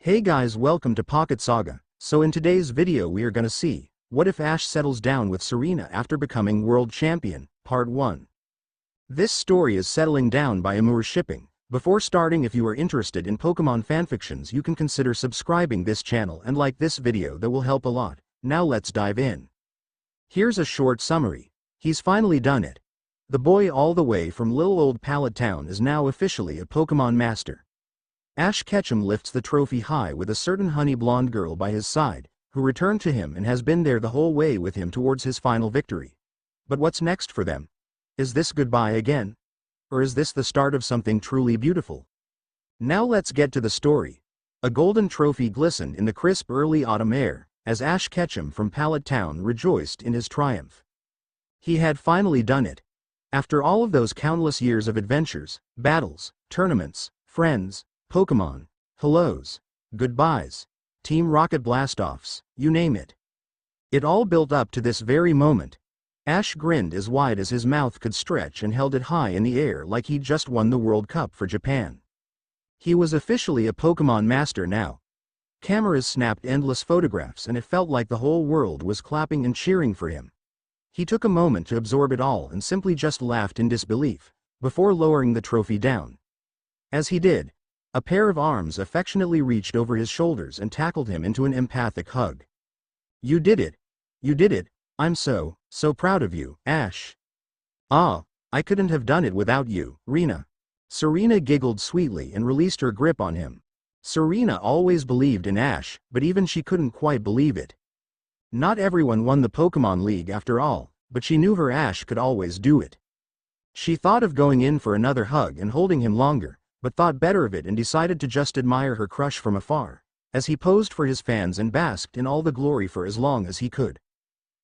Hey guys, welcome to Pocket Saga. So in today's video we are gonna see, what if Ash settles down with Serena after becoming world champion, part 1. This story is settling down by amourshipping. Before starting, if you are interested in Pokemon fanfictions, you can consider subscribing this channel and like this video, that will help a lot. Now let's dive in. Here's a short summary. He's finally done it. The boy all the way from little old Pallet Town is now officially a Pokemon master. Ash Ketchum lifts the trophy high with a certain honey blonde girl by his side, who returned to him and has been there the whole way with him towards his final victory. But what's next for them? Is this goodbye again? Or is this the start of something truly beautiful? Now let's get to the story. A golden trophy glistened in the crisp early autumn air, as Ash Ketchum from Pallet Town rejoiced in his triumph. He had finally done it. After all of those countless years of adventures, battles, tournaments, friends, Pokemon, hellos, goodbyes, Team Rocket blastoffs, you name it. It all built up to this very moment. Ash grinned as wide as his mouth could stretch and held it high in the air like he'd just won the World Cup for Japan. He was officially a Pokemon master now. Cameras snapped endless photographs and it felt like the whole world was clapping and cheering for him. He took a moment to absorb it all and simply just laughed in disbelief, before lowering the trophy down. As he did, a pair of arms affectionately reached over his shoulders and tackled him into an empathic hug. You did it. You did it. I'm so proud of you, Ash. Ah, I couldn't have done it without you, Rena. Serena giggled sweetly and released her grip on him. Serena always believed in Ash, but even she couldn't quite believe it. Not everyone won the Pokemon League after all, but she knew her Ash could always do it. She thought of going in for another hug and holding him longer, but thought better of it and decided to just admire her crush from afar, as he posed for his fans and basked in all the glory for as long as he could.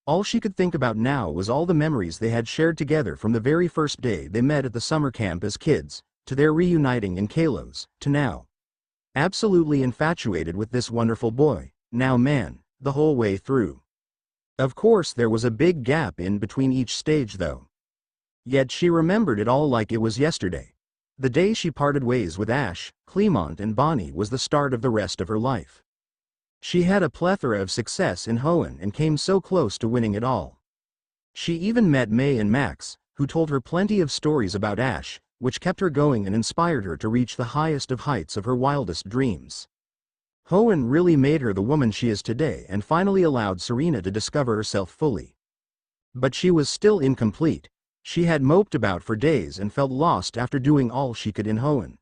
All she could think about now was all the memories they had shared together, from the very first day they met at the summer camp as kids, to their reuniting in Kalos, to now. Absolutely infatuated with this wonderful boy, now man, the whole way through. Of course there was a big gap in between each stage though. Yet she remembered it all like it was yesterday. The day she parted ways with Ash, Clemont and Bonnie was the start of the rest of her life. She had a plethora of success in Hoenn and came so close to winning it all. She even met May and Max, who told her plenty of stories about Ash, which kept her going and inspired her to reach the highest of heights of her wildest dreams. Hoenn really made her the woman she is today and finally allowed Serena to discover herself fully. But she was still incomplete. She had moped about for days and felt lost after doing all she could in Hoenn.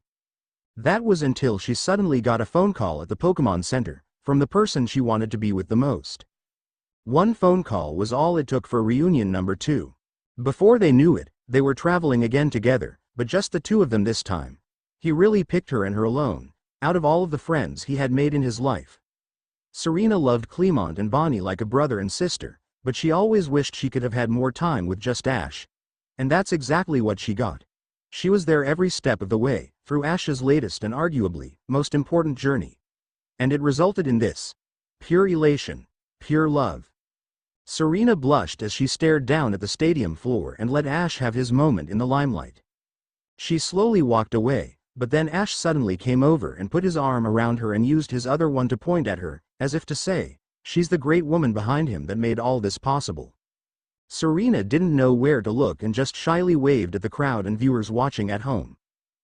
That was until she suddenly got a phone call at the Pokemon Center, from the person she wanted to be with the most. One phone call was all it took for reunion number 2. Before they knew it, they were traveling again together, but just the two of them this time. He really picked her and her alone, out of all of the friends he had made in his life. Serena loved Clemont and Bonnie like a brother and sister, but she always wished she could have had more time with just Ash. And that's exactly what she got. She was there every step of the way, through Ash's latest and arguably most important journey. And it resulted in this. Pure elation. Pure love. Serena blushed as she stared down at the stadium floor and let Ash have his moment in the limelight. She slowly walked away, but then Ash suddenly came over and put his arm around her and used his other one to point at her, as if to say, she's the great woman behind him that made all this possible. Serena didn't know where to look and just shyly waved at the crowd and viewers watching at home.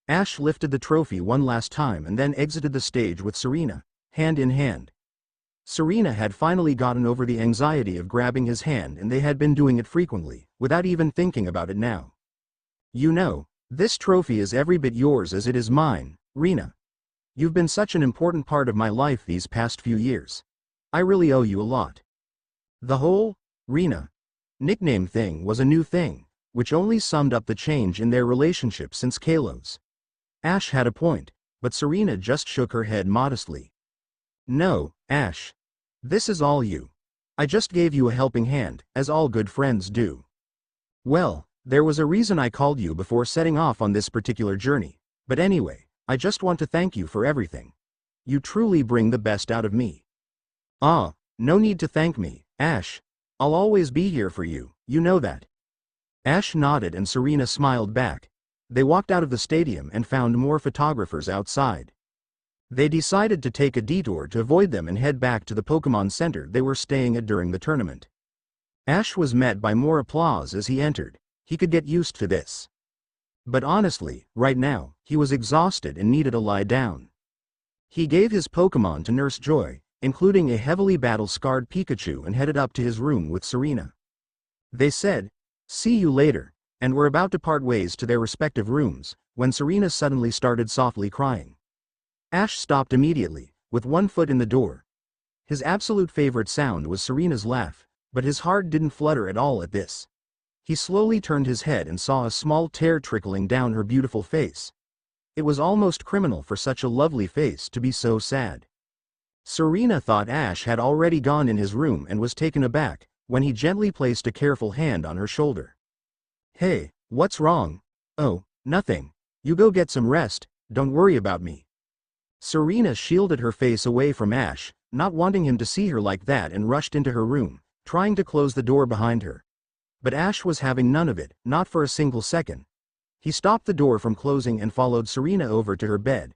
Ash lifted the trophy one last time and then exited the stage with Serena, hand in hand. Serena had finally gotten over the anxiety of grabbing his hand, and they had been doing it frequently, without even thinking about it now. You know, this trophy is every bit yours as it is mine, Rena. You've been such an important part of my life these past few years. I really owe you a lot. The whole Rena nickname thing was a new thing, which only summed up the change in their relationship since Kalos. Ash had a point, but Serena just shook her head modestly. No, Ash. This is all you. I just gave you a helping hand, as all good friends do. Well, there was a reason I called you before setting off on this particular journey, but anyway, I just want to thank you for everything. You truly bring the best out of me. Ah, no need to thank me, Ash. I'll always be here for you, you know that. Ash nodded and Serena smiled back. They walked out of the stadium and found more photographers outside. They decided to take a detour to avoid them and head back to the Pokemon Center they were staying at during the tournament. Ash was met by more applause as he entered. He could get used to this. But honestly, right now, he was exhausted and needed to lie down. He gave his Pokemon to Nurse Joy, including a heavily battle-scarred Pikachu, and headed up to his room with Serena. They said, "See you later," and were about to part ways to their respective rooms, when Serena suddenly started softly crying. Ash stopped immediately, with one foot in the door. His absolute favorite sound was Serena's laugh, but his heart didn't flutter at all at this. He slowly turned his head and saw a small tear trickling down her beautiful face. It was almost criminal for such a lovely face to be so sad. Serena thought Ash had already gone in his room and was taken aback when he gently placed a careful hand on her shoulder. "Hey, what's wrong?" "Oh, nothing. You go get some rest, don't worry about me." Serena shielded her face away from Ash, not wanting him to see her like that, and rushed into her room, trying to close the door behind her. But Ash was having none of it, not for a single second. He stopped the door from closing and followed Serena over to her bed.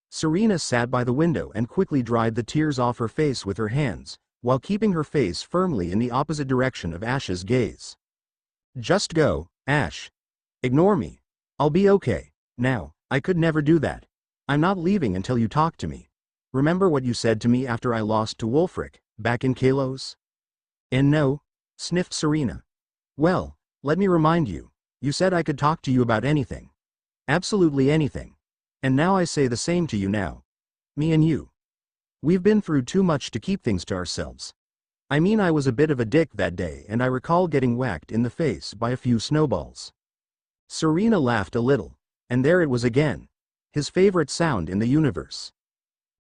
Serena sat by the window and quickly dried the tears off her face with her hands, while keeping her face firmly in the opposite direction of Ash's gaze. "Just go, Ash. Ignore me. I'll be okay. Now, I could never do that. I'm not leaving until you talk to me. Remember what you said to me after I lost to Wulfric, back in Kalos?" "And no," sniffed Serena. "Well, let me remind you. You said I could talk to you about anything. Absolutely anything. And now I say the same to you now. Me and you. We've been through too much to keep things to ourselves. I mean, I was a bit of a dick that day, and I recall getting whacked in the face by a few snowballs." Serena laughed a little, and there it was again. His favorite sound in the universe.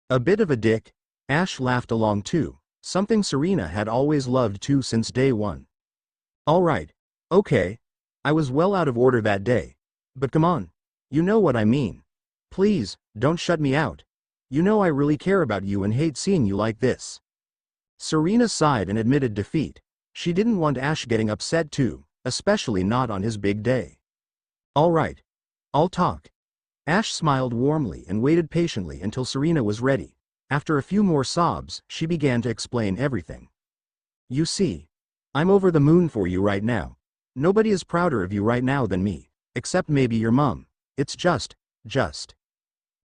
A bit of a dick? Ash laughed along too, something Serena had always loved too since day one. "Alright. Okay. I was well out of order that day. But come on. You know what I mean. Please, don't shut me out. You know I really care about you and hate seeing you like this." Serena sighed and admitted defeat. She didn't want Ash getting upset too, especially not on his big day. "Alright. I'll talk." Ash smiled warmly and waited patiently until Serena was ready. After a few more sobs, she began to explain everything. "You see, I'm over the moon for you right now. Nobody is prouder of you right now than me, except maybe your mom. It's just.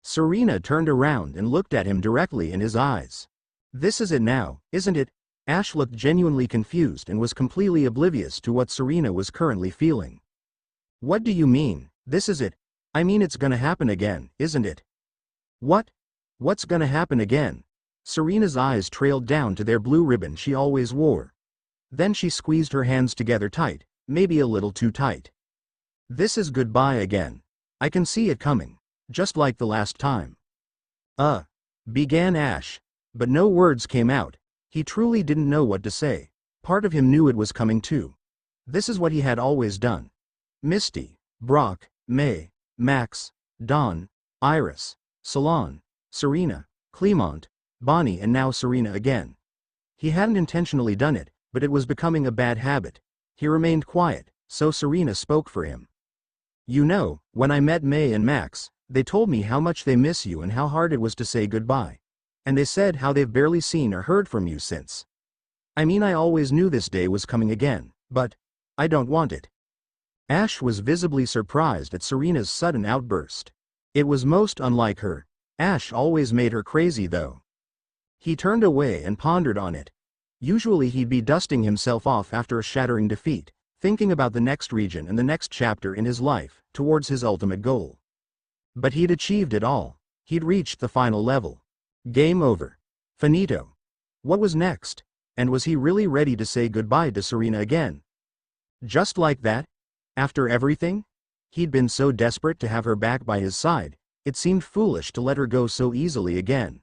Serena turned around and looked at him directly in his eyes. "This is it now, isn't it?" Ash looked genuinely confused and was completely oblivious to what Serena was currently feeling. "What do you mean, this is it? I mean, it's gonna happen again, isn't it?" "What? What's gonna happen again?" Serena's eyes trailed down to their blue ribbon she always wore. Then she squeezed her hands together tight, maybe a little too tight. "This is goodbye again. I can see it coming. Just like the last time." Began Ash. But no words came out. He truly didn't know what to say. Part of him knew it was coming too. This is what he had always done. Misty, Brock, May, Max, Dawn, Iris, Salon, Serena, Clemont, Bonnie, and now Serena again. He hadn't intentionally done it, but it was becoming a bad habit. He remained quiet, so Serena spoke for him. "You know, when I met May and Max, they told me how much they miss you and how hard it was to say goodbye. And they said how they've barely seen or heard from you since. I mean, I always knew this day was coming again, but I don't want it." Ash was visibly surprised at Serena's sudden outburst. It was most unlike her. Ash always made her crazy though. He turned away and pondered on it. Usually he'd be dusting himself off after a shattering defeat, thinking about the next region and the next chapter in his life, towards his ultimate goal. But he'd achieved it all. He'd reached the final level. Game over. Finito. What was next? And was he really ready to say goodbye to Serena again? Just like that? After everything? He'd been so desperate to have her back by his side, it seemed foolish to let her go so easily again.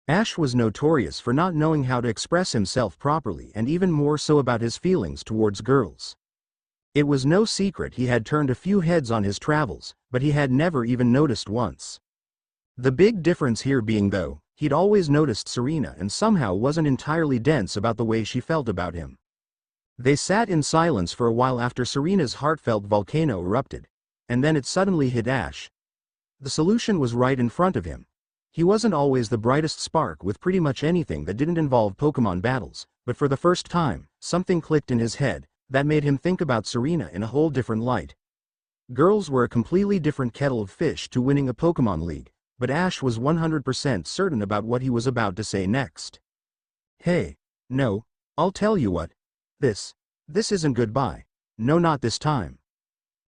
Ash was notorious for not knowing how to express himself properly, and even more so about his feelings towards girls. It was no secret he had turned a few heads on his travels, but he had never even noticed once. The big difference here being though, he'd always noticed Serena and somehow wasn't entirely dense about the way she felt about him. They sat in silence for a while after Serena's heartfelt volcano erupted, and then it suddenly hit Ash. The solution was right in front of him. He wasn't always the brightest spark with pretty much anything that didn't involve Pokemon battles, but for the first time, something clicked in his head that made him think about Serena in a whole different light. Girls were a completely different kettle of fish to winning a Pokemon League, but Ash was 100% certain about what he was about to say next. Hey, no, I'll tell you what. This isn't goodbye. No, not this time.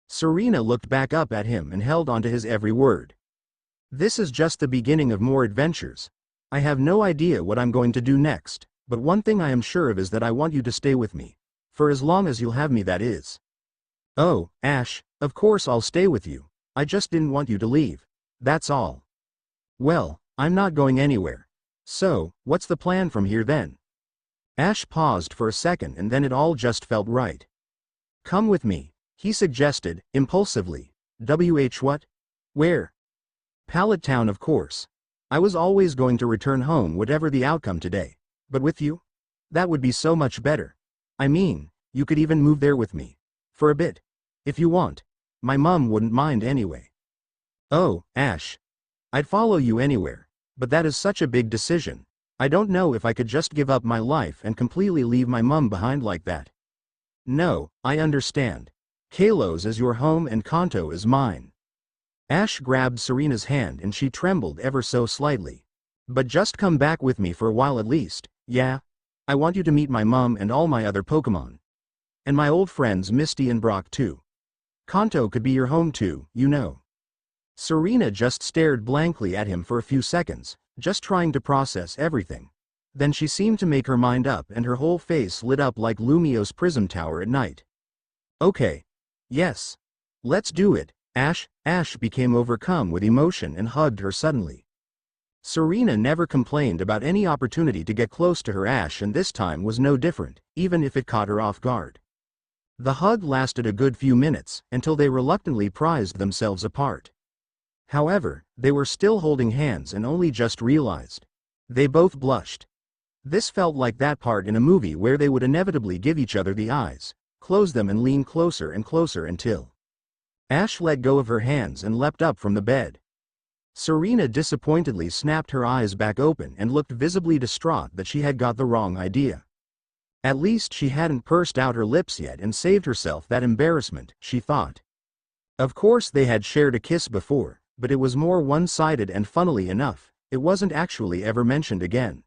Serena looked back up at him and held onto his every word. This is just the beginning of more adventures. I have no idea what I'm going to do next, but one thing I am sure of is that I want you to stay with me. For as long as you'll have me, that is. Oh, Ash, of course I'll stay with you. I just didn't want you to leave. That's all. Well, I'm not going anywhere. So, what's the plan from here then? Ash paused for a second and then it all just felt right. Come with me, he suggested, impulsively. What? Where? Pallet Town, of course. I was always going to return home whatever the outcome today. But with you? That would be so much better. I mean, you could even move there with me. For a bit. If you want. My mom wouldn't mind anyway. Oh, Ash. I'd follow you anywhere. But that is such a big decision. I don't know if I could just give up my life and completely leave my mom behind like that. No, I understand. Kalos is your home and Kanto is mine. Ash grabbed Serena's hand and she trembled ever so slightly. But just come back with me for a while at least, yeah? I want you to meet my mom and all my other Pokemon. And my old friends Misty and Brock too. Kanto could be your home too, you know. Serena just stared blankly at him for a few seconds, just trying to process everything. Then she seemed to make her mind up and her whole face lit up like Lumio's prism tower at night. Okay. Yes. Let's do it, Ash. Ash became overcome with emotion and hugged her suddenly. Serena never complained about any opportunity to get close to her Ash, and this time was no different, even if it caught her off guard. The hug lasted a good few minutes, until they reluctantly prized themselves apart. However, they were still holding hands and only just realized. They both blushed. This felt like that part in a movie where they would inevitably give each other the eyes, close them and lean closer and closer until Ash let go of her hands and leapt up from the bed. Serena disappointedly snapped her eyes back open and looked visibly distraught that she had got the wrong idea. At least she hadn't pursed out her lips yet and saved herself that embarrassment, she thought. Of course they had shared a kiss before, but it was more one-sided and funnily enough, it wasn't actually ever mentioned again.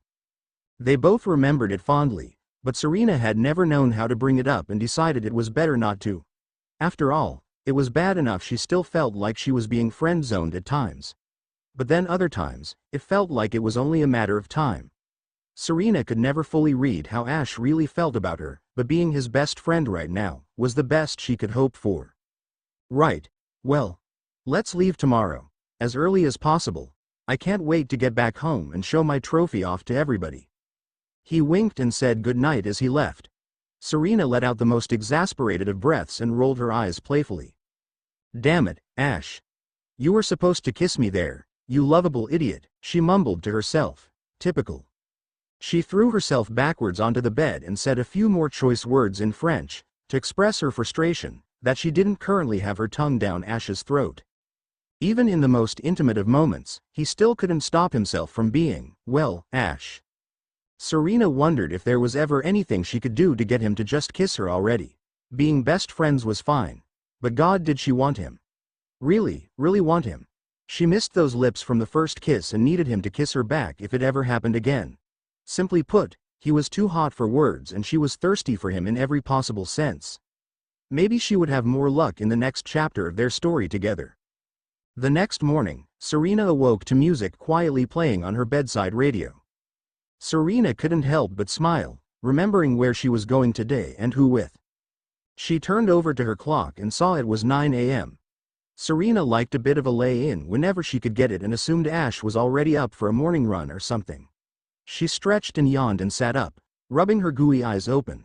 They both remembered it fondly, but Serena had never known how to bring it up and decided it was better not to. After all, it was bad enough she still felt like she was being friend-zoned at times. But then other times, it felt like it was only a matter of time. Serena could never fully read how Ash really felt about her, but being his best friend right now was the best she could hope for. Right. Well, let's leave tomorrow, as early as possible. I can't wait to get back home and show my trophy off to everybody. He winked and said good night as he left. Serena let out the most exasperated of breaths and rolled her eyes playfully. Damn it, Ash. You were supposed to kiss me there, you lovable idiot, she mumbled to herself. Typical. She threw herself backwards onto the bed and said a few more choice words in French, to express her frustration, that she didn't currently have her tongue down Ash's throat. Even in the most intimate of moments, he still couldn't stop himself from being, well, Ash. Serena wondered if there was ever anything she could do to get him to just kiss her already. Being best friends was fine. But God, did she want him? Really, really want him? She missed those lips from the first kiss and needed him to kiss her back if it ever happened again. Simply put, he was too hot for words and she was thirsty for him in every possible sense. Maybe she would have more luck in the next chapter of their story together. The next morning, Serena awoke to music quietly playing on her bedside radio. Serena couldn't help but smile, remembering where she was going today and who with. She turned over to her clock and saw it was 9 a.m. Serena liked a bit of a lay-in whenever she could get it and assumed Ash was already up for a morning run or something. She stretched and yawned and sat up, rubbing her gooey eyes open.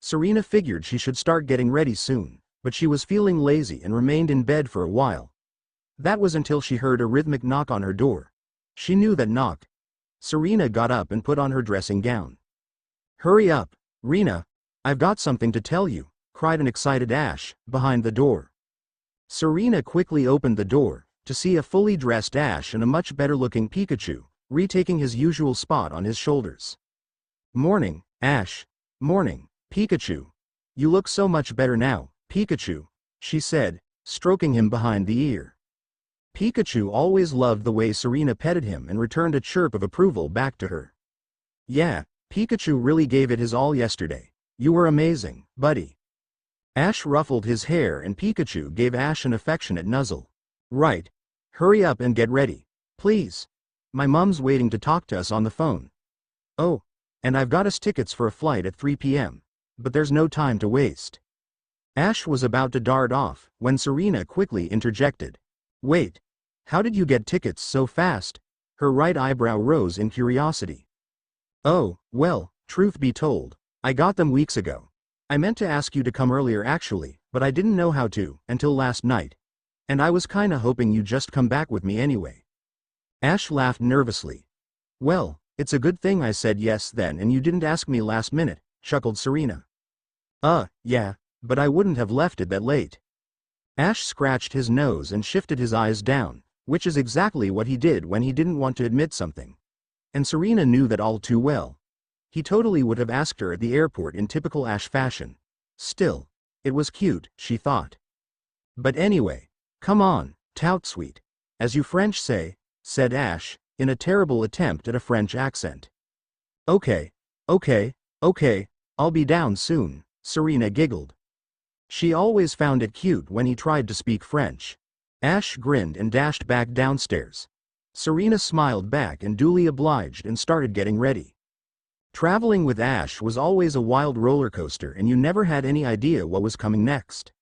Serena figured she should start getting ready soon, but she was feeling lazy and remained in bed for a while. That was until she heard a rhythmic knock on her door. She knew that knock. Serena got up and put on her dressing gown. Hurry up, Rena, I've got something to tell you, cried an excited Ash, behind the door. Serena quickly opened the door, to see a fully dressed Ash and a much better-looking Pikachu, retaking his usual spot on his shoulders. "Morning, Ash." "Morning, Pikachu. You look so much better now, Pikachu," she said, stroking him behind the ear. Pikachu always loved the way Serena petted him and returned a chirp of approval back to her. "Yeah, Pikachu really gave it his all yesterday. You were amazing, buddy." Ash ruffled his hair and Pikachu gave Ash an affectionate nuzzle. "Right. Hurry up and get ready, please. My mom's waiting to talk to us on the phone. Oh, and I've got us tickets for a flight at 3 p.m., but there's no time to waste." Ash was about to dart off when Serena quickly interjected. "Wait. How did you get tickets so fast?" Her right eyebrow rose in curiosity. "Oh, well, truth be told, I got them weeks ago. I meant to ask you to come earlier actually, but I didn't know how to until last night. And I was kinda hoping you'd just come back with me anyway." Ash laughed nervously. "Well, it's a good thing I said yes then and you didn't ask me last minute," chuckled Serena. Yeah, but I wouldn't have left it that late." Ash scratched his nose and shifted his eyes down, which is exactly what he did when he didn't want to admit something. And Serena knew that all too well. He totally would have asked her at the airport in typical Ash fashion. Still, it was cute, she thought. "But anyway, come on, tout sweet, as you French say," said Ash, in a terrible attempt at a French accent. Okay, I'll be down soon," Serena giggled. She always found it cute when he tried to speak French. Ash grinned and dashed back downstairs. Serena smiled back and duly obliged and started getting ready. Traveling with Ash was always a wild roller coaster and you never had any idea what was coming next.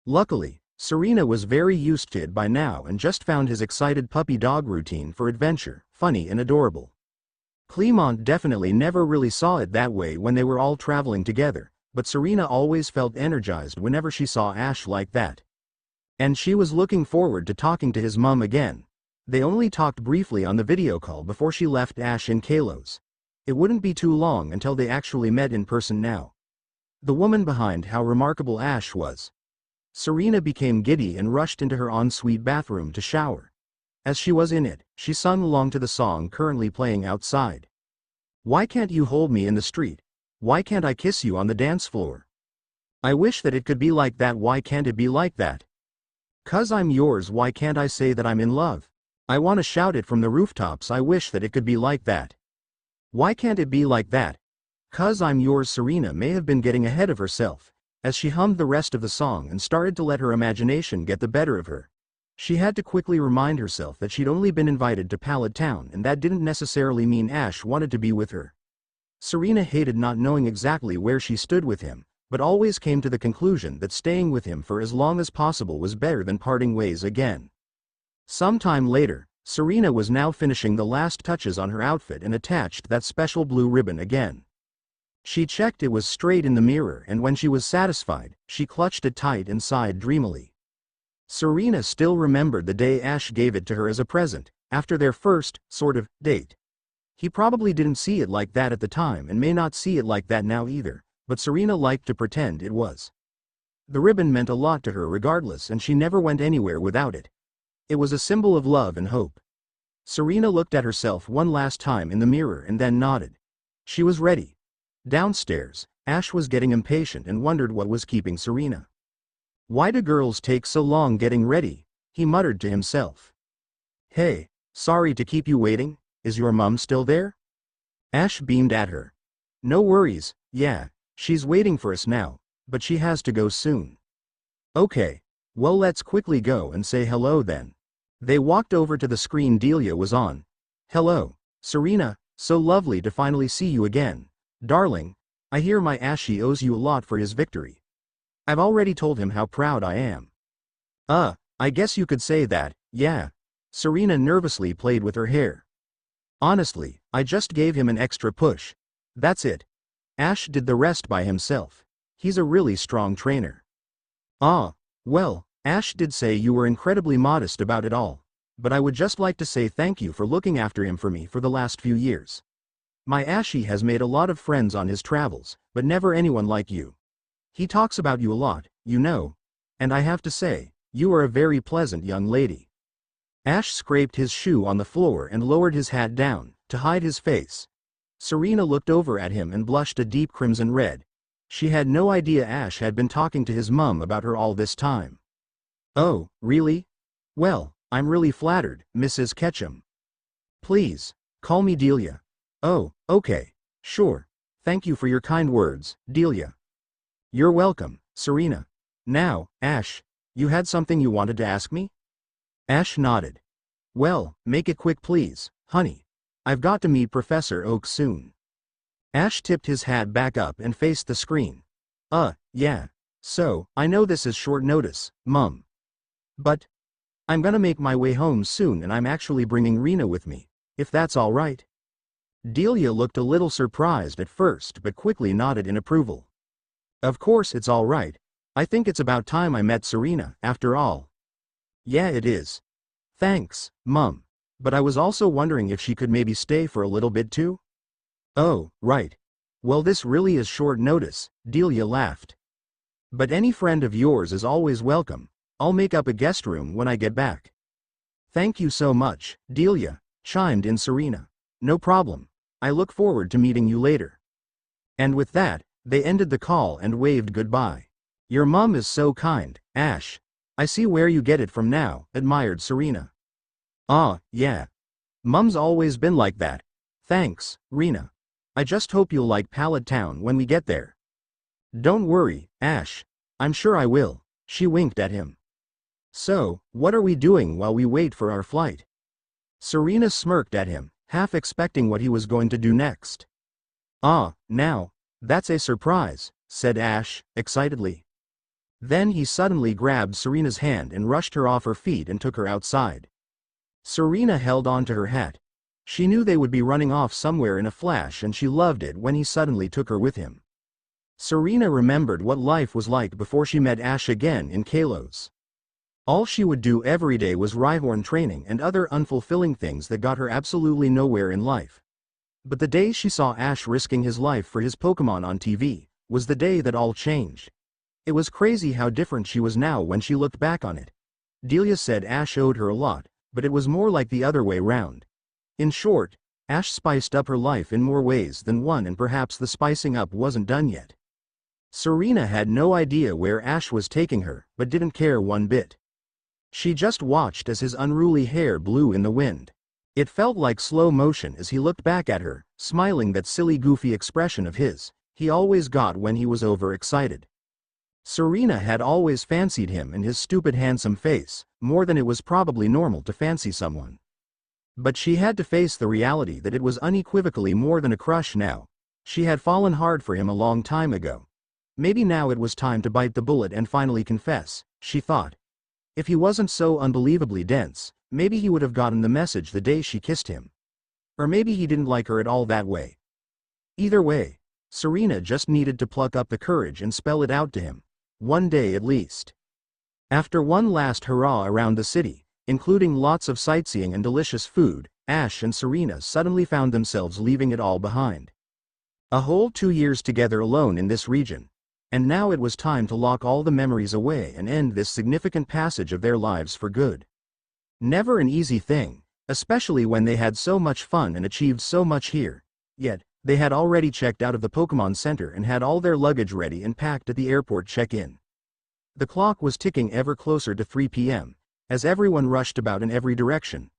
Luckily, Serena was very used to it by now and just found his excited puppy dog routine for adventure funny and adorable. Clement definitely never really saw it that way when they were all traveling together, but Serena always felt energized whenever she saw Ash like that. And she was looking forward to talking to his mom again. They only talked briefly on the video call before she left Ash in Kalos. It wouldn't be too long until they actually met in person now. The woman behind how remarkable Ash was. Serena became giddy and rushed into her ensuite bathroom to shower. As she was in it, she sung along to the song currently playing outside. "Why can't you hold me in the street? Why can't I kiss you on the dance floor? I wish that it could be like that. Why can't it be like that? 'Cause I'm yours. Why can't I say that I'm in love? I wanna shout it from the rooftops. I wish that it could be like that. Why can't it be like that? 'Cause I'm yours." Serena may have been getting ahead of herself, as she hummed the rest of the song and started to let her imagination get the better of her. She had to quickly remind herself that she'd only been invited to Pallet Town and that didn't necessarily mean Ash wanted to be with her. Serena hated not knowing exactly where she stood with him, but always came to the conclusion that staying with him for as long as possible was better than parting ways again. Sometime later, Serena was now finishing the last touches on her outfit and attached that special blue ribbon again. She checked it was straight in the mirror and when she was satisfied, she clutched it tight and sighed dreamily. Serena still remembered the day Ash gave it to her as a present, after their first, sort of, date. He probably didn't see it like that at the time and may not see it like that now either, but Serena liked to pretend it was. The ribbon meant a lot to her regardless and she never went anywhere without it. It was a symbol of love and hope. Serena looked at herself one last time in the mirror and then nodded. She was ready. Downstairs, Ash was getting impatient and wondered what was keeping Serena. "Why do girls take so long getting ready?" he muttered to himself. "Hey, sorry to keep you waiting, is your mom still there?" Ash beamed at her. "No worries, yeah, she's waiting for us now, but she has to go soon." "Okay, well let's quickly go and say hello then." They walked over to the screen Delia was on. "Hello, Serena, so lovely to finally see you again. Darling, I hear my Ashy owes you a lot for his victory. I've already told him how proud I am." I guess you could say that, yeah." Serena nervously played with her hair. "Honestly, I just gave him an extra push. That's it. Ash did the rest by himself. He's a really strong trainer." Well, Ash did say you were incredibly modest about it all, but I would just like to say thank you for looking after him for me for the last few years. My Ashy has made a lot of friends on his travels, but never anyone like you. He talks about you a lot, you know, and I have to say, you are a very pleasant young lady." Ash scraped his shoe on the floor and lowered his hat down, to hide his face. Serena looked over at him and blushed a deep crimson red. She had no idea Ash had been talking to his mum about her all this time. "Oh, really? Well, I'm really flattered, Mrs. Ketchum. Please, call me Delia." "Oh, okay. Sure. Thank you for your kind words, Delia." "You're welcome, Serena. Now, Ash, you had something you wanted to ask me?" Ash nodded. "Well, make it quick please, honey. I've got to meet Professor Oak soon." Ash tipped his hat back up and faced the screen. Yeah. So, I know this is short notice, Mum. But I'm gonna make my way home soon and I'm actually bringing Rena with me, if that's all right." Delia looked a little surprised at first but quickly nodded in approval. "Of course it's all right. I think it's about time I met Serena, after all." "Yeah, it is. Thanks, Mum. But I was also wondering if she could maybe stay for a little bit too?" "Oh, right. Well, this really is short notice," Delia laughed. "But any friend of yours is always welcome. I'll make up a guest room when I get back." "Thank you so much, Delia," chimed in Serena. "No problem. I look forward to meeting you later." And with that, they ended the call and waved goodbye. "Your mum is so kind, Ash. I see where you get it from now," admired Serena. Yeah. Mum's always been like that. Thanks, Rena. I just hope you'll like Pallet Town when we get there." "Don't worry, Ash. I'm sure I will," she winked at him. "So, what are we doing while we wait for our flight?" Serena smirked at him, half expecting what he was going to do next. Now, that's a surprise," said Ash, excitedly. Then he suddenly grabbed Serena's hand and rushed her off her feet and took her outside. Serena held on to her hat. She knew they would be running off somewhere in a flash and she loved it when he suddenly took her with him. Serena remembered what life was like before she met Ash again in Kalos. All she would do every day was Rhyhorn training and other unfulfilling things that got her absolutely nowhere in life. But the day she saw Ash risking his life for his Pokemon on TV, was the day that all changed. It was crazy how different she was now when she looked back on it. Delia said Ash owed her a lot, but it was more like the other way round. In short, Ash spiced up her life in more ways than one and perhaps the spicing up wasn't done yet. Serena had no idea where Ash was taking her, but didn't care one bit. She just watched as his unruly hair blew in the wind. It felt like slow motion as he looked back at her, smiling that silly goofy expression of his, he always got when he was overexcited. Serena had always fancied him and his stupid handsome face, more than it was probably normal to fancy someone. But she had to face the reality that it was unequivocally more than a crush now. She had fallen hard for him a long time ago. Maybe now it was time to bite the bullet and finally confess, she thought. If he wasn't so unbelievably dense, maybe he would have gotten the message the day she kissed him. Or maybe he didn't like her at all that way. Either way, Serena just needed to pluck up the courage and spell it out to him. One day at least. After one last hurrah around the city, including lots of sightseeing and delicious food, Ash and Serena suddenly found themselves leaving it all behind. A whole 2 years together alone in this region. And now it was time to lock all the memories away and end this significant passage of their lives for good. Never an easy thing, especially when they had so much fun and achieved so much here. Yet, they had already checked out of the Pokemon Center and had all their luggage ready and packed at the airport check-in. The clock was ticking ever closer to 3 p.m., as everyone rushed about in every direction.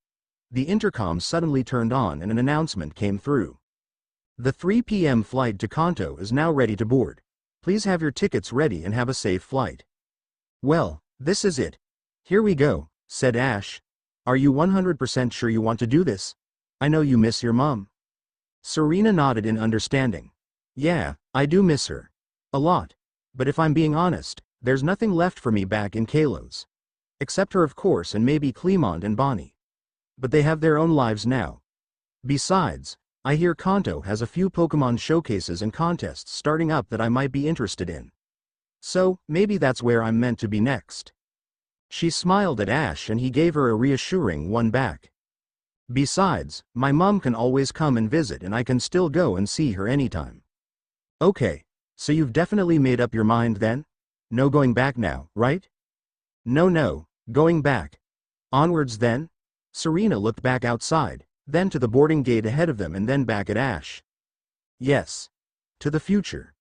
The intercom suddenly turned on and an announcement came through. "The 3 p.m. flight to Kanto is now ready to board. Please have your tickets ready and have a safe flight." "Well, this is it. Here we go," said Ash. "Are you 100% sure you want to do this? I know you miss your mom." Serena nodded in understanding. "Yeah, I do miss her. A lot. But if I'm being honest, there's nothing left for me back in Kalos. Except her of course and maybe Clemont and Bonnie. But they have their own lives now. Besides, I hear Kanto has a few Pokemon showcases and contests starting up that I might be interested in. So, maybe that's where I'm meant to be next." She smiled at Ash and he gave her a reassuring one back. "Besides, my mom can always come and visit and I can still go and see her anytime." "Okay, so you've definitely made up your mind then? No going back now, right?" No, going back. Onwards then? Serena looked back outside, then to the boarding gate ahead of them and then back at Ash. Yes. To the future.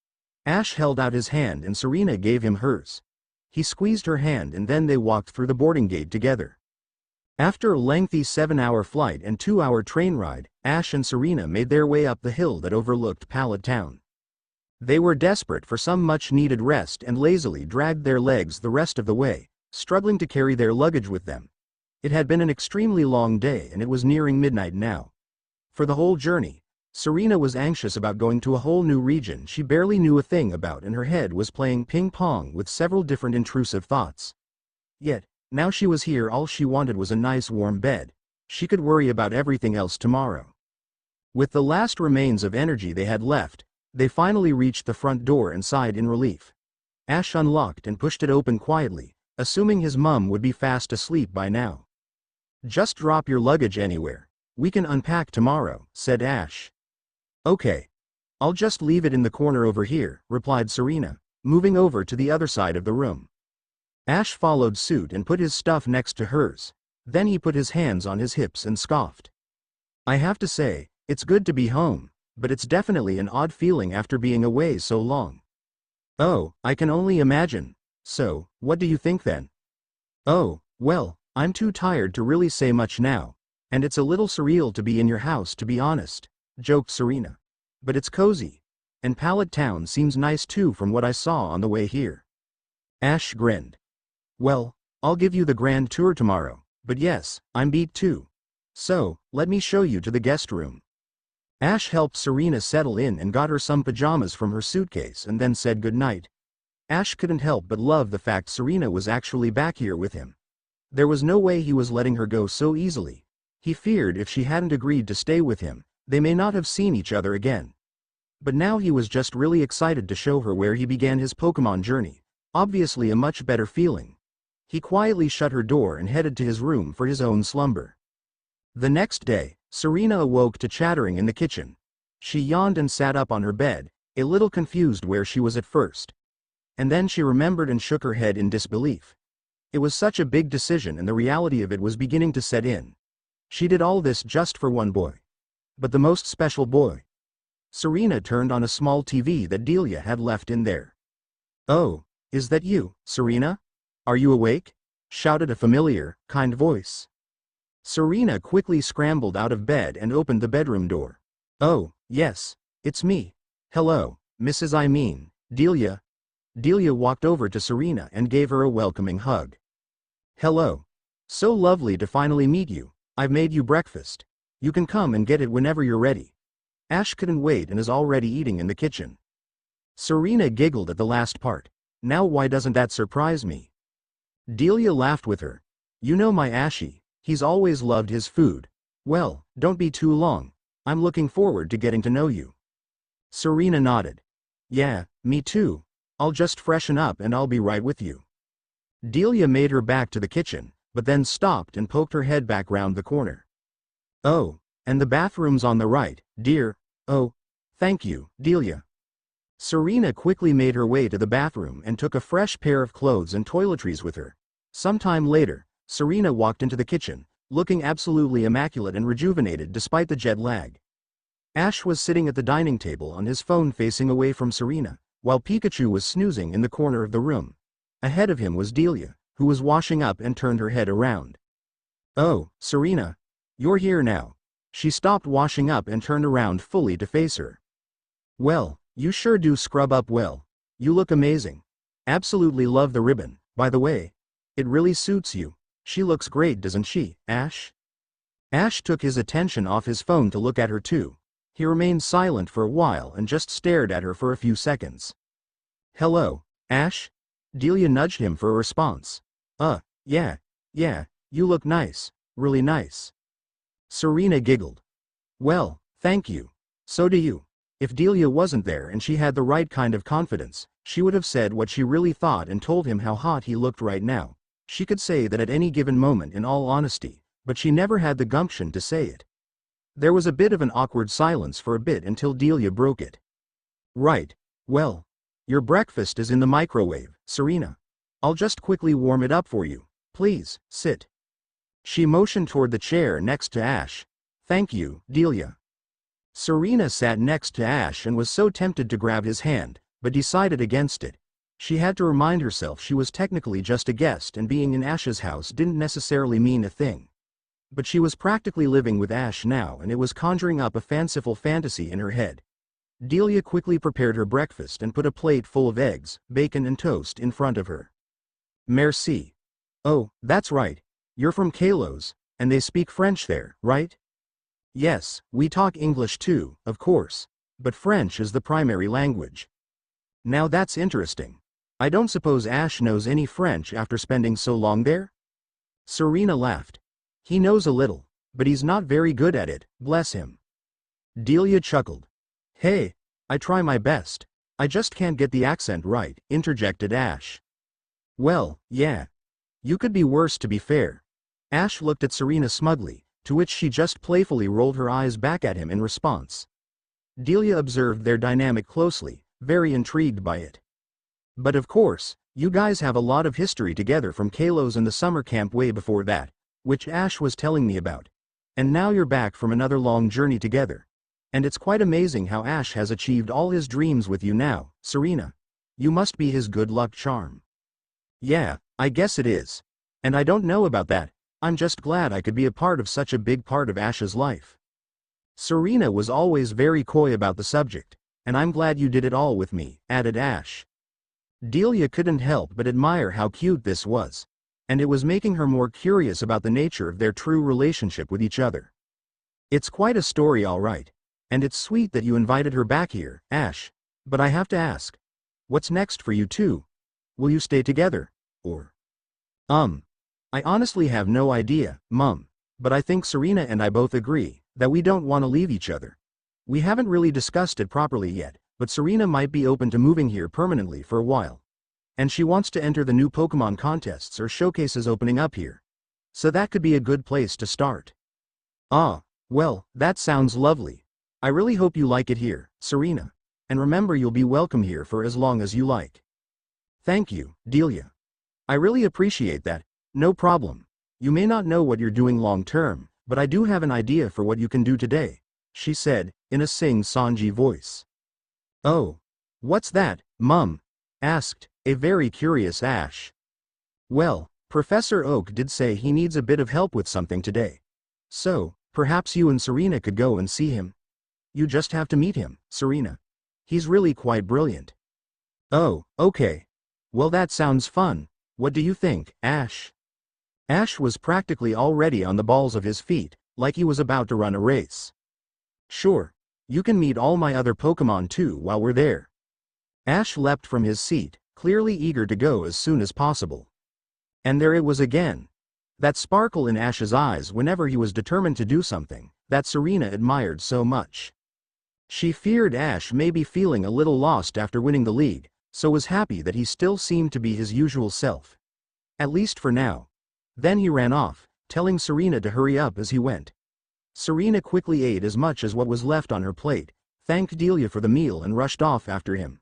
Ash held out his hand and Serena gave him hers. He squeezed her hand and then they walked through the boarding gate together. After a lengthy 7-hour flight and 2-hour train ride, Ash and Serena made their way up the hill that overlooked Pallet Town. They were desperate for some much-needed rest and lazily dragged their legs the rest of the way, struggling to carry their luggage with them. It had been an extremely long day and it was nearing midnight now. For the whole journey, Serena was anxious about going to a whole new region she barely knew a thing about and her head was playing ping-pong with several different intrusive thoughts. Yet, now she was here, all she wanted was a nice warm bed. She could worry about everything else tomorrow. With the last remains of energy they had left, they finally reached the front door and sighed in relief. Ash unlocked and pushed it open quietly, assuming his mum would be fast asleep by now. "Just drop your luggage anywhere. We can unpack tomorrow," said Ash. "Okay. I'll just leave it in the corner over here," replied Serena, moving over to the other side of the room. Ash followed suit and put his stuff next to hers. Then he put his hands on his hips and scoffed. "I have to say, it's good to be home, but it's definitely an odd feeling after being away so long." "Oh, I can only imagine. So, what do you think then?" "Oh, well, I'm too tired to really say much now, and it's a little surreal to be in your house to be honest," joked Serena. "But it's cozy. And Pallet Town seems nice too from what I saw on the way here." Ash grinned. "Well, I'll give you the grand tour tomorrow, but yes, I'm beat too. So, let me show you to the guest room." Ash helped Serena settle in and got her some pajamas from her suitcase and then said goodnight. Ash couldn't help but love the fact Serena was actually back here with him. There was no way he was letting her go so easily. He feared if she hadn't agreed to stay with him, they may not have seen each other again. But now he was just really excited to show her where he began his Pokemon journey, obviously a much better feeling. He quietly shut her door and headed to his room for his own slumber. The next day, Serena awoke to chattering in the kitchen. She yawned and sat up on her bed, a little confused where she was at first. And then she remembered and shook her head in disbelief. It was such a big decision and the reality of it was beginning to set in. She did all this just for one boy. But the most special boy. Serena turned on a small TV that Delia had left in there. "Oh, is that you, Serena? Are you awake?" shouted a familiar, kind voice. Serena quickly scrambled out of bed and opened the bedroom door. "Oh, yes, it's me. Hello, Delia." Delia walked over to Serena and gave her a welcoming hug. "Hello. So lovely to finally meet you. I've made you breakfast. You can come and get it whenever you're ready." Ash couldn't wait and is already eating in the kitchen. Serena giggled at the last part. "Now why doesn't that surprise me?" Delia laughed with her. "You know my Ashy, he's always loved his food. Well, don't be too long. I'm looking forward to getting to know you." Serena nodded. "Yeah, me too. I'll just freshen up and I'll be right with you." Delia made her back to the kitchen, but then stopped and poked her head back round the corner. "Oh, and the bathroom's on the right, dear." "Oh, thank you, Delia." Serena quickly made her way to the bathroom and took a fresh pair of clothes and toiletries with her. Sometime later, Serena walked into the kitchen, looking absolutely immaculate and rejuvenated despite the jet lag. Ash was sitting at the dining table on his phone facing away from Serena, while Pikachu was snoozing in the corner of the room. Ahead of him was Delia, who was washing up and turned her head around. "Oh, Serena. You're here now." She stopped washing up and turned around fully to face her. "Well, you sure do scrub up well. You look amazing. Absolutely love the ribbon, by the way. It really suits you. She looks great, doesn't she, Ash?" Ash took his attention off his phone to look at her too. He remained silent for a while and just stared at her for a few seconds. "Hello, Ash?" Delia nudged him for a response. Yeah, you look nice, really nice." Serena giggled. "Well, thank you. So do you." If Delia wasn't there and she had the right kind of confidence, she would have said what she really thought and told him how hot he looked right now. She could say that at any given moment in all honesty, but she never had the gumption to say it. There was a bit of an awkward silence for a bit until Delia broke it. "Right, well, your breakfast is in the microwave, Serena. I'll just quickly warm it up for you. Please, sit." She motioned toward the chair next to Ash. "Thank you, Delia." Serena sat next to Ash and was so tempted to grab his hand, but decided against it. She had to remind herself she was technically just a guest and being in Ash's house didn't necessarily mean a thing. But she was practically living with Ash now and it was conjuring up a fanciful fantasy in her head. Delia quickly prepared her breakfast and put a plate full of eggs, bacon and toast in front of her. "Merci." "Oh, that's right. You're from Kalos, and they speak French there, right?" "Yes, we talk English too, of course. But French is the primary language." "Now that's interesting. I don't suppose Ash knows any French after spending so long there?" Serena laughed. "He knows a little, but he's not very good at it, bless him." Delia chuckled. "Hey, I try my best. I just can't get the accent right," interjected Ash. "Well, yeah. You could be worse to be fair." Ash looked at Serena smugly, to which she just playfully rolled her eyes back at him in response. Delia observed their dynamic closely, very intrigued by it. "But of course, you guys have a lot of history together from Kalos and the summer camp way before that, which Ash was telling me about. And now you're back from another long journey together. And it's quite amazing how Ash has achieved all his dreams with you now, Serena. You must be his good luck charm." "Yeah, I guess it is. And I don't know about that, I'm just glad I could be a part of such a big part of Ash's life." Serena was always very coy about the subject, "And I'm glad you did it all with me," added Ash. Delia couldn't help but admire how cute this was. And it was making her more curious about the nature of their true relationship with each other. "It's quite a story all right. And it's sweet that you invited her back here, Ash. But I have to ask. What's next for you two? Will you stay together? Or?" I honestly have no idea, Mum. But I think Serena and I both agree that we don't want to leave each other. We haven't really discussed it properly yet, but Serena might be open to moving here permanently for a while. And she wants to enter the new Pokemon contests or showcases opening up here. So that could be a good place to start." "Ah, well, that sounds lovely. I really hope you like it here, Serena. And remember you'll be welcome here for as long as you like." "Thank you, Delia. I really appreciate that. No problem. You may not know what you're doing long term, but I do have an idea for what you can do today," she said, in a sing-songy voice. "Oh. What's that, Mum?" asked a very curious Ash. "Well, Professor Oak did say he needs a bit of help with something today. So, perhaps you and Serena could go and see him. You just have to meet him, Serena. He's really quite brilliant." "Oh, okay. Well, that sounds fun. What do you think, Ash?" Ash was practically already on the balls of his feet, like he was about to run a race. "Sure. You can meet all my other Pokemon too while we're there." Ash leapt from his seat, clearly eager to go as soon as possible. And there it was again. That sparkle in Ash's eyes whenever he was determined to do something that Serena admired so much. She feared Ash may be feeling a little lost after winning the league, so was happy that he still seemed to be his usual self. At least for now. Then he ran off, telling Serena to hurry up as he went. Serena quickly ate as much as what was left on her plate, thanked Delia for the meal and rushed off after him.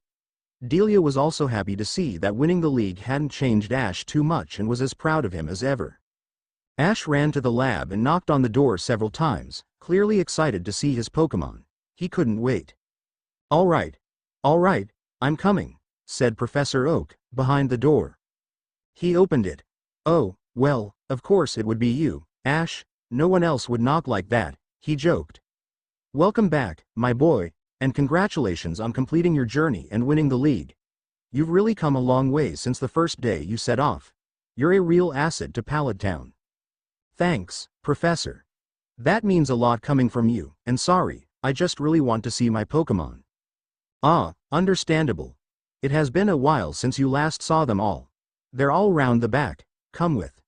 Delia was also happy to see that winning the league hadn't changed Ash too much and was as proud of him as ever. Ash ran to the lab and knocked on the door several times, clearly excited to see his Pokemon. He couldn't wait. All right, I'm coming," said Professor Oak, behind the door. He opened it. "Oh, well, of course it would be you, Ash, no one else would knock like that," he joked. "Welcome back, my boy, and congratulations on completing your journey and winning the league. You've really come a long way since the first day you set off. You're a real asset to Pallet Town." "Thanks, Professor. That means a lot coming from you, and sorry, I just really want to see my Pokemon." "Ah, understandable. It has been a while since you last saw them all. They're all round the back, come with."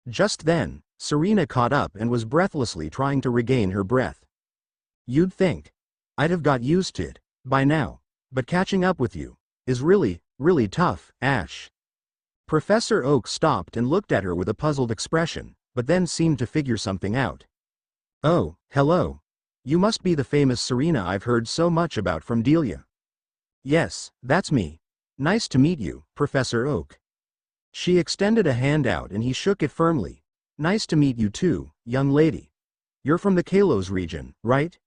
Just then, Serena caught up and was breathlessly trying to regain her breath. "You'd think I'd have got used to it by now, but catching up with you is really, really tough, Ash." Professor Oak stopped and looked at her with a puzzled expression, but then seemed to figure something out. "Oh, hello. You must be the famous Serena I've heard so much about from Delia." "Yes, that's me. Nice to meet you, Professor Oak." She extended a hand out and he shook it firmly. Nice to meet you too, young lady. You're from the Kalos region, right?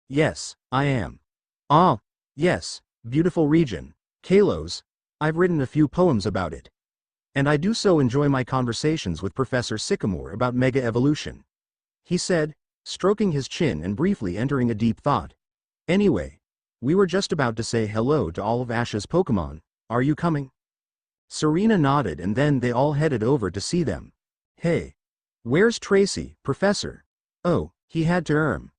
Yes, I am. Ah, yes, beautiful region. Kalos. I've written a few poems about it. And I do so enjoy my conversations with Professor Sycamore about mega evolution. He said, stroking his chin and briefly entering a deep thought. Anyway, we were just about to say hello to all of Ash's Pokemon. Are you coming? Serena nodded and then they all headed over to see them. Hey. Where's Tracy, Professor? Oh, he had to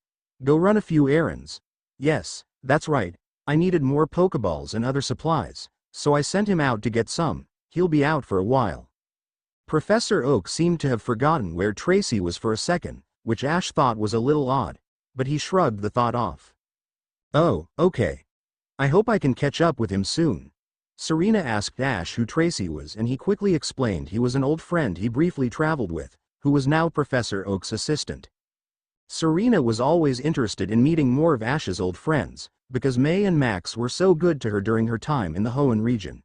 go run a few errands. Yes, that's right. I needed more Pokeballs and other supplies, so I sent him out to get some. He'll be out for a while. Professor Oak seemed to have forgotten where Tracy was for a second, which Ash thought was a little odd, but he shrugged the thought off. Oh, okay. I hope I can catch up with him soon. Serena asked Ash who Tracy was and he quickly explained he was an old friend he briefly traveled with, who was now Professor Oak's assistant. Serena was always interested in meeting more of Ash's old friends, because May and Max were so good to her during her time in the Hoenn region.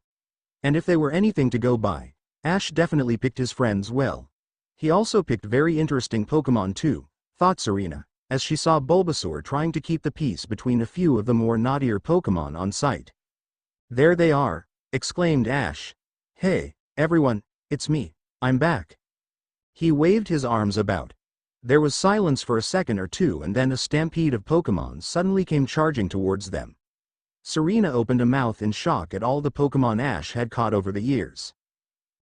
And if they were anything to go by, Ash definitely picked his friends well. He also picked very interesting Pokemon too, thought Serena, as she saw Bulbasaur trying to keep the peace between a few of the more naughtier Pokemon on site. There they are, exclaimed Ash. Hey, everyone, it's me, I'm back. He waved his arms about. There was silence for a second or two and then a stampede of Pokemon suddenly came charging towards them. Serena opened a mouth in shock at all the Pokemon Ash had caught over the years.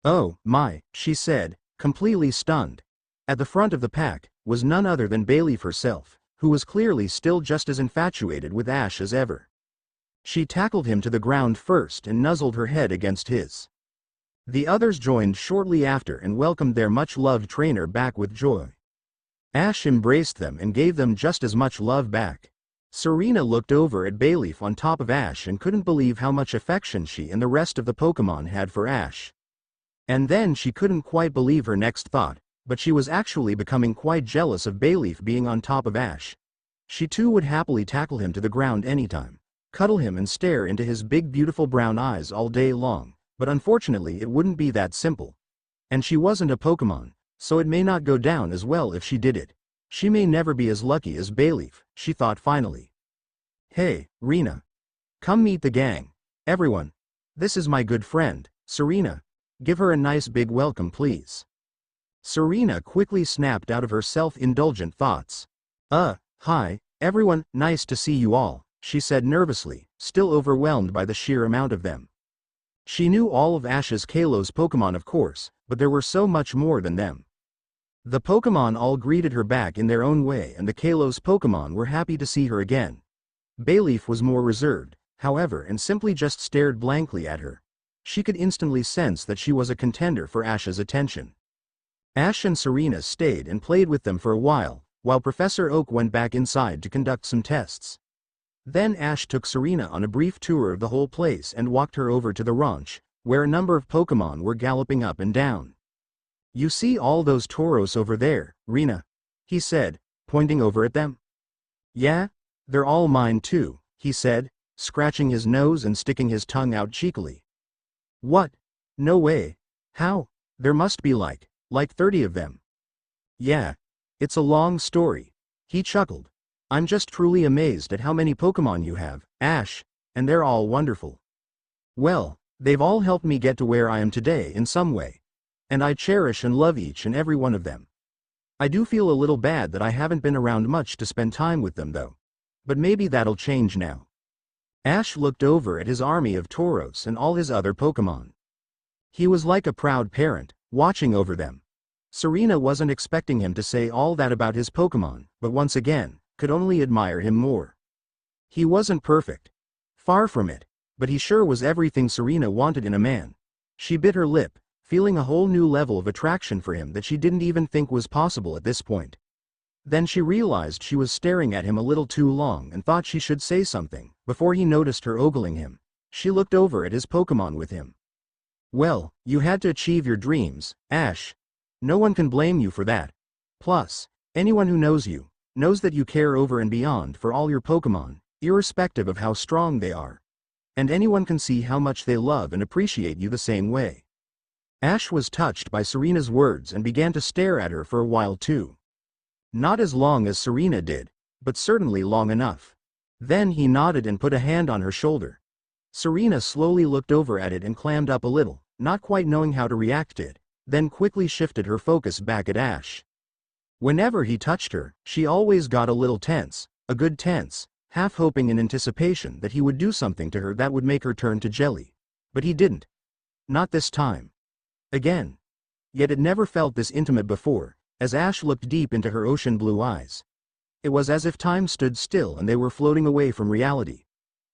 Oh, my, she said, completely stunned. At the front of the pack was none other than Bayleaf herself, who was clearly still just as infatuated with Ash as ever. She tackled him to the ground first and nuzzled her head against his. The others joined shortly after and welcomed their much-loved trainer back with joy. Ash embraced them and gave them just as much love back. Serena looked over at Bayleaf on top of Ash and couldn't believe how much affection she and the rest of the Pokemon had for Ash. And then she couldn't quite believe her next thought, but she was actually becoming quite jealous of Bayleaf being on top of Ash. She too would happily tackle him to the ground anytime, cuddle him and stare into his big beautiful brown eyes all day long. But unfortunately it wouldn't be that simple. And she wasn't a Pokemon, so it may not go down as well if she did it. She may never be as lucky as Bayleaf, she thought finally. Hey, Rena. Come meet the gang. Everyone. This is my good friend, Serena. Give her a nice big welcome please. Serena quickly snapped out of her self-indulgent thoughts. Hi, everyone, nice to see you all, she said nervously, still overwhelmed by the sheer amount of them. She knew all of Ash's Kalos Pokemon of course, but there were so much more than them. The Pokemon all greeted her back in their own way and the Kalos Pokemon were happy to see her again. Bayleaf was more reserved, however, and simply just stared blankly at her. She could instantly sense that she was a contender for Ash's attention. Ash and Serena stayed and played with them for a while Professor Oak went back inside to conduct some tests. Then Ash took Serena on a brief tour of the whole place and walked her over to the ranch, where a number of Pokemon were galloping up and down. You see all those Tauros over there, Rena? He said, pointing over at them. Yeah? They're all mine too, he said, scratching his nose and sticking his tongue out cheekily. What? No way. How? There must be like 30 of them. Yeah. It's a long story. He chuckled. I'm just truly amazed at how many Pokemon you have, Ash, and they're all wonderful. Well, they've all helped me get to where I am today in some way. And I cherish and love each and every one of them. I do feel a little bad that I haven't been around much to spend time with them though. But maybe that'll change now. Ash looked over at his army of Tauros and all his other Pokemon. He was like a proud parent, watching over them. Serena wasn't expecting him to say all that about his Pokemon, but once again, could only admire him more. He wasn't perfect. Far from it, but he sure was everything Serena wanted in a man. She bit her lip, feeling a whole new level of attraction for him that she didn't even think was possible at this point. Then she realized she was staring at him a little too long and thought she should say something, before he noticed her ogling him. She looked over at his Pokemon with him. Well, you had to achieve your dreams, Ash. No one can blame you for that. Plus, anyone who knows you, knows that you care over and beyond for all your Pokemon, irrespective of how strong they are. And anyone can see how much they love and appreciate you the same way. Ash was touched by Serena's words and began to stare at her for a while too. Not as long as Serena did, but certainly long enough. Then he nodded and put a hand on her shoulder. Serena slowly looked over at it and clammed up a little, not quite knowing how to react to it, then quickly shifted her focus back at Ash. Whenever he touched her, she always got a little tense, a good tense, half hoping in anticipation that he would do something to her that would make her turn to jelly. But he didn't. Not this time. Again. Yet it never felt this intimate before, as Ash looked deep into her ocean blue eyes. It was as if time stood still and they were floating away from reality.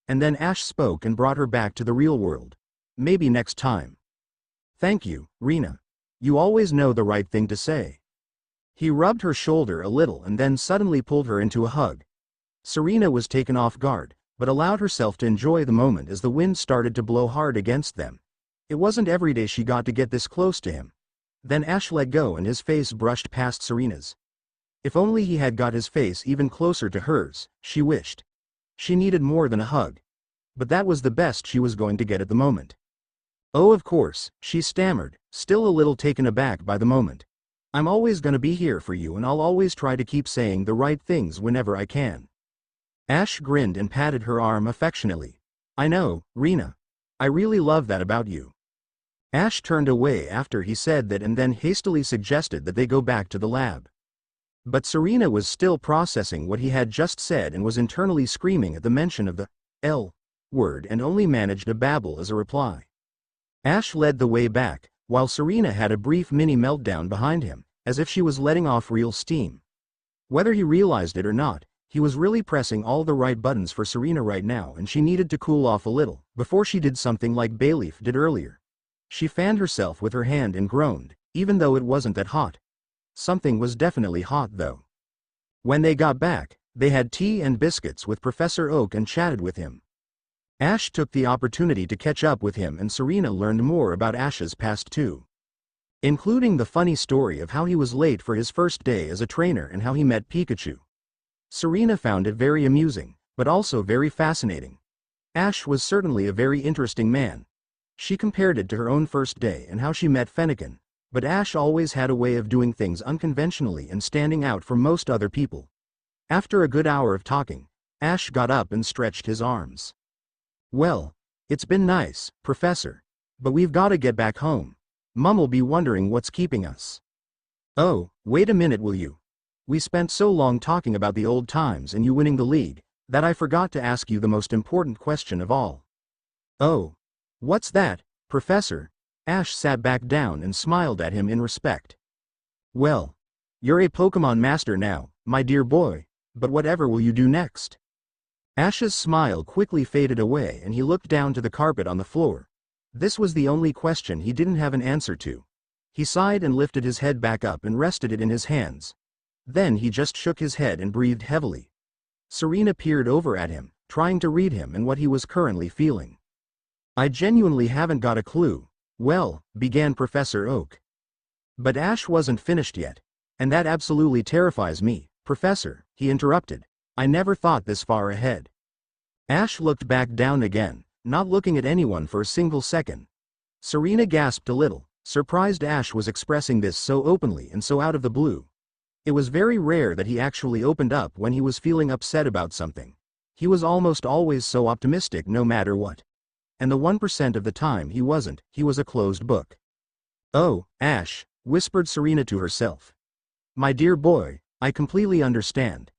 And then Ash spoke and brought her back to the real world. Maybe next time. Thank you, Rena. You always know the right thing to say. He rubbed her shoulder a little and then suddenly pulled her into a hug. Serena was taken off guard, but allowed herself to enjoy the moment as the wind started to blow hard against them. It wasn't every day she got to get this close to him. Then Ash let go and his face brushed past Serena's. If only he had got his face even closer to hers, she wished. She needed more than a hug. But that was the best she was going to get at the moment. Oh, of course, she stammered, still a little taken aback by the moment. I'm always gonna be here for you and I'll always try to keep saying the right things whenever I can. Ash grinned and patted her arm affectionately. I know, Rena. I really love that about you. Ash turned away after he said that and then hastily suggested that they go back to the lab. But Serena was still processing what he had just said and was internally screaming at the mention of the L word and only managed a babble as a reply. Ash led the way back, while Serena had a brief mini meltdown behind him, as if she was letting off real steam. Whether he realized it or not, he was really pressing all the right buttons for Serena right now and she needed to cool off a little, before she did something like Bayleaf did earlier. She fanned herself with her hand and groaned, even though it wasn't that hot. Something was definitely hot though. When they got back, they had tea and biscuits with Professor Oak and chatted with him. Ash took the opportunity to catch up with him and Serena learned more about Ash's past too. Including the funny story of how he was late for his first day as a trainer and how he met Pikachu. Serena found it very amusing, but also very fascinating. Ash was certainly a very interesting man. She compared it to her own first day and how she met Fennekin, but Ash always had a way of doing things unconventionally and standing out from most other people. After a good hour of talking, Ash got up and stretched his arms. Well, it's been nice, Professor. But we've got to get back home. Mum'll be wondering what's keeping us. Oh, wait a minute will you? We spent so long talking about the old times and you winning the league, that I forgot to ask you the most important question of all. Oh. What's that, Professor? Ash sat back down and smiled at him in respect. Well. You're a Pokemon master now, my dear boy, but whatever will you do next? Ash's smile quickly faded away and he looked down to the carpet on the floor. This was the only question he didn't have an answer to. He sighed and lifted his head back up and rested it in his hands. Then he just shook his head and breathed heavily. Serena peered over at him, trying to read him and what he was currently feeling. I genuinely haven't got a clue. Well, began Professor Oak. But Ash wasn't finished yet. And that absolutely terrifies me, Professor, he interrupted. I never thought this far ahead. Ash looked back down again, not looking at anyone for a single second. Serena gasped a little, surprised Ash was expressing this so openly and so out of the blue. It was very rare that he actually opened up when he was feeling upset about something. He was almost always so optimistic no matter what. And the 1% of the time he wasn't, he was a closed book. Oh, Ash, whispered Serena to herself. My dear boy, I completely understand.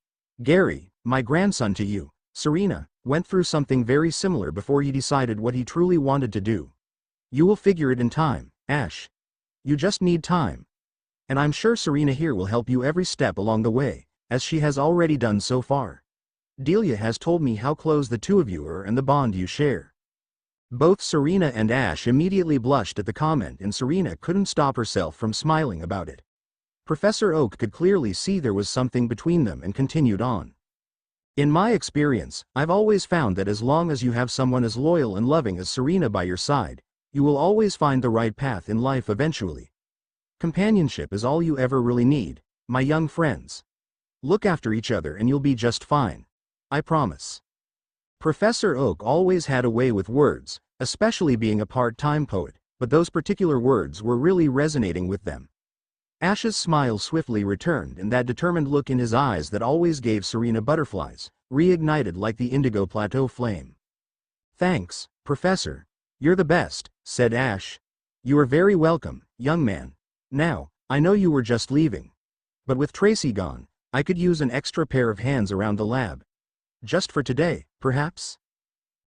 Gary, my grandson to you, Serena, went through something very similar before he decided what he truly wanted to do. You will figure it in time, Ash. You just need time. And I'm sure Serena here will help you every step along the way, as she has already done so far. Delia has told me how close the two of you are and the bond you share. Both Serena and Ash immediately blushed at the comment and Serena couldn't stop herself from smiling about it. Professor Oak could clearly see there was something between them and continued on. In my experience, I've always found that as long as you have someone as loyal and loving as Serena by your side, you will always find the right path in life eventually. Companionship is all you ever really need, my young friends. Look after each other and you'll be just fine. I promise. Professor Oak always had a way with words, especially being a part-time poet, but those particular words were really resonating with them. Ash's smile swiftly returned, and that determined look in his eyes that always gave Serena butterflies, reignited like the indigo plateau flame. "Thanks, Professor. You're the best," said Ash. "You are very welcome, young man. Now, I know you were just leaving. But with Tracy gone, I could use an extra pair of hands around the lab. Just for today, perhaps?"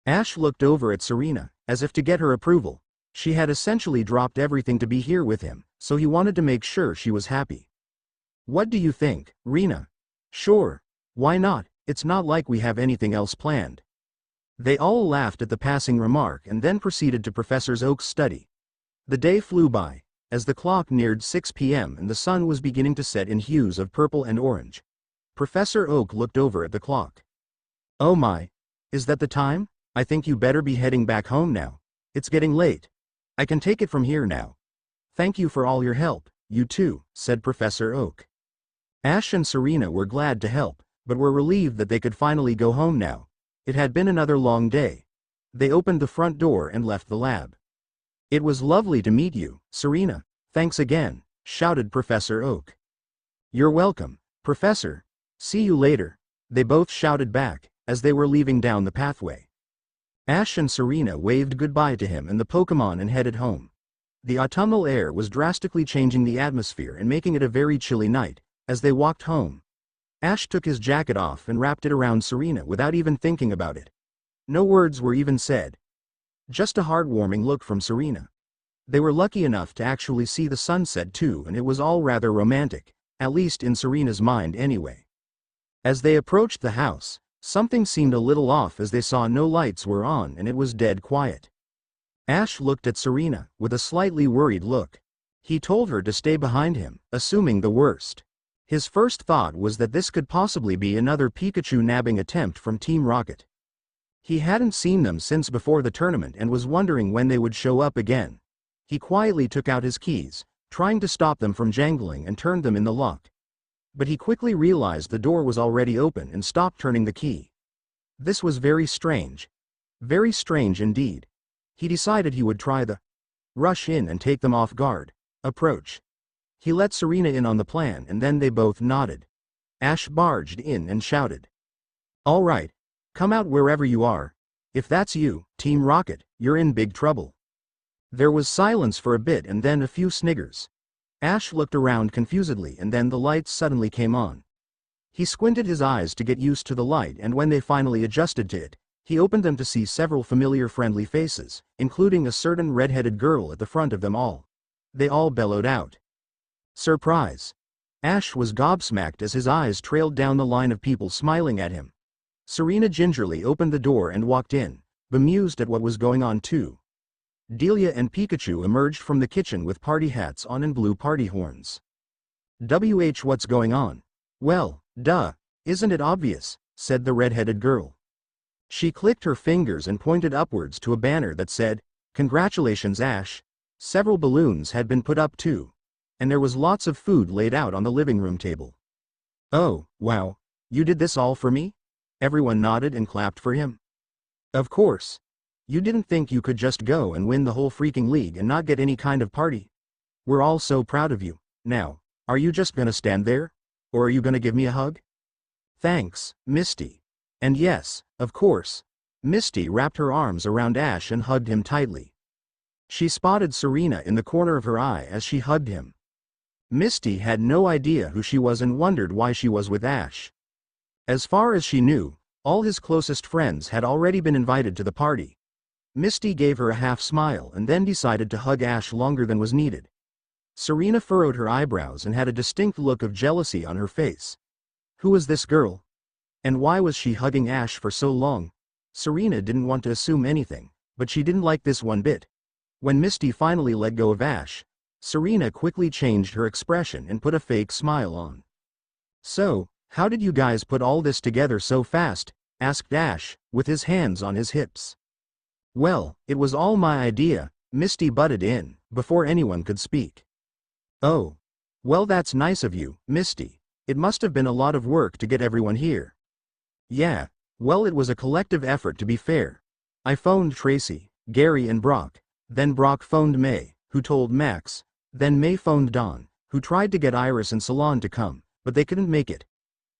Ash looked over at Serena, as if to get her approval. She had essentially dropped everything to be here with him, so he wanted to make sure she was happy. "What do you think, Rena?" "Sure. Why not? It's not like we have anything else planned." They all laughed at the passing remark and then proceeded to Professor Oak's study. The day flew by, as the clock neared 6 p.m. and the sun was beginning to set in hues of purple and orange. Professor Oak looked over at the clock. "Oh my, is that the time? I think you better be heading back home now. It's getting late. I can take it from here now." "Thank you for all your help, you too," said Professor Oak. Ash and Serena were glad to help, but were relieved that they could finally go home now. It had been another long day. They opened the front door and left the lab. "It was lovely to meet you, Serena. Thanks again," shouted Professor Oak. "You're welcome, Professor. See you later," they both shouted back, as they were leaving down the pathway. Ash and Serena waved goodbye to him and the Pokémon and headed home. The autumnal air was drastically changing the atmosphere and making it a very chilly night. As they walked home, Ash took his jacket off and wrapped it around Serena without even thinking about it. No words were even said. Just a heartwarming look from Serena. They were lucky enough to actually see the sunset too, and it was all rather romantic, at least in Serena's mind anyway. As they approached the house, something seemed a little off as they saw no lights were on and it was dead quiet. Ash looked at Serena with a slightly worried look. He told her to stay behind him, assuming the worst. His first thought was that this could possibly be another Pikachu nabbing attempt from Team Rocket. He hadn't seen them since before the tournament and was wondering when they would show up again. He quietly took out his keys, trying to stop them from jangling, and turned them in the lock. But he quickly realized the door was already open and stopped turning the key. This was very strange. Very strange indeed. He decided he would try the rush in and take them off guard approach. He let Serena in on the plan and then they both nodded. Ash barged in and shouted, "All right. Come out wherever you are. If that's you, Team Rocket, you're in big trouble." There was silence for a bit and then a few sniggers. Ash looked around confusedly and then the lights suddenly came on. He squinted his eyes to get used to the light, and when they finally adjusted to it, he opened them to see several familiar friendly faces, including a certain red-headed girl at the front of them all. They all bellowed out, "Surprise!" Ash was gobsmacked as his eyes trailed down the line of people smiling at him. Serena gingerly opened the door and walked in, bemused at what was going on too. Delia and Pikachu emerged from the kitchen with party hats on and blue party horns. What's going on?" "Well, duh, isn't it obvious?" said the red-headed girl. She clicked her fingers and pointed upwards to a banner that said, "Congratulations, Ash." Several balloons had been put up too, and there was lots of food laid out on the living room table. "Oh, wow, you did this all for me?" Everyone nodded and clapped for him. "Of course. You didn't think you could just go and win the whole freaking league and not get any kind of party? We're all so proud of you. Now, are you just gonna stand there? Or are you gonna give me a hug?" "Thanks, Misty." And yes, of course. Misty wrapped her arms around Ash and hugged him tightly. She spotted Serena in the corner of her eye as she hugged him. Misty had no idea who she was and wondered why she was with Ash. As far as she knew, all his closest friends had already been invited to the party. Misty gave her a half smile and then decided to hug Ash longer than was needed. Serena furrowed her eyebrows and had a distinct look of jealousy on her face. Who was this girl? And why was she hugging Ash for so long? Serena didn't want to assume anything, but she didn't like this one bit. When Misty finally let go of Ash, Serena quickly changed her expression and put a fake smile on. "So, how did you guys put all this together so fast?" asked Ash, with his hands on his hips. "Well, it was all my idea," Misty butted in, before anyone could speak. "Oh. Well, that's nice of you, Misty. It must have been a lot of work to get everyone here." "Yeah, well, it was a collective effort to be fair. I phoned Tracy, Gary and Brock. Then Brock phoned May, who told Max. Then May phoned Dawn, who tried to get Iris and Salon to come, but they couldn't make it.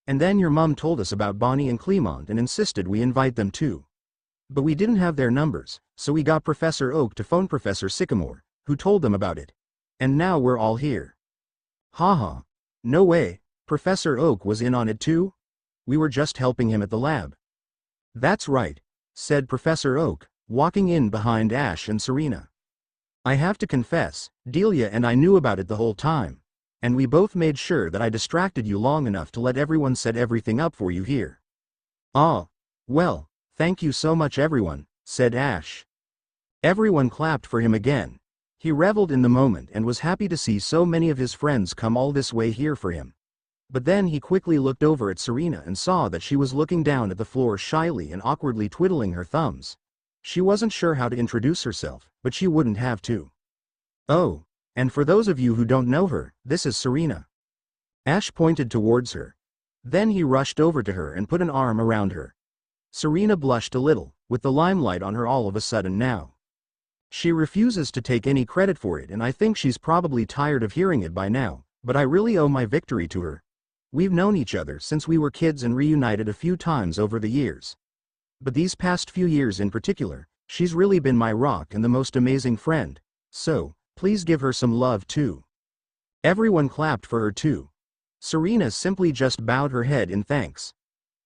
And then your mum told us about Bonnie and Clement and insisted we invite them too. But we didn't have their numbers, so we got Professor Oak to phone Professor Sycamore, who told them about it. And now we're all here. Haha. No way, Professor Oak was in on it too? We were just helping him at the lab. That's right, said Professor Oak, walking in behind Ash and Serena. I have to confess, Delia and I knew about it the whole time. And we both made sure that I distracted you long enough to let everyone set everything up for you here. Ah. Well, thank you so much everyone, said Ash. Everyone clapped for him again. He reveled in the moment and was happy to see so many of his friends come all this way here for him. But then he quickly looked over at Serena and saw that she was looking down at the floor shyly and awkwardly twiddling her thumbs. She wasn't sure how to introduce herself, but she wouldn't have to. Oh, and for those of you who don't know her, this is Serena. Ash pointed towards her. Then he rushed over to her and put an arm around her. Serena blushed a little, with the limelight on her all of a sudden now. She refuses to take any credit for it, and I think she's probably tired of hearing it by now, but I really owe my victory to her. We've known each other since we were kids and reunited a few times over the years. But these past few years in particular, she's really been my rock and the most amazing friend, so, please give her some love too. Everyone clapped for her too. Serena simply just bowed her head in thanks.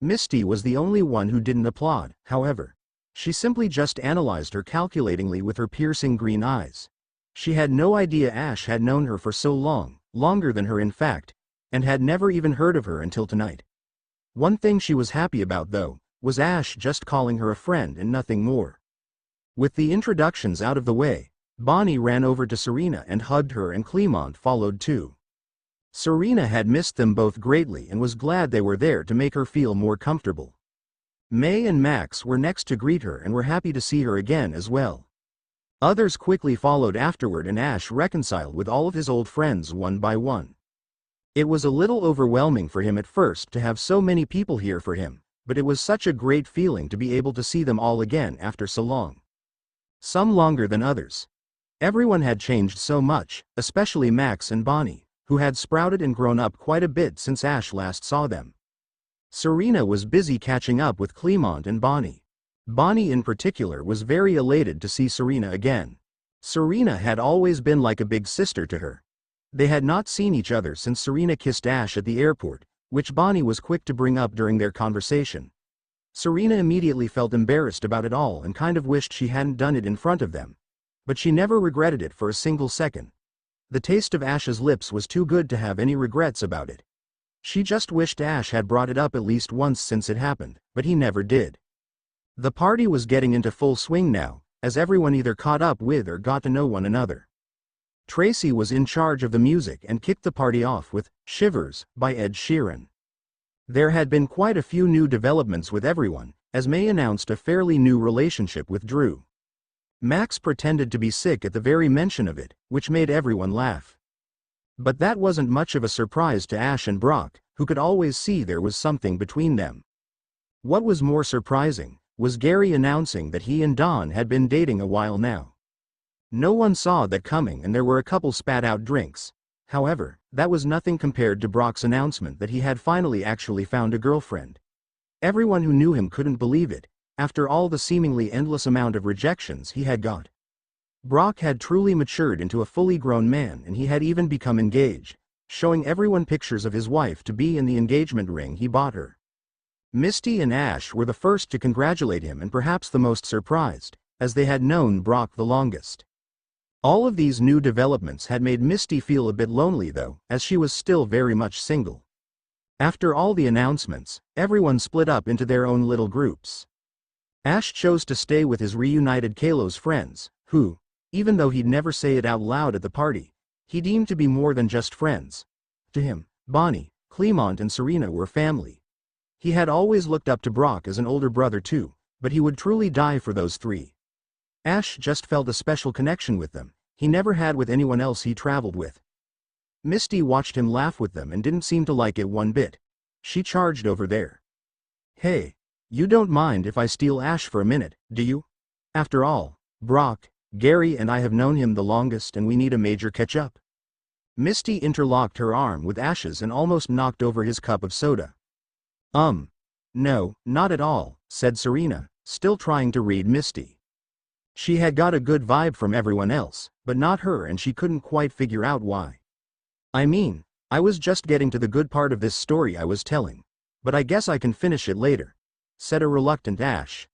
Misty was the only one who didn't applaud, however. She simply just analyzed her calculatingly with her piercing green eyes. She had no idea Ash had known her for so long, longer than her in fact, and had never even heard of her until tonight. One thing she was happy about though, was Ash just calling her a friend and nothing more. With the introductions out of the way, Bonnie ran over to Serena and hugged her, and Clement followed too. Serena had missed them both greatly and was glad they were there to make her feel more comfortable. May and Max were next to greet her and were happy to see her again as well. Others quickly followed afterward, and Ash reconciled with all of his old friends one by one. It was a little overwhelming for him at first to have so many people here for him, but it was such a great feeling to be able to see them all again after so long. Some longer than others. Everyone had changed so much, especially Max and Bonnie, who had sprouted and grown up quite a bit since Ash last saw them. Serena was busy catching up with Clement and Bonnie. Bonnie in particular was very elated to see Serena again. Serena had always been like a big sister to her. They had not seen each other since Serena kissed Ash at the airport, which Bonnie was quick to bring up during their conversation. Serena immediately felt embarrassed about it all and kind of wished she hadn't done it in front of them. But she never regretted it for a single second. The taste of Ash's lips was too good to have any regrets about it. She just wished Ash had brought it up at least once since it happened, but he never did. The party was getting into full swing now, as everyone either caught up with or got to know one another. Tracy was in charge of the music and kicked the party off with "Shivers" by Ed Sheeran. There had been quite a few new developments with everyone, as May announced a fairly new relationship with Drew. Max pretended to be sick at the very mention of it, which made everyone laugh. But that wasn't much of a surprise to Ash and Brock, who could always see there was something between them. What was more surprising was Gary announcing that he and Dawn had been dating a while now. No one saw that coming, and there were a couple spat-out drinks. However, that was nothing compared to Brock's announcement that he had finally actually found a girlfriend. Everyone who knew him couldn't believe it, after all the seemingly endless amount of rejections he had got. Brock had truly matured into a fully grown man, and he had even become engaged, showing everyone pictures of his wife-to-be in the engagement ring he bought her. Misty and Ash were the first to congratulate him and perhaps the most surprised, as they had known Brock the longest. All of these new developments had made Misty feel a bit lonely though, as she was still very much single. After all the announcements, everyone split up into their own little groups. Ash chose to stay with his reunited Kalos friends, who, even though he'd never say it out loud at the party, he deemed to be more than just friends. To him, Bonnie, Clement and Serena were family. He had always looked up to Brock as an older brother too, but he would truly die for those three. Ash just felt a special connection with them he never had with anyone else he traveled with. Misty watched him laugh with them and didn't seem to like it one bit. She charged over there. "Hey, you don't mind if I steal Ash for a minute, do you? After all, Brock, Gary and I have known him the longest and we need a major catch-up. Misty interlocked her arm with Ash's and almost knocked over his cup of soda. No, not at all, said Serena, still trying to read Misty. She had got a good vibe from everyone else, but not her, and she couldn't quite figure out why. I mean, I was just getting to the good part of this story I was telling. But I guess I can finish it later, said a reluctant Ash.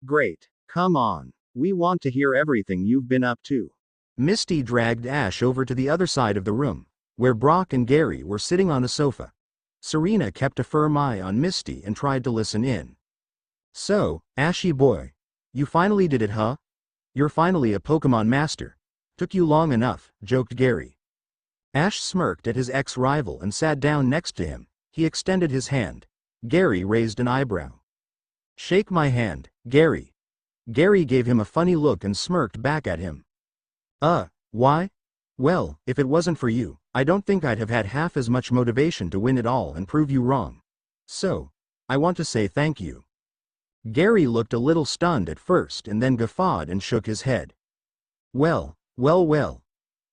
Great, come on, we want to hear everything you've been up to. Misty dragged Ash over to the other side of the room, where Brock and Gary were sitting on a sofa. Serena kept a firm eye on Misty and tried to listen in. So, Ashy boy, you finally did it, huh? You're finally a Pokemon master. Took you long enough, joked Gary. Ash smirked at his ex-rival and sat down next to him. He extended his hand. Gary raised an eyebrow. Shake my hand, Gary. Gary gave him a funny look and smirked back at him. Why? Well, if it wasn't for you, I don't think I'd have had half as much motivation to win it all and prove you wrong. So, I want to say thank you. Gary looked a little stunned at first and then guffawed and shook his head. Well.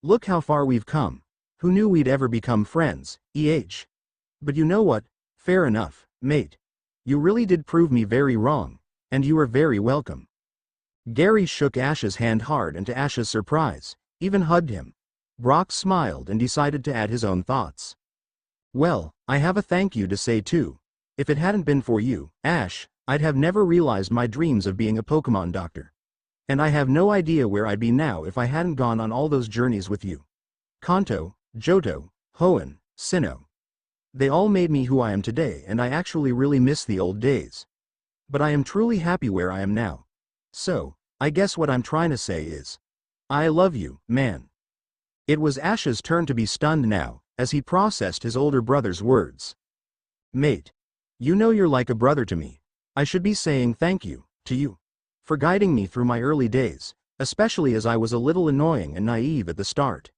Look how far we've come. Who knew we'd ever become friends, But you know what? Fair enough, mate. You really did prove me very wrong, and you are very welcome. Gary shook Ash's hand hard and to Ash's surprise, even hugged him. Brock smiled and decided to add his own thoughts. Well, I have a thank you to say too. If it hadn't been for you, Ash, I'd have never realized my dreams of being a Pokemon doctor. And I have no idea where I'd be now if I hadn't gone on all those journeys with you. Kanto, Johto, Hoenn, Sinnoh. They all made me who I am today, and I actually really miss the old days. But I am truly happy where I am now. So, I guess what I'm trying to say is, I love you, man. It was Ash's turn to be stunned now, as he processed his older brother's words. Mate. You know you're like a brother to me. I should be saying thank you, to you, for guiding me through my early days, especially as I was a little annoying and naive at the start.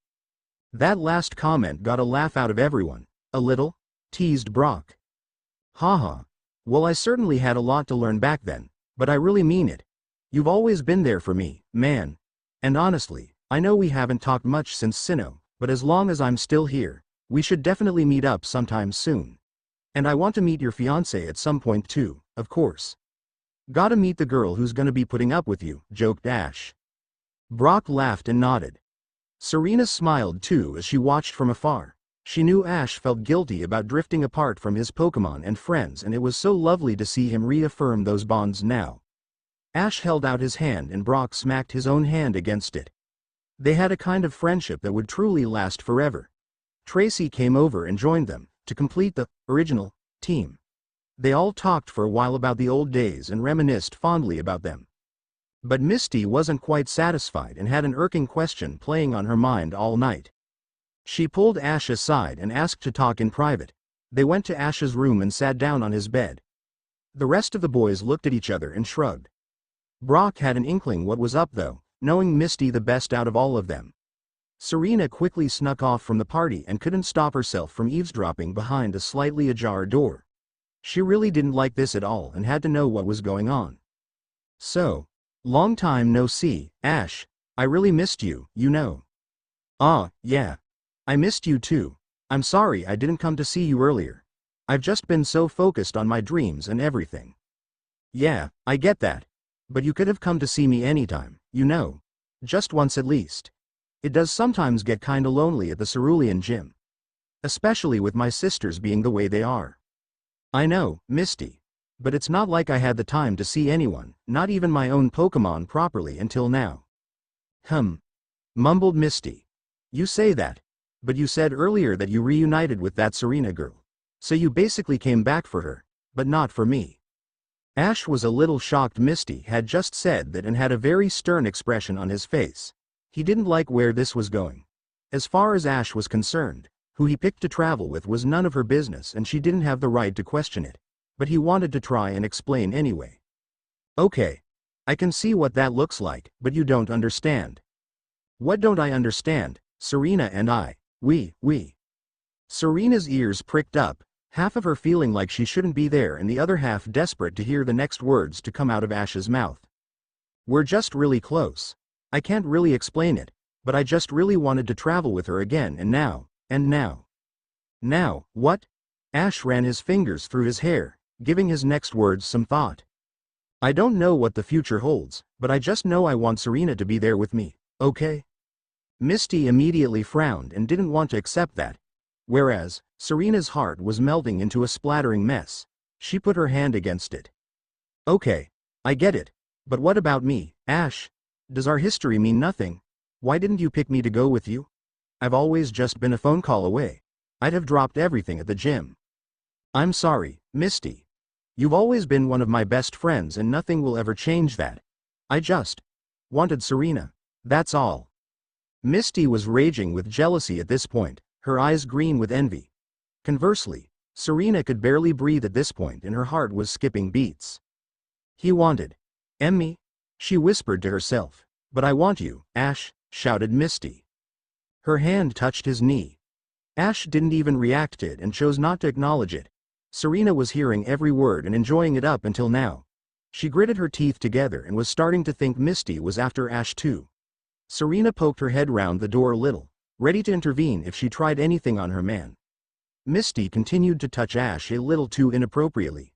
That last comment got a laugh out of everyone. A little? Teased Brock. Haha. Well, I certainly had a lot to learn back then, but I really mean it. You've always been there for me, man. And honestly, I know we haven't talked much since Sinnoh, but as long as I'm still here, we should definitely meet up sometime soon. And I want to meet your fiancée at some point too, of course. Gotta meet the girl who's gonna be putting up with you, joked Ash. Brock laughed and nodded. Serena smiled too as she watched from afar. She knew Ash felt guilty about drifting apart from his Pokemon and friends, and it was so lovely to see him reaffirm those bonds now. Ash held out his hand and Brock smacked his own hand against it. They had a kind of friendship that would truly last forever. Tracy came over and joined them, to complete the original team. They all talked for a while about the old days and reminisced fondly about them. But Misty wasn't quite satisfied and had an irking question playing on her mind all night. She pulled Ash aside and asked to talk in private. They went to Ash's room and sat down on his bed. The rest of the boys looked at each other and shrugged. Brock had an inkling what was up though, knowing Misty the best out of all of them. Serena quickly snuck off from the party and couldn't stop herself from eavesdropping behind a slightly ajar door. She really didn't like this at all and had to know what was going on. So, long time no see, Ash. I really missed you, you know. Yeah. I missed you too. I'm sorry I didn't come to see you earlier. I've just been so focused on my dreams and everything. Yeah, I get that. But you could have come to see me anytime, you know. Just once at least. It does sometimes get kinda lonely at the Cerulean gym. Especially with my sisters being the way they are. I know, Misty. But it's not like I had the time to see anyone, not even my own Pokemon properly until now. Mumbled Misty. You say that. But you said earlier that you reunited with that Serena girl. So you basically came back for her, but not for me. Ash was a little shocked Misty had just said that and had a very stern expression on his face. He didn't like where this was going. As far as Ash was concerned, who he picked to travel with was none of her business and she didn't have the right to question it. But he wanted to try and explain anyway. Okay. I can see what that looks like, but you don't understand. What don't I understand? Serena and I. We. Serena's ears pricked up, half of her feeling like she shouldn't be there and the other half desperate to hear the next words to come out of Ash's mouth. We're just really close. I can't really explain it, but I just really wanted to travel with her again and now. Now, what? Ash ran his fingers through his hair, giving his next words some thought. I don't know what the future holds, but I just know I want Serena to be there with me, okay? Misty immediately frowned and didn't want to accept that. Whereas, Serena's heart was melting into a splattering mess. She put her hand against it. Okay, I get it. But what about me, Ash? Does our history mean nothing? Why didn't you pick me to go with you? I've always just been a phone call away. I'd have dropped everything at the gym. I'm sorry, Misty. You've always been one of my best friends and nothing will ever change that. I just wanted Serena. That's all. Misty was raging with jealousy at this point, her eyes green with envy. Conversely, Serena could barely breathe at this point and her heart was skipping beats. He wanted me? She whispered to herself. But I want you, Ash, shouted Misty. Her hand touched his knee. Ash didn't even react to it and chose not to acknowledge it. Serena was hearing every word and enjoying it up until now. She gritted her teeth together and was starting to think Misty was after Ash too. Serena poked her head round the door a little, ready to intervene if she tried anything on her man. Misty continued to touch Ash a little too inappropriately.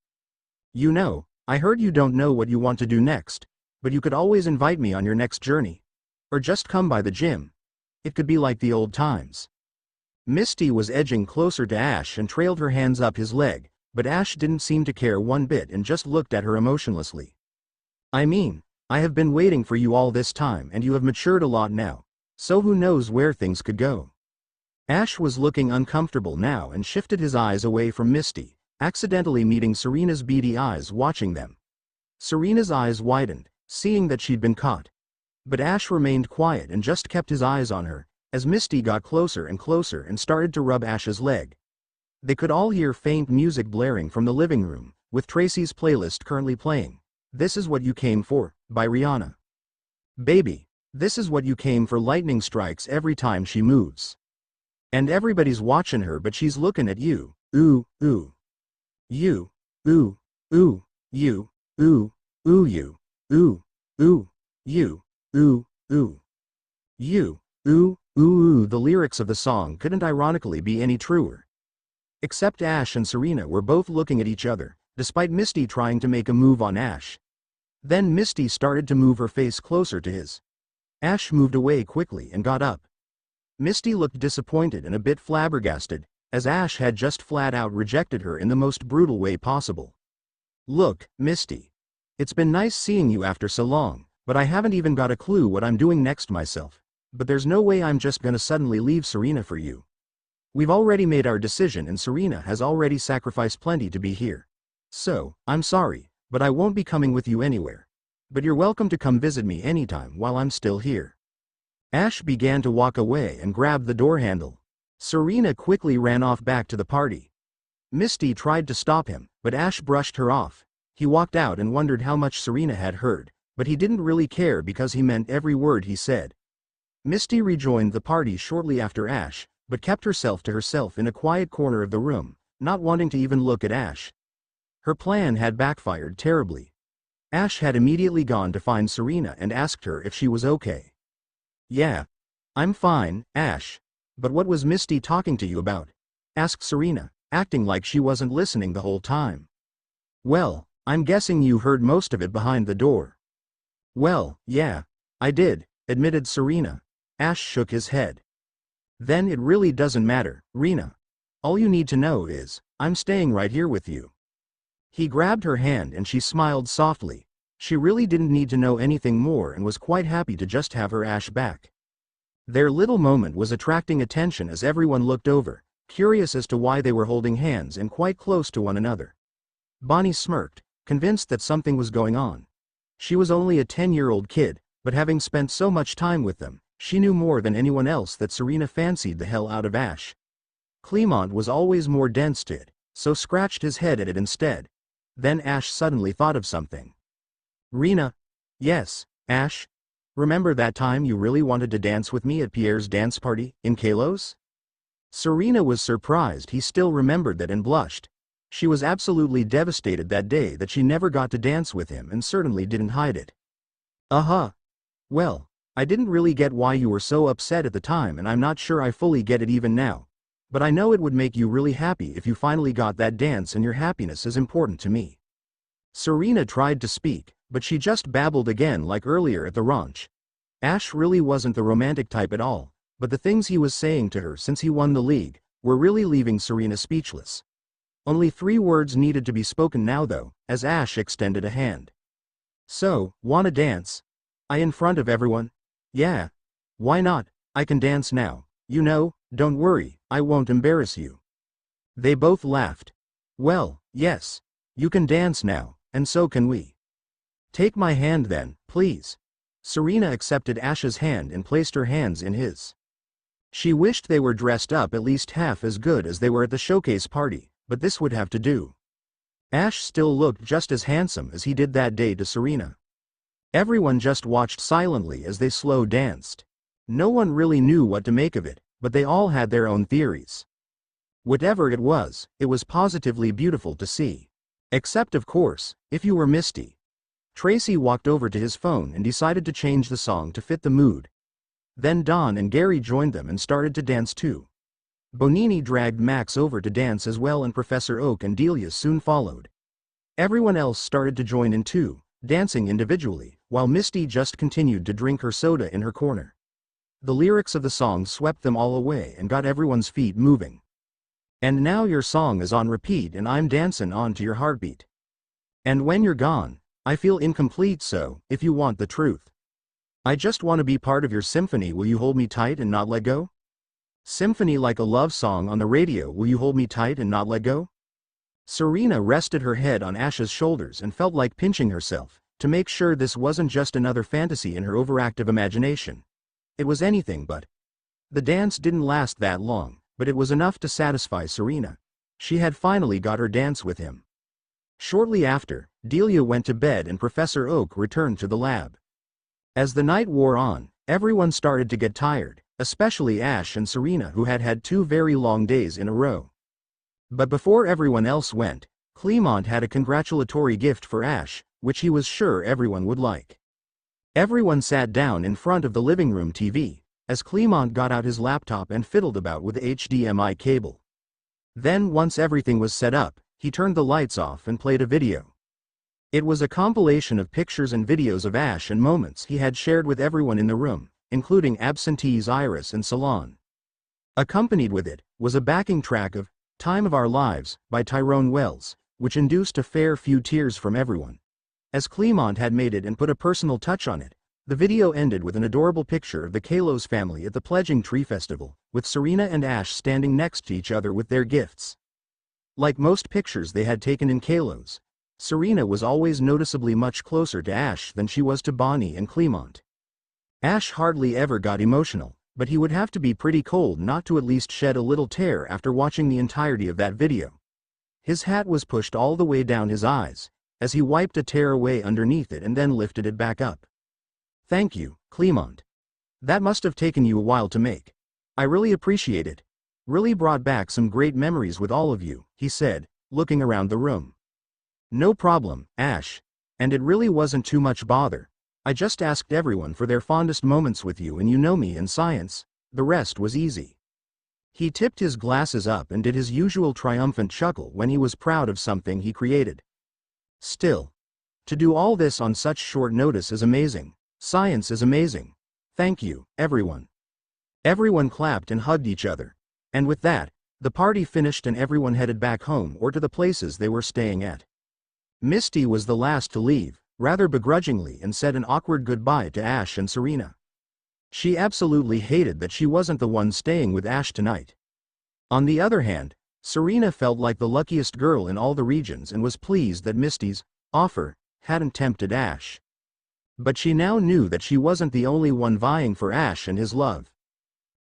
You know, I heard you don't know what you want to do next, but you could always invite me on your next journey. Or just come by the gym. It could be like the old times. Misty was edging closer to Ash and trailed her hands up his leg, but Ash didn't seem to care one bit and just looked at her emotionlessly. I mean, I have been waiting for you all this time and you have matured a lot now, so who knows where things could go. Ash was looking uncomfortable now and shifted his eyes away from Misty, accidentally meeting Serena's beady eyes watching them. Serena's eyes widened, seeing that she'd been caught. But Ash remained quiet and just kept his eyes on her, as Misty got closer and started to rub Ash's leg. They could all hear faint music blaring from the living room, with Tracy's playlist currently playing. This Is What You Came For, by Rihanna. Baby, this is what you came for. Lightning strikes every time she moves. And everybody's watching her but she's looking at you, ooh, ooh. You, ooh, ooh, you, ooh, ooh you, ooh, ooh, you, ooh, ooh. You, ooh, ooh. The lyrics of the song couldn't ironically be any truer. Except Ash and Serena were both looking at each other, despite Misty trying to make a move on Ash. Then Misty started to move her face closer to his. Ash moved away quickly and got up. Misty looked disappointed and a bit flabbergasted, as Ash had just flat out rejected her in the most brutal way possible. Look, Misty. It's been nice seeing you after so long, but I haven't even got a clue what I'm doing next myself. But there's no way I'm just gonna suddenly leave Serena for you. We've already made our decision and Serena has already sacrificed plenty to be here. So, I'm sorry, but I won't be coming with you anywhere. But you're welcome to come visit me anytime while I'm still here. Ash began to walk away and grabbed the door handle. Serena quickly ran off back to the party. Misty tried to stop him, but Ash brushed her off. He walked out and wondered how much Serena had heard, but he didn't really care because he meant every word he said. Misty rejoined the party shortly after Ash, but kept herself to herself in a quiet corner of the room, not wanting to even look at Ash. Her plan had backfired terribly. Ash had immediately gone to find Serena and asked her if she was okay. Yeah. I'm fine, Ash. But what was Misty talking to you about? Asked Serena, acting like she wasn't listening the whole time. Well, I'm guessing you heard most of it behind the door. Well, yeah, I did, admitted Serena. Ash shook his head. Then it really doesn't matter, Rena. All you need to know is, I'm staying right here with you. He grabbed her hand and she smiled softly. She really didn't need to know anything more and was quite happy to just have her Ash back. Their little moment was attracting attention as everyone looked over, curious as to why they were holding hands and quite close to one another. Bonnie smirked, convinced that something was going on. She was only a 10-year-old kid, but having spent so much time with them, she knew more than anyone else that Serena fancied the hell out of Ash. Clemont was always more dense to it, so scratched his head at it instead. Then Ash suddenly thought of something. Rena? Yes, Ash? Remember that time you really wanted to dance with me at Pierre's dance party, in Kalos? Serena was surprised he still remembered that and blushed. She was absolutely devastated that day that she never got to dance with him and certainly didn't hide it. Uh-huh. Well, I didn't really get why you were so upset at the time, and I'm not sure I fully get it even now. But I know it would make you really happy if you finally got that dance, and your happiness is important to me." Serena tried to speak, but she just babbled again like earlier at the ranch. Ash really wasn't the romantic type at all, but the things he was saying to her since he won the league were really leaving Serena speechless. Only 3 words needed to be spoken now though, as Ash extended a hand. "So, wanna dance? In front of everyone?" "Yeah. Why not? I can dance now. You know, don't worry, I won't embarrass you." They both laughed. "Well, yes. You can dance now, and so can we. Take my hand then, please." Serena accepted Ash's hand and placed her hands in his. She wished they were dressed up at least half as good as they were at the showcase party, but this would have to do. Ash still looked just as handsome as he did that day to Serena. Everyone just watched silently as they slow danced. No one really knew what to make of it, but they all had their own theories. Whatever it was positively beautiful to see. Except of course, if you were Misty. Tracy walked over to his phone and decided to change the song to fit the mood. Then Don and Gary joined them and started to dance too. Bonini dragged Max over to dance as well, and Professor Oak and Delia soon followed. Everyone else started to join in too, dancing individually, while Misty just continued to drink her soda in her corner. The lyrics of the song swept them all away and got everyone's feet moving. "And now your song is on repeat and I'm dancing on to your heartbeat. And when you're gone, I feel incomplete, so, if you want the truth, I just want to be part of your symphony. Will you hold me tight and not let go? Symphony like a love song on the radio. Will you hold me tight and not let go?" Serena rested her head on Ash's shoulders and felt like pinching herself, to make sure this wasn't just another fantasy in her overactive imagination. It was anything but. The dance didn't last that long, but it was enough to satisfy Serena. She had finally got her dance with him. Shortly after, Delia went to bed and Professor Oak returned to the lab. As the night wore on, everyone started to get tired, especially Ash and Serena, who had had 2 very long days in a row. But before everyone else went, Clemont had a congratulatory gift for Ash, which he was sure everyone would like. Everyone sat down in front of the living room TV, as Clemont got out his laptop and fiddled about with the HDMI cable. Then once everything was set up, he turned the lights off and played a video. It was a compilation of pictures and videos of Ash and moments he had shared with everyone in the room, including absentees Iris and Salon. Accompanied with it was a backing track of "Time of Our Lives" by Tyrone Wells, which induced a fair few tears from everyone. As Clemont had made it and put a personal touch on it, the video ended with an adorable picture of the Kalos family at the Pledging Tree Festival, with Serena and Ash standing next to each other with their gifts. Like most pictures they had taken in Kalos, Serena was always noticeably much closer to Ash than she was to Bonnie and Clemont. Ash hardly ever got emotional, but he would have to be pretty cold not to at least shed a little tear after watching the entirety of that video. His hat was pushed all the way down his eyes, as he wiped a tear away underneath it and then lifted it back up. "Thank you, Clemont. That must have taken you a while to make. I really appreciate it. Really brought back some great memories with all of you," he said, looking around the room. "No problem, Ash. And it really wasn't too much bother. I just asked everyone for their fondest moments with you, and you know me in science, the rest was easy." He tipped his glasses up and did his usual triumphant chuckle when he was proud of something he created. "Still, to do all this on such short notice is amazing. Science is amazing. Thank you, everyone." Everyone clapped and hugged each other. And with that, the party finished and everyone headed back home or to the places they were staying at. Misty was the last to leave, rather begrudgingly, and said an awkward goodbye to Ash and Serena. She absolutely hated that she wasn't the one staying with Ash tonight. On the other hand, Serena felt like the luckiest girl in all the regions and was pleased that Misty's offer hadn't tempted Ash. But she now knew that she wasn't the only one vying for Ash and his love.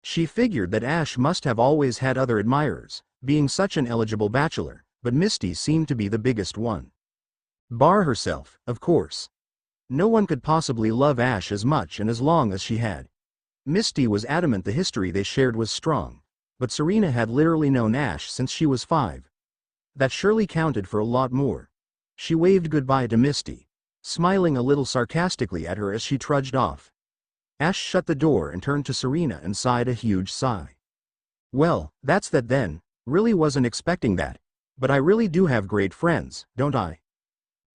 She figured that Ash must have always had other admirers, being such an eligible bachelor, but Misty seemed to be the biggest one. Bar herself, of course. No one could possibly love Ash as much and as long as she had. Misty was adamant the history they shared was strong, but Serena had literally known Ash since she was 5. That surely counted for a lot more. She waved goodbye to Misty, smiling a little sarcastically at her as she trudged off. Ash shut the door and turned to Serena and sighed a huge sigh. Well, that's that then, really wasn't expecting that. But I really do have great friends, don't I?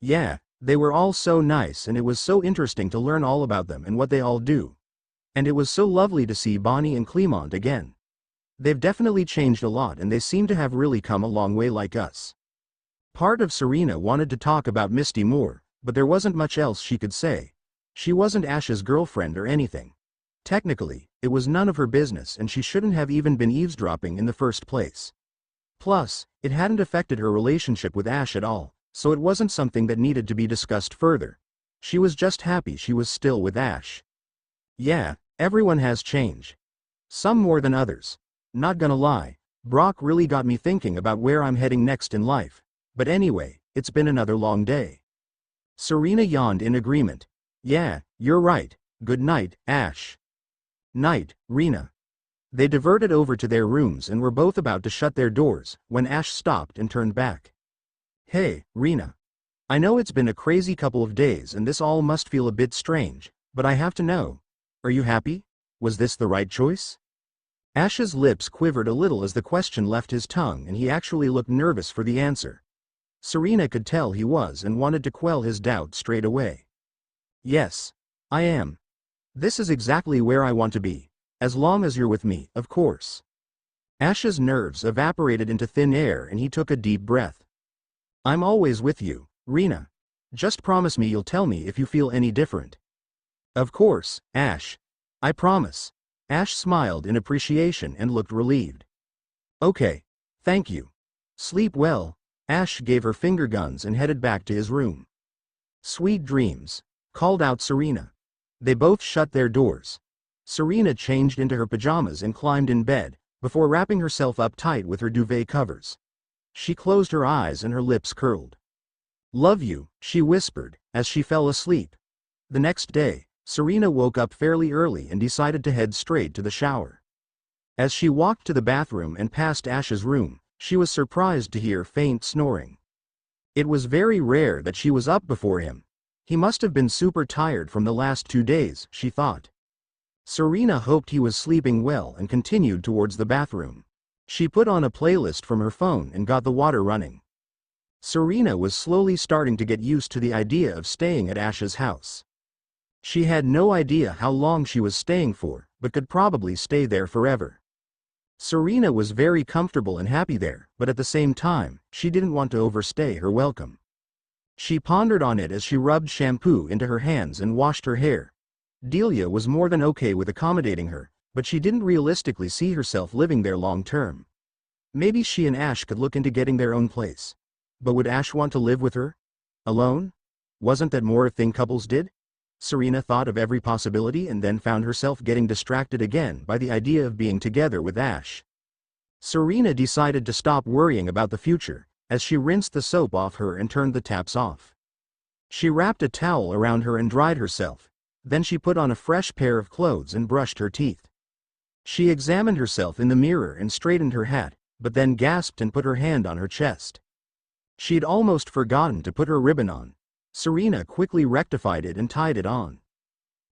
Yeah, they were all so nice and it was so interesting to learn all about them and what they all do. And it was so lovely to see Bonnie and Clement again. They've definitely changed a lot and they seem to have really come a long way like us. Part of Serena wanted to talk about Misty more, but there wasn't much else she could say. She wasn't Ash's girlfriend or anything. Technically, it was none of her business and she shouldn't have even been eavesdropping in the first place. Plus, it hadn't affected her relationship with Ash at all, so it wasn't something that needed to be discussed further. She was just happy she was still with Ash. Yeah, everyone has change. Some more than others. Not gonna lie, Brock really got me thinking about where I'm heading next in life. But anyway, it's been another long day. Serena yawned in agreement. Yeah, you're right. Good night, Ash. Night, Rena. They diverted over to their rooms and were both about to shut their doors, when Ash stopped and turned back. Hey, Rena. I know it's been a crazy couple of days and this all must feel a bit strange, but I have to know. Are you happy? Was this the right choice? Ash's lips quivered a little as the question left his tongue and he actually looked nervous for the answer. Serena could tell he was and wanted to quell his doubt straight away. Yes. I am. This is exactly where I want to be. As long as you're with me, of course. Ash's nerves evaporated into thin air and he took a deep breath. I'm always with you, Rena. Just promise me you'll tell me if you feel any different. Of course, Ash. I promise. Ash smiled in appreciation and looked relieved. Okay. Thank you. Sleep well. Ash gave her finger guns and headed back to his room. Sweet dreams, called out Serena. They both shut their doors. Serena changed into her pajamas and climbed in bed, before wrapping herself up tight with her duvet covers. She closed her eyes and her lips curled. Love you, she whispered, as she fell asleep. The next day, Serena woke up fairly early and decided to head straight to the shower. As she walked to the bathroom and past Ash's room, she was surprised to hear faint snoring. It was very rare that she was up before him. He must have been super tired from the last 2 days, she thought. Serena hoped he was sleeping well and continued towards the bathroom. She put on a playlist from her phone and got the water running. Serena was slowly starting to get used to the idea of staying at Ash's house. She had no idea how long she was staying for, but could probably stay there forever. Serena was very comfortable and happy there, but at the same time, she didn't want to overstay her welcome. She pondered on it as she rubbed shampoo into her hands and washed her hair. Delia was more than okay with accommodating her, but she didn't realistically see herself living there long term. Maybe she and Ash could look into getting their own place. But would Ash want to live with her? Alone? Wasn't that more a thing couples did? Serena thought of every possibility and then found herself getting distracted again by the idea of being together with Ash. Serena decided to stop worrying about the future, as she rinsed the soap off her and turned the taps off. She wrapped a towel around her and dried herself. Then she put on a fresh pair of clothes and brushed her teeth. She examined herself in the mirror and straightened her hat, but then gasped and put her hand on her chest. She'd almost forgotten to put her ribbon on. Serena quickly rectified it and tied it on.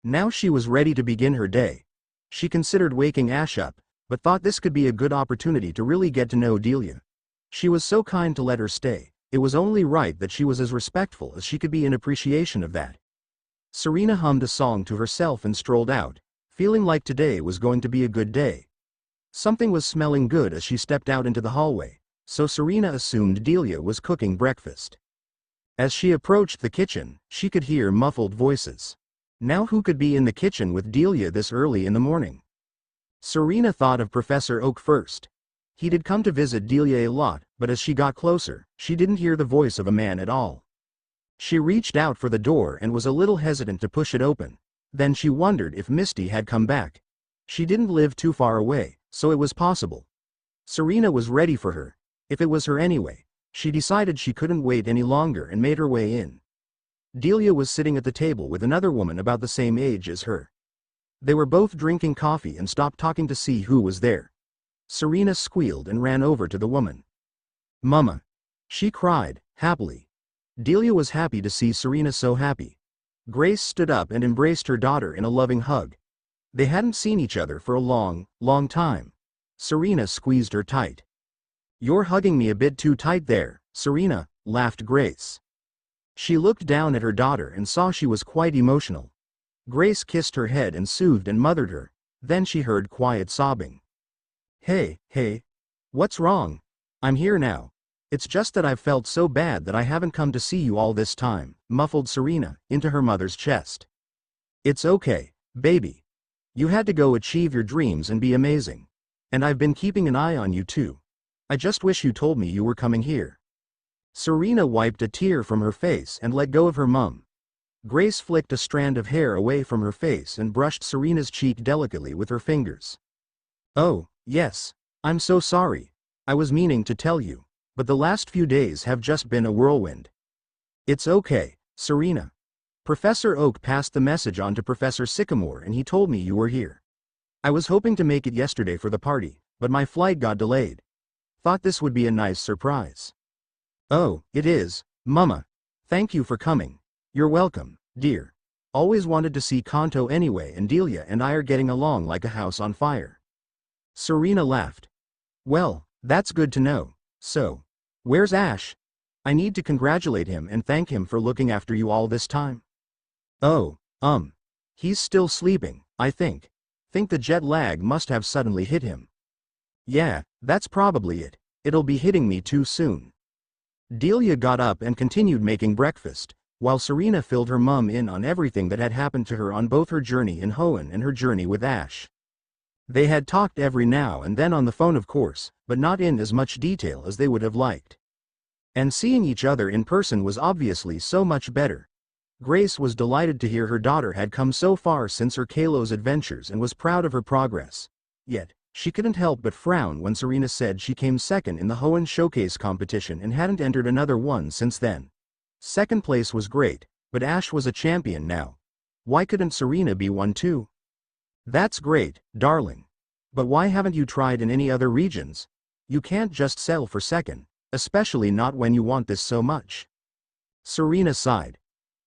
Now she was ready to begin her day. She considered waking Ash up, but thought this could be a good opportunity to really get to know Delia. She was so kind to let her stay, it was only right that she was as respectful as she could be in appreciation of that. Serena hummed a song to herself and strolled out, feeling like today was going to be a good day. Something was smelling good as she stepped out into the hallway, so Serena assumed Delia was cooking breakfast. As she approached the kitchen, she could hear muffled voices. Now who could be in the kitchen with Delia this early in the morning? Serena thought of Professor Oak first. He did come to visit Delia a lot, but as she got closer, she didn't hear the voice of a man at all. She reached out for the door and was a little hesitant to push it open. Then she wondered if Misty had come back. She didn't live too far away, so it was possible. Serena was ready for her. If it was her anyway. She decided she couldn't wait any longer and made her way in. Delia was sitting at the table with another woman about the same age as her. They were both drinking coffee and stopped talking to see who was there. Serena squealed and ran over to the woman. "Mama!" she cried, happily. Delia was happy to see Serena so happy. Grace stood up and embraced her daughter in a loving hug. They hadn't seen each other for a long, long time. Serena squeezed her tight. "You're hugging me a bit too tight there, Serena," laughed Grace. She looked down at her daughter and saw she was quite emotional. Grace kissed her head and soothed and mothered her. Then she heard quiet sobbing. Hey, what's wrong? I'm here now. It's just that I've felt so bad that I haven't come to see you all this time," muffled Serena into her mother's chest. "It's okay, baby. You had to go achieve your dreams and be amazing. And I've been keeping an eye on you too. I just wish you told me you were coming here." Serena wiped a tear from her face and let go of her mum. Grace flicked a strand of hair away from her face and brushed Serena's cheek delicately with her fingers. "Oh, yes. I'm so sorry. I was meaning to tell you. But the last few days have just been a whirlwind." "It's okay, Serena. Professor Oak passed the message on to Professor Sycamore and he told me you were here. I was hoping to make it yesterday for the party, but my flight got delayed. Thought this would be a nice surprise." "Oh, it is, Mama. Thank you for coming. You're welcome, dear. Always wanted to see Kanto anyway, and Delia and I are getting along like a house on fire." Serena laughed. "Well, that's good to know. So, where's Ash? I need to congratulate him and thank him for looking after you all this time." "Oh, he's still sleeping, I think. Think the jet lag must have suddenly hit him." "Yeah, that's probably it. It'll be hitting me too soon." Delia got up and continued making breakfast, while Serena filled her mum in on everything that had happened to her on both her journey in Hoenn and her journey with Ash. They had talked every now and then on the phone, of course, but not in as much detail as they would have liked. And seeing each other in person was obviously so much better. Grace was delighted to hear her daughter had come so far since her Kalos adventures and was proud of her progress. Yet, she couldn't help but frown when Serena said she came second in the Hoenn Showcase competition and hadn't entered another one since then. Second place was great, but Ash was a champion now. Why couldn't Serena be one too? "That's great, darling. But why haven't you tried in any other regions? You can't just settle for second, especially not when you want this so much." Serena sighed.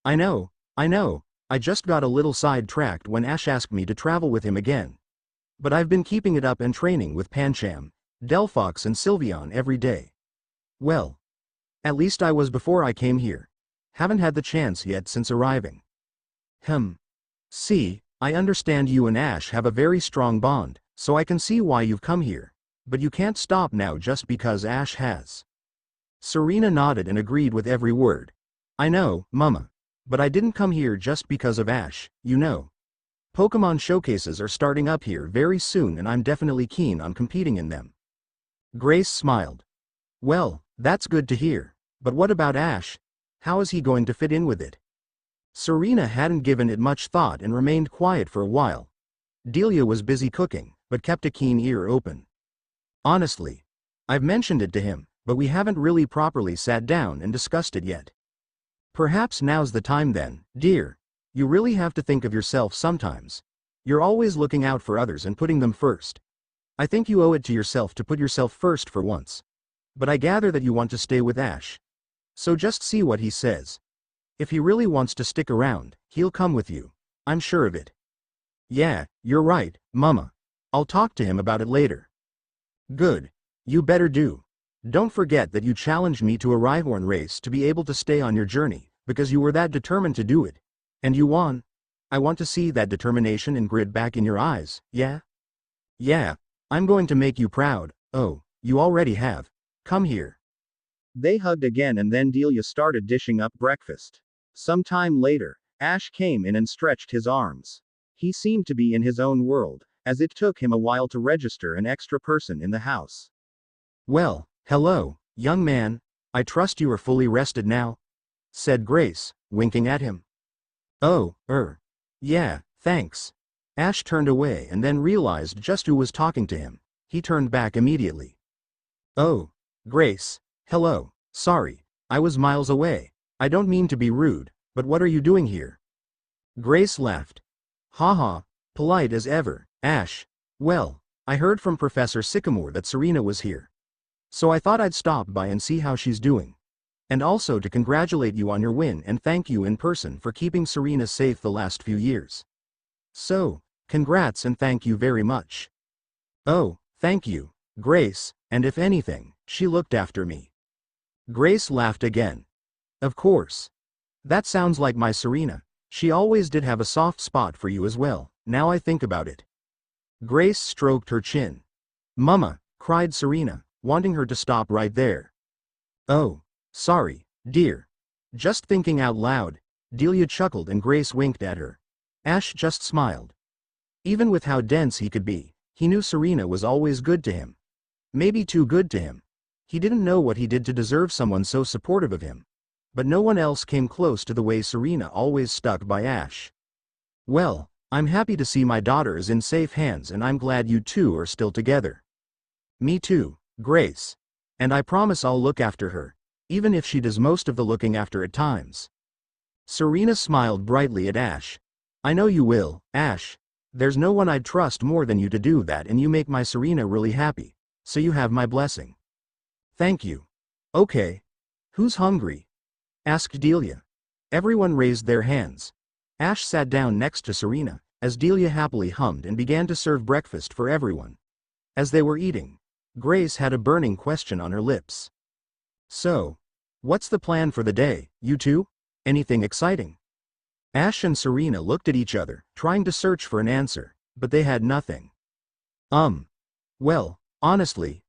I know. I just got a little sidetracked when Ash asked me to travel with him again. But I've been keeping it up and training with Pancham, Delphox and Sylveon every day. Well, at least I was before I came here. Haven't had the chance yet since arriving." See, I understand you and Ash have a very strong bond, so I can see why you've come here. But you can't stop now just because Ash has." Serena nodded and agreed with every word. "I know, Mama. But I didn't come here just because of Ash, you know. Pokemon showcases are starting up here very soon and I'm definitely keen on competing in them." Grace smiled. "Well, that's good to hear. But what about Ash? How is he going to fit in with it?" Serena hadn't given it much thought and remained quiet for a while. Delia was busy cooking, but kept a keen ear open. "Honestly, I've mentioned it to him, but we haven't really properly sat down and discussed it yet. Perhaps now's the time then, dear. You really have to think of yourself sometimes. You're always looking out for others and putting them first. I think you owe it to yourself to put yourself first for once. But I gather that you want to stay with Ash. So just see what he says. If he really wants to stick around, he'll come with you. I'm sure of it." "Yeah, you're right, Mama. I'll talk to him about it later." "Good. You better do. Don't forget that you challenged me to a Rhyhorn race to be able to stay on your journey, because you were that determined to do it. And you won. I want to see that determination and grit back in your eyes, yeah? Yeah, I'm going to make you proud. Oh, you already have. Come here." They hugged again and then Delia started dishing up breakfast. Some time later, Ash came in and stretched his arms. He seemed to be in his own world, as it took him a while to register an extra person in the house. "Well, hello, young man. I trust you are fully rested now?" said Grace, winking at him. "Oh, yeah, thanks." Ash turned away and then realized just who was talking to him. He turned back immediately. "Oh, Grace, hello, sorry, I was miles away. I don't mean to be rude, but what are you doing here?" Grace laughed. Haha, polite as ever, Ash. "Well, I heard from Professor Sycamore that Serena was here. So I thought I'd stop by and see how she's doing. And also to congratulate you on your win and thank you in person for keeping Serena safe the last few years." "So, Congrats and thank you very much. Oh, thank you, Grace, and if anything, she looked after me. Grace laughed again. Of course. That sounds like my Serena. She always did have a soft spot for you as well, now I think about it. Grace stroked her chin. Mama, cried Serena, wanting her to stop right there. Oh, sorry, dear. Just thinking out loud, Delia chuckled and Grace winked at her. Ash just smiled. Even with how dense he could be, he knew Serena was always good to him. Maybe too good to him. He didn't know what he did to deserve someone so supportive of him. But no one else came close to the way Serena always stuck by Ash. Well, I'm happy to see my daughter is in safe hands and I'm glad you two are still together. Me too, Grace. And I promise I'll look after her, even if she does most of the looking after at times. Serena smiled brightly at Ash. I know you will, Ash. There's no one I'd trust more than you to do that and you make my Serena really happy, so you have my blessing. Thank you. Okay. Who's hungry? Asked Delia. Everyone raised their hands. Ash sat down next to Serena, as Delia happily hummed and began to serve breakfast for everyone. As they were eating, Grace had a burning question on her lips. So, what's the plan for the day, you two? Anything exciting? Ash and Serena looked at each other, trying to search for an answer, but they had nothing. Well, honestly,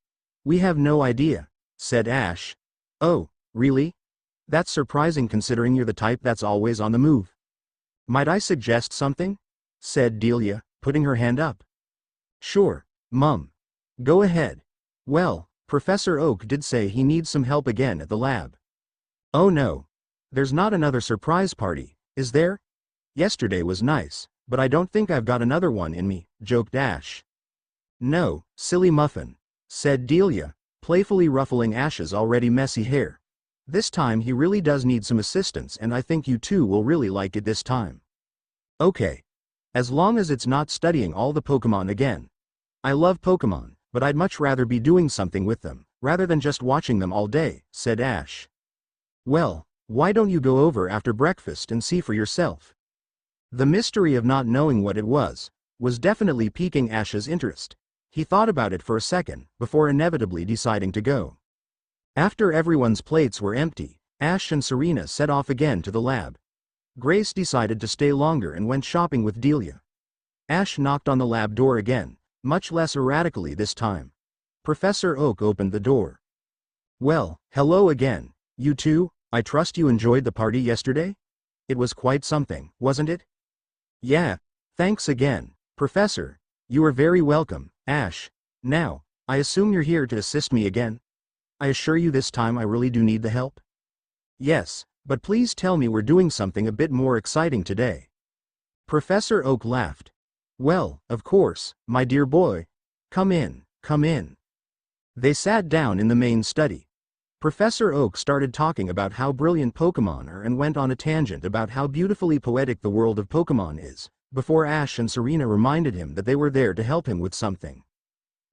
we have no idea, said Ash. Oh, really? That's surprising considering you're the type that's always on the move. Might I suggest something? Said Delia, putting her hand up. Sure, Mum. Go ahead. Well, Professor Oak did say he needs some help again at the lab. Oh no. There's not another surprise party, is there? Yesterday was nice, but I don't think I've got another one in me, joked Ash. No, silly muffin, said Delia, playfully ruffling Ash's already messy hair. This time he really does need some assistance and I think you two will really like it this time. Okay. As long as it's not studying all the Pokemon again. I love Pokemon, but I'd much rather be doing something with them, rather than just watching them all day, said Ash. Well, why don't you go over after breakfast and see for yourself? The mystery of not knowing what it was definitely piquing Ash's interest. He thought about it for a second, before inevitably deciding to go. After everyone's plates were empty, Ash and Serena set off again to the lab. Grace decided to stay longer and went shopping with Delia. Ash knocked on the lab door again, much less erratically this time. Professor Oak opened the door. Well, hello again, you two. I trust you enjoyed the party yesterday? It was quite something, wasn't it? Yeah, thanks again, Professor. You are very welcome, Ash. Now, I assume you're here to assist me again? I assure you this time I really do need the help. Yes, but please tell me we're doing something a bit more exciting today. Professor Oak laughed. Well, of course, my dear boy. Come in, come in. They sat down in the main study. Professor Oak started talking about how brilliant Pokemon are and went on a tangent about how beautifully poetic the world of Pokemon is, before Ash and Serena reminded him that they were there to help him with something.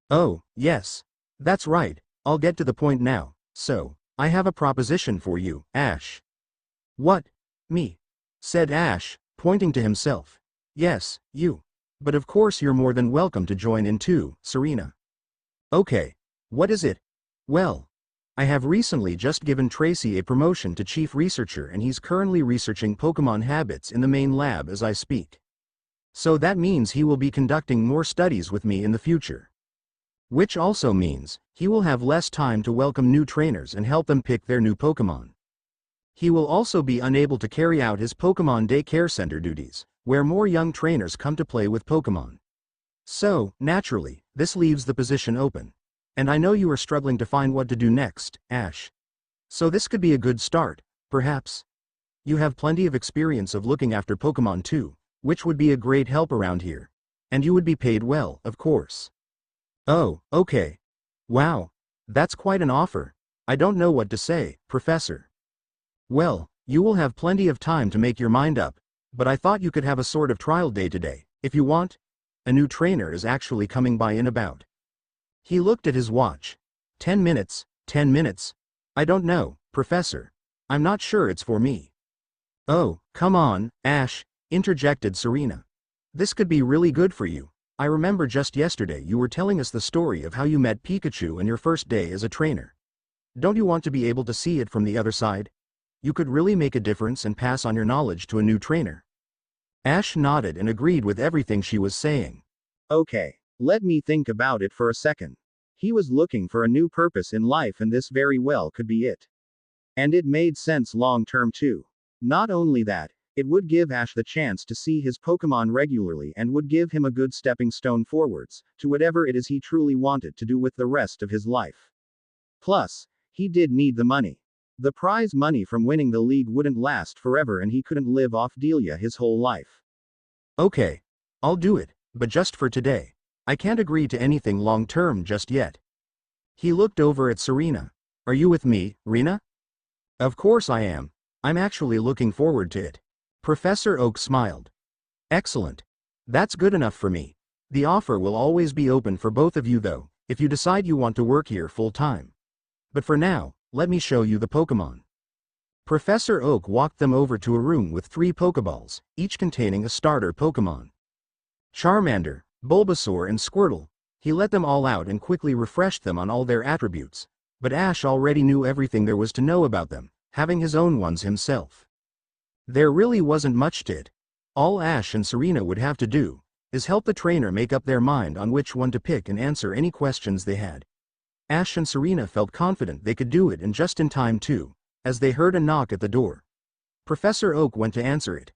Oh, yes. That's right, I'll get to the point now. So, I have a proposition for you, Ash. What? Me? Said Ash, pointing to himself. Yes, you. But of course you're more than welcome to join in too, Serena. Okay. What is it? Well, I have recently just given Tracy a promotion to chief researcher and he's currently researching Pokemon habits in the main lab as I speak. So that means he will be conducting more studies with me in the future. Which also means, he will have less time to welcome new trainers and help them pick their new Pokemon. He will also be unable to carry out his Pokemon Day Care Center duties, where more young trainers come to play with Pokemon. So, naturally, this leaves the position open. And I know you are struggling to find what to do next, Ash. So this could be a good start, perhaps. You have plenty of experience of looking after Pokemon too, which would be a great help around here. And you would be paid well, of course. Oh, okay. Wow. That's quite an offer. I don't know what to say, Professor. Well, you will have plenty of time to make your mind up, but I thought you could have a sort of trial day today, if you want. A new trainer is actually coming by in about. He looked at his watch. 10 minutes, 10 minutes. I don't know, Professor. I'm not sure it's for me. Oh, come on, Ash, interjected Serena. This could be really good for you. I remember just yesterday you were telling us the story of how you met Pikachu on your first day as a trainer. Don't you want to be able to see it from the other side? You could really make a difference and pass on your knowledge to a new trainer. Ash nodded and agreed with everything she was saying. Okay, let me think about it for a second. He was looking for a new purpose in life, and this very well could be it. And it made sense long term too. Not only that, it would give Ash the chance to see his Pokemon regularly and would give him a good stepping stone forwards to whatever it is he truly wanted to do with the rest of his life. Plus, he did need the money. The prize money from winning the league wouldn't last forever, and he couldn't live off Delia his whole life. Okay, I'll do it, but just for today. I can't agree to anything long term just yet. He looked over at Serena. Are you with me, Rena? Of course I am. I'm actually looking forward to it. Professor Oak smiled. Excellent. That's good enough for me. The offer will always be open for both of you though, if you decide you want to work here full time. But for now, let me show you the Pokemon. Professor Oak walked them over to a room with 3 Pokeballs, each containing a starter Pokemon. Charmander, Bulbasaur and Squirtle. He let them all out and quickly refreshed them on all their attributes. But Ash already knew everything there was to know about them, having his own ones himself. There really wasn't much to it. All Ash and Serena would have to do is help the trainer make up their mind on which one to pick and answer any questions they had. Ash and Serena felt confident they could do it, and just in time too, as they heard a knock at the door. Professor Oak went to answer it.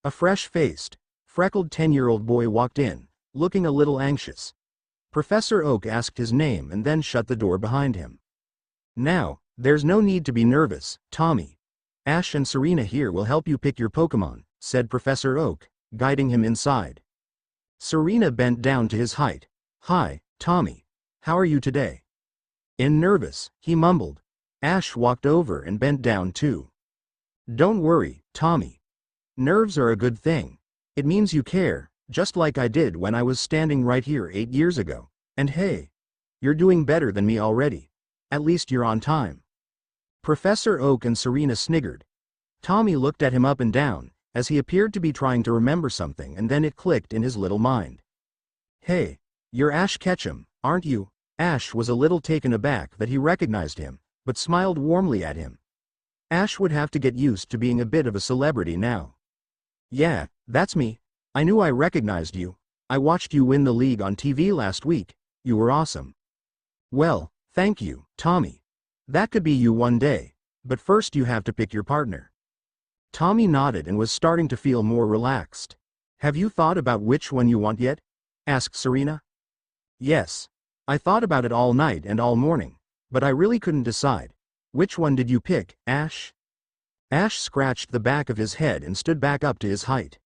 A fresh-faced, freckled 10-year-old boy walked in, looking a little anxious. Professor Oak asked his name and then shut the door behind him. Now, there's no need to be nervous, Tommy. Ash and Serena here will help you pick your Pokemon, said Professor Oak, guiding him inside. Serena bent down to his height. Hi, Tommy. How are you today? Nervous, he mumbled. Ash walked over and bent down too. Don't worry, Tommy. Nerves are a good thing. It means you care, just like I did when I was standing right here 8 years ago. And hey, you're doing better than me already. At least you're on time. Professor Oak and Serena sniggered. Tommy looked at him up and down, as he appeared to be trying to remember something, and then it clicked in his little mind. Hey, you're Ash Ketchum, aren't you? Ash was a little taken aback that he recognized him, but smiled warmly at him. Ash would have to get used to being a bit of a celebrity now. Yeah, that's me. I knew I recognized you. I watched you win the league on TV last week. You were awesome. Well, thank you, Tommy. That could be you one day, but first you have to pick your partner. Tommy nodded and was starting to feel more relaxed. Have you thought about which one you want yet? Asked Serena. Yes. I thought about it all night and all morning, but I really couldn't decide. Which one did you pick, Ash? Ash scratched the back of his head and stood back up to his height.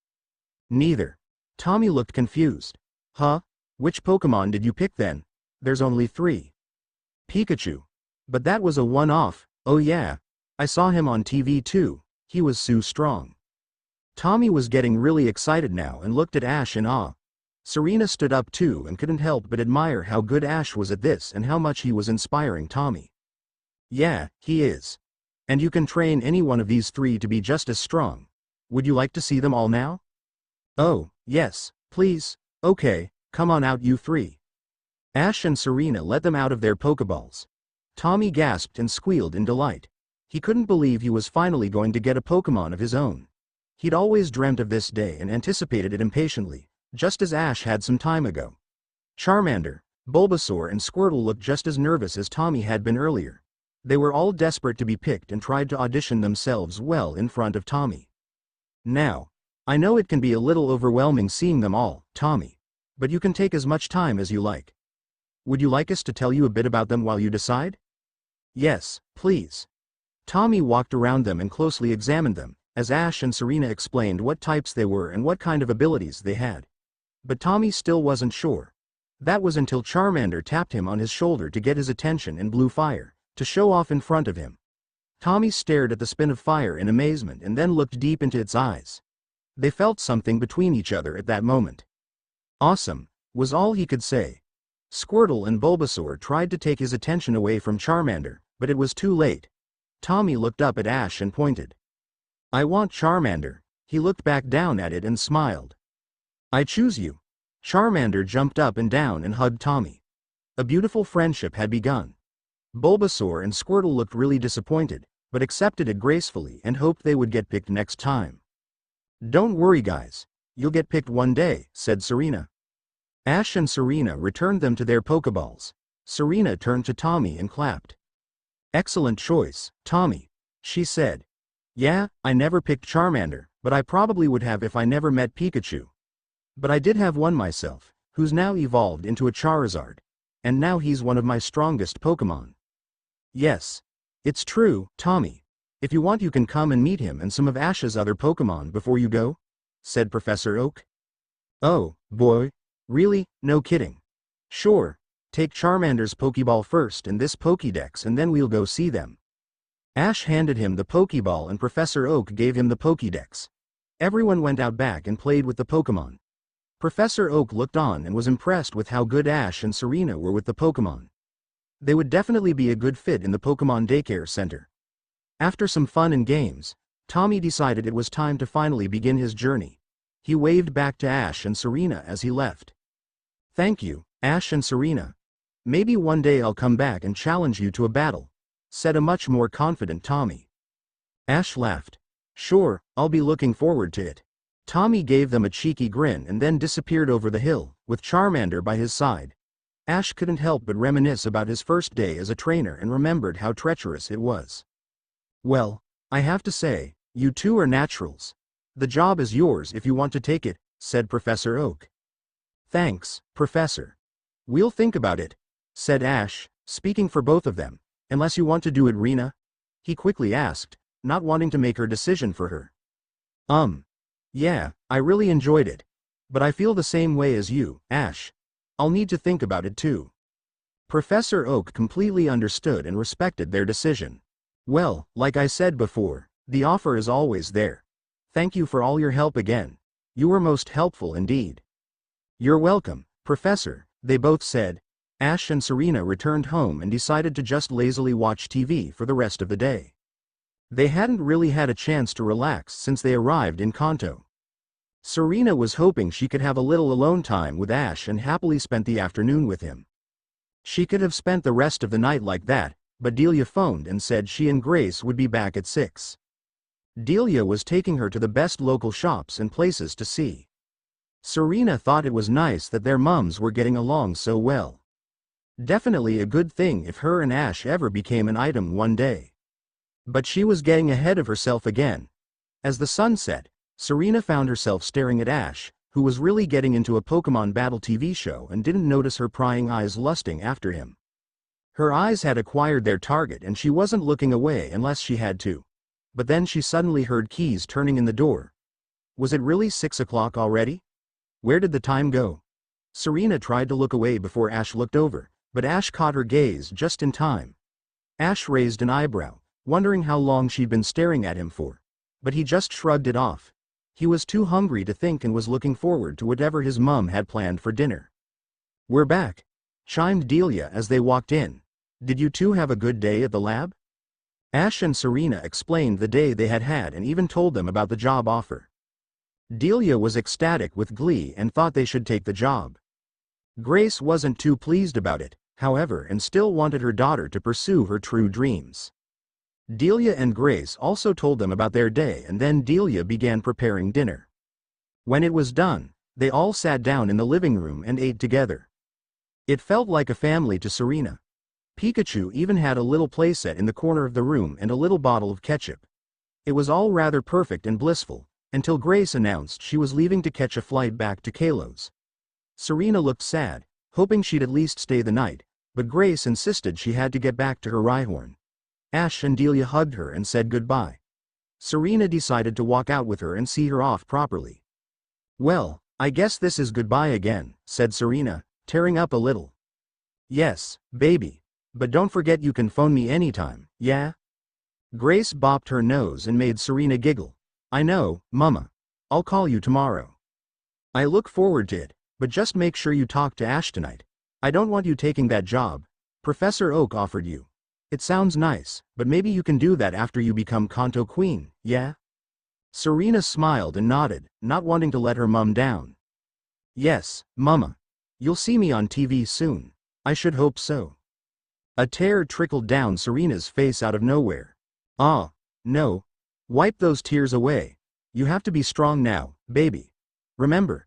Neither. Tommy looked confused. Huh? Which Pokemon did you pick then? There's only 3. Pikachu. But that was a one-off. Oh yeah. I saw him on TV too. He was so strong. Tommy was getting really excited now and looked at Ash in awe. Serena stood up too and couldn't help but admire how good Ash was at this and how much he was inspiring Tommy. Yeah, he is. And you can train any one of these 3 to be just as strong. Would you like to see them all now? Oh, yes, please. Okay, come on out you 3. Ash and Serena let them out of their Pokeballs. Tommy gasped and squealed in delight. He couldn't believe he was finally going to get a Pokemon of his own. He'd always dreamt of this day and anticipated it impatiently, just as Ash had some time ago. Charmander, Bulbasaur and Squirtle looked just as nervous as Tommy had been earlier. They were all desperate to be picked and tried to audition themselves well in front of Tommy. Now, I know it can be a little overwhelming seeing them all, Tommy. But you can take as much time as you like. Would you like us to tell you a bit about them while you decide? Yes, please. Tommy walked around them and closely examined them, as Ash and Serena explained what types they were and what kind of abilities they had. But Tommy still wasn't sure. That was until Charmander tapped him on his shoulder to get his attention and blew fire, to show off in front of him. Tommy stared at the spin of fire in amazement and then looked deep into its eyes. They felt something between each other at that moment. Awesome, was all he could say. Squirtle and Bulbasaur tried to take his attention away from Charmander, but it was too late. Tommy looked up at Ash and pointed. I want Charmander. He looked back down at it and smiled. I choose you. Charmander jumped up and down and hugged Tommy. A beautiful friendship had begun. Bulbasaur and Squirtle looked really disappointed, but accepted it gracefully and hoped they would get picked next time. Don't worry guys, you'll get picked one day, said Serena. Ash and Serena returned them to their Pokeballs. Serena turned to Tommy and clapped. Excellent choice, Tommy, she said. Yeah, I never picked Charmander, but I probably would have if I never met Pikachu. But I did have one myself, who's now evolved into a Charizard. And now he's one of my strongest Pokemon. Yes. It's true, Tommy. If you want you can come and meet him and some of Ash's other Pokemon before you go, said Professor Oak. Oh, boy. Really? No kidding. Sure. Take Charmander's Pokeball first and this Pokédex and then we'll go see them. Ash handed him the Pokeball and Professor Oak gave him the Pokédex. Everyone went out back and played with the Pokemon. Professor Oak looked on and was impressed with how good Ash and Serena were with the Pokemon. They would definitely be a good fit in the Pokemon Daycare Center. After some fun and games, Tommy decided it was time to finally begin his journey. He waved back to Ash and Serena as he left. Thank you, Ash and Serena. Maybe one day I'll come back and challenge you to a battle, said a much more confident Tommy. Ash laughed. Sure, I'll be looking forward to it. Tommy gave them a cheeky grin and then disappeared over the hill, with Charmander by his side. Ash couldn't help but reminisce about his first day as a trainer and remembered how treacherous it was. Well, I have to say, you two are naturals. The job is yours if you want to take it, said Professor Oak. Thanks, Professor. We'll think about it, said Ash, speaking for both of them. Unless you want to do it, Rena? He quickly asked, not wanting to make her decision for her. Yeah, I really enjoyed it. But I feel the same way as you, Ash. I'll need to think about it too. Professor Oak completely understood and respected their decision. Well, like I said before, the offer is always there. Thank you for all your help again. You were most helpful indeed. You're welcome, Professor, they both said. Ash and Serena returned home and decided to just lazily watch TV for the rest of the day. They hadn't really had a chance to relax since they arrived in Kanto. Serena was hoping she could have a little alone time with Ash and happily spent the afternoon with him. She could have spent the rest of the night like that, but Delia phoned and said she and Grace would be back at 6. Delia was taking her to the best local shops and places to see. Serena thought it was nice that their mums were getting along so well. Definitely a good thing if her and Ash ever became an item one day. But she was getting ahead of herself again. As the sun set, Serena found herself staring at Ash, who was really getting into a Pokemon Battle TV show and didn't notice her prying eyes lusting after him. Her eyes had acquired their target and she wasn't looking away unless she had to. But then she suddenly heard keys turning in the door. Was it really 6 o'clock already? Where did the time go? Serena tried to look away before Ash looked over, but Ash caught her gaze just in time. Ash raised an eyebrow, wondering how long she'd been staring at him for. But he just shrugged it off. He was too hungry to think and was looking forward to whatever his mum had planned for dinner. We're back, chimed Delia as they walked in. Did you two have a good day at the lab? Ash and Serena explained the day they had had and even told them about the job offer. Delia was ecstatic with glee and thought they should take the job. Grace wasn't too pleased about it, however, and still wanted her daughter to pursue her true dreams. Delia and Grace also told them about their day and then Delia began preparing dinner. When it was done, they all sat down in the living room and ate together. It felt like a family to Serena. Pikachu even had a little playset in the corner of the room and a little bottle of ketchup. It was all rather perfect and blissful, until Grace announced she was leaving to catch a flight back to Kalos. Serena looked sad, hoping she'd at least stay the night, but Grace insisted she had to get back to her Rhyhorn. Ash and Delia hugged her and said goodbye. Serena decided to walk out with her and see her off properly. Well, I guess this is goodbye again, said Serena, tearing up a little. Yes, baby. But don't forget you can phone me anytime, yeah? Grace bopped her nose and made Serena giggle. I know, Mama. I'll call you tomorrow. I look forward to it, but just make sure you talk to Ash tonight. I don't want you taking that job Professor Oak offered you. It sounds nice, but maybe you can do that after you become Kanto Queen, yeah? Serena smiled and nodded, not wanting to let her mum down. Yes, Mama. You'll see me on TV soon. I should hope so. A tear trickled down Serena's face out of nowhere. Ah, no. Wipe those tears away. You have to be strong now, baby. Remember.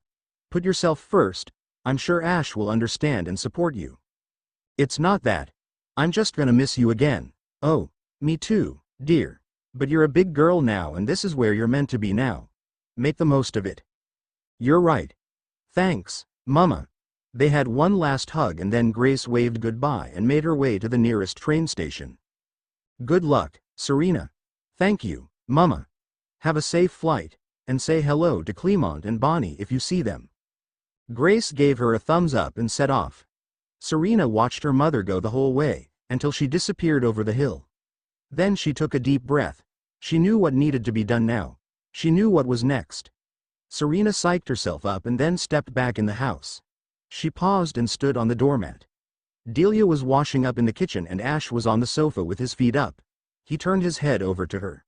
Put yourself first. I'm sure Ash will understand and support you. It's not that. I'm just gonna miss you again. Oh, me too, dear. But you're a big girl now and this is where you're meant to be now. Make the most of it. You're right. Thanks, Mama. They had one last hug and then Grace waved goodbye and made her way to the nearest train station. Good luck, Serena. Thank you, Mama. Have a safe flight, and say hello to Clement and Bonnie if you see them. Grace gave her a thumbs up and set off. Serena watched her mother go the whole way, until she disappeared over the hill. Then she took a deep breath. She knew what needed to be done now. She knew what was next. Serena psyched herself up and then stepped back in the house. She paused and stood on the doormat. Delia was washing up in the kitchen and Ash was on the sofa with his feet up. He turned his head over to her.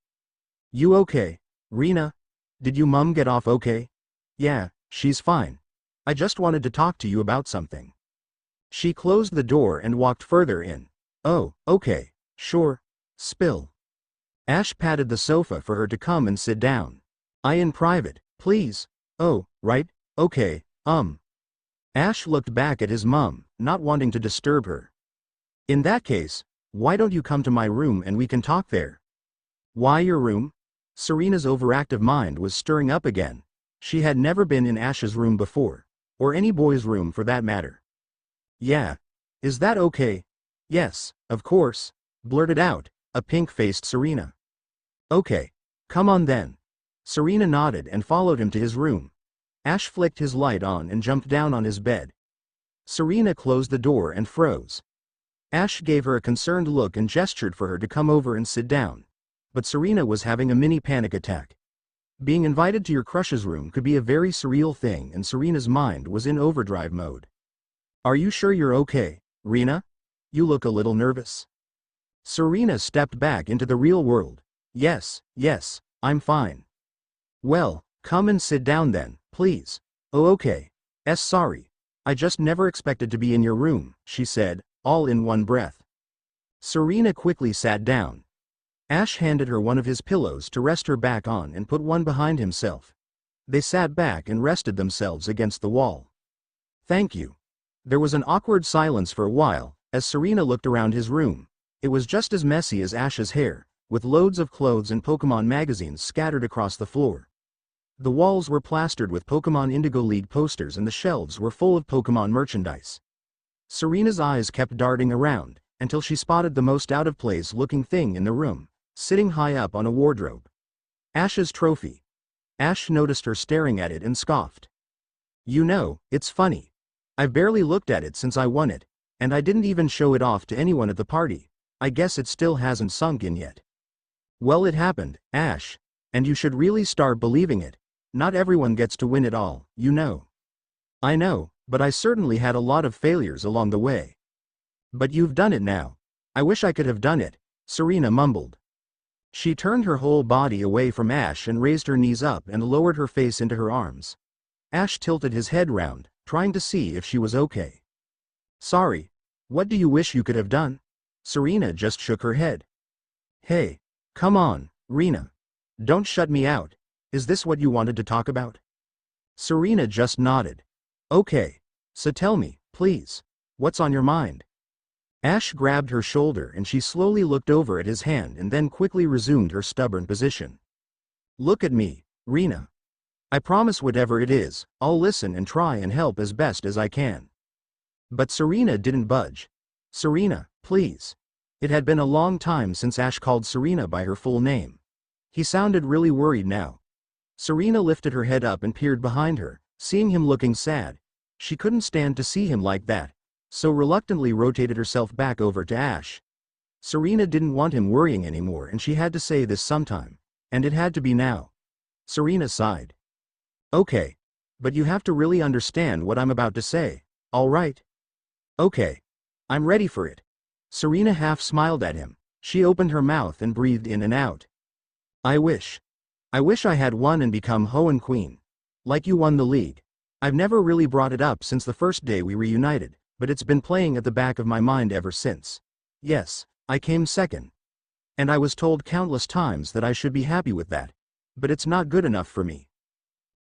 You okay, Rena? Did you mum get off okay? Yeah, she's fine. I just wanted to talk to you about something. She closed the door and walked further in. Oh, okay, sure. Spill. Ash patted the sofa for her to come and sit down. I in private, please. Oh, right, okay, Ash looked back at his mum, not wanting to disturb her. In that case, why don't you come to my room and we can talk there? Why your room? Serena's overactive mind was stirring up again. She had never been in Ash's room before, or any boy's room for that matter. Yeah. Is that okay? Yes, of course, blurted out a pink-faced Serena. Okay. Come on then. Serena nodded and followed him to his room. Ash flicked his light on and jumped down on his bed. Serena closed the door and froze. Ash gave her a concerned look and gestured for her to come over and sit down. But Serena was having a mini panic attack. Being invited to your crush's room could be a very surreal thing and Serena's mind was in overdrive mode. Are you sure you're okay, Rena? You look a little nervous. Serena stepped back into the real world. Yes, I'm fine. Well, come and sit down then, please. Oh okay. Sorry. I just never expected to be in your room, she said, all in one breath. Serena quickly sat down. Ash handed her one of his pillows to rest her back on and put one behind himself. They sat back and rested themselves against the wall. Thank you. There was an awkward silence for a while, as Serena looked around his room. It was just as messy as Ash's hair, with loads of clothes and Pokemon magazines scattered across the floor. The walls were plastered with Pokemon Indigo League posters and the shelves were full of Pokemon merchandise. Serena's eyes kept darting around, until she spotted the most out-of-place looking thing in the room, sitting high up on a wardrobe. Ash's trophy. Ash noticed her staring at it and scoffed. You know, it's funny. I've barely looked at it since I won it, and I didn't even show it off to anyone at the party. I guess it still hasn't sunk in yet. Well, it happened, Ash, and you should really start believing it. Not everyone gets to win it all, you know. I know, but I certainly had a lot of failures along the way. But you've done it now. I wish I could have done it, Serena mumbled. She turned her whole body away from Ash and raised her knees up and lowered her face into her arms. Ash tilted his head round, trying to see if she was okay. Sorry. What do you wish you could have done? Serena just shook her head. Hey. Come on, Rena. Don't shut me out. Is this what you wanted to talk about? Serena just nodded. Okay. So tell me, please. What's on your mind? Ash grabbed her shoulder and she slowly looked over at his hand and then quickly resumed her stubborn position. Look at me, Rena. I promise whatever it is, I'll listen and try and help as best as I can. But Serena didn't budge. Serena, please. It had been a long time since Ash called Serena by her full name. He sounded really worried now. Serena lifted her head up and peered behind her, seeing him looking sad. She couldn't stand to see him like that, so reluctantly rotated herself back over to Ash. Serena didn't want him worrying anymore and she had to say this sometime. And it had to be now. Serena sighed. Okay. But you have to really understand what I'm about to say, all right? Okay. I'm ready for it. Serena half smiled at him. She opened her mouth and breathed in and out. I wish I had won and become Hoenn Queen. Like you won the league. I've never really brought it up since the first day we reunited, but it's been playing at the back of my mind ever since. Yes, I came second. And I was told countless times that I should be happy with that. But it's not good enough for me.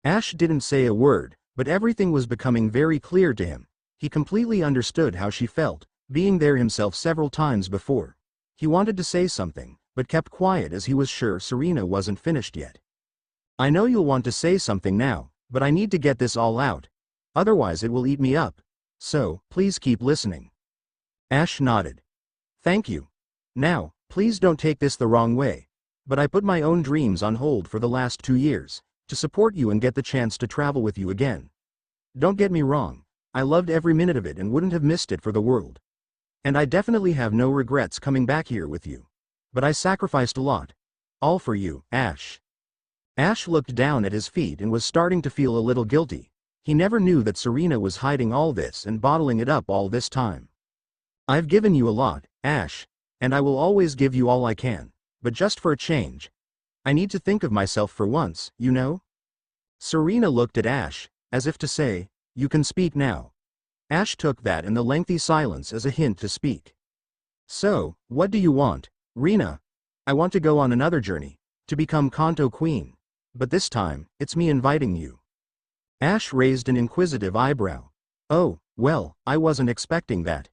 Ash didn't say a word, but everything was becoming very clear to him. He completely understood how she felt, being there himself several times before. He wanted to say something, but kept quiet as he was sure Serena wasn't finished yet. I know you'll want to say something now, but I need to get this all out. Otherwise it will eat me up. So, please keep listening. Ash nodded. Thank you. Now, please don't take this the wrong way, but I put my own dreams on hold for the last 2 years, to support you and get the chance to travel with you again. Don't get me wrong, I loved every minute of it and wouldn't have missed it for the world. And I definitely have no regrets coming back here with you. But I sacrificed a lot. All for you, Ash. Ash looked down at his feet and was starting to feel a little guilty. He never knew that Serena was hiding all this and bottling it up all this time. I've given you a lot, Ash, and I will always give you all I can, but just for a change. I need to think of myself for once, you know? Serena looked at Ash, as if to say, you can speak now. Ash took that and the lengthy silence as a hint to speak. So, what do you want, Rena? I want to go on another journey, to become Kanto Queen. But this time, it's me inviting you. Ash raised an inquisitive eyebrow. Oh, well, I wasn't expecting that.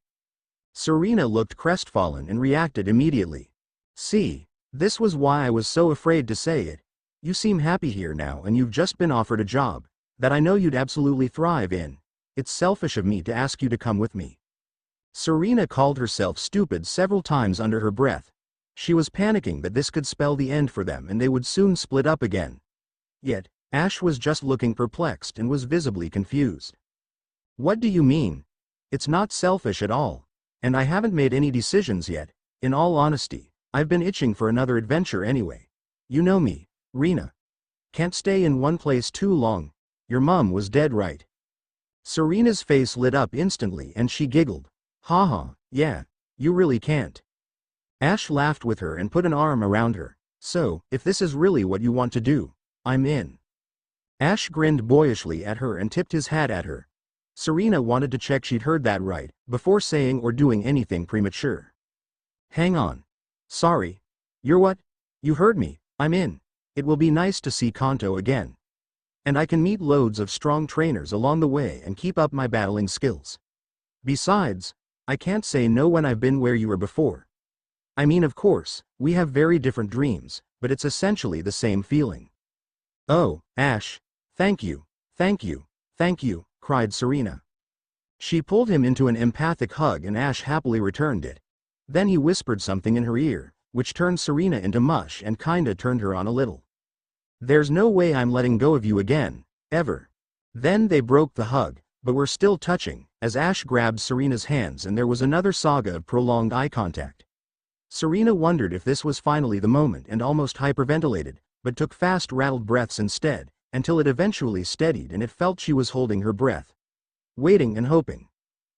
Serena looked crestfallen and reacted immediately. See, this was why I was so afraid to say it. You seem happy here now and you've just been offered a job that I know you'd absolutely thrive in. It's selfish of me to ask you to come with me. Serena called herself stupid several times under her breath. She was panicking that this could spell the end for them and they would soon split up again. Yet, Ash was just looking perplexed and was visibly confused. What do you mean? It's not selfish at all. And I haven't made any decisions yet. In all honesty, I've been itching for another adventure anyway. You know me, Rena. Can't stay in one place too long. Your mom was dead, right? Serena's face lit up instantly and she giggled. Haha, yeah, you really can't. Ash laughed with her and put an arm around her. So, if this is really what you want to do, I'm in. Ash grinned boyishly at her and tipped his hat at her. Serena wanted to check she'd heard that right, before saying or doing anything premature. Hang on. Sorry. You're what? You heard me, I'm in. It will be nice to see Kanto again. And I can meet loads of strong trainers along the way and keep up my battling skills. Besides, I can't say no when I've been where you were before. I mean, of course, we have very different dreams, but it's essentially the same feeling. Oh, Ash, thank you, thank you, thank you, cried Serena. She pulled him into an empathic hug and Ash happily returned it. Then he whispered something in her ear, which turned Serena into mush and kinda turned her on a little. There's no way I'm letting go of you again, ever. Then they broke the hug, but were still touching, as Ash grabbed Serena's hands and there was another saga of prolonged eye contact. Serena wondered if this was finally the moment and almost hyperventilated, but took fast rattled breaths instead, until it eventually steadied and it felt she was holding her breath. Waiting and hoping.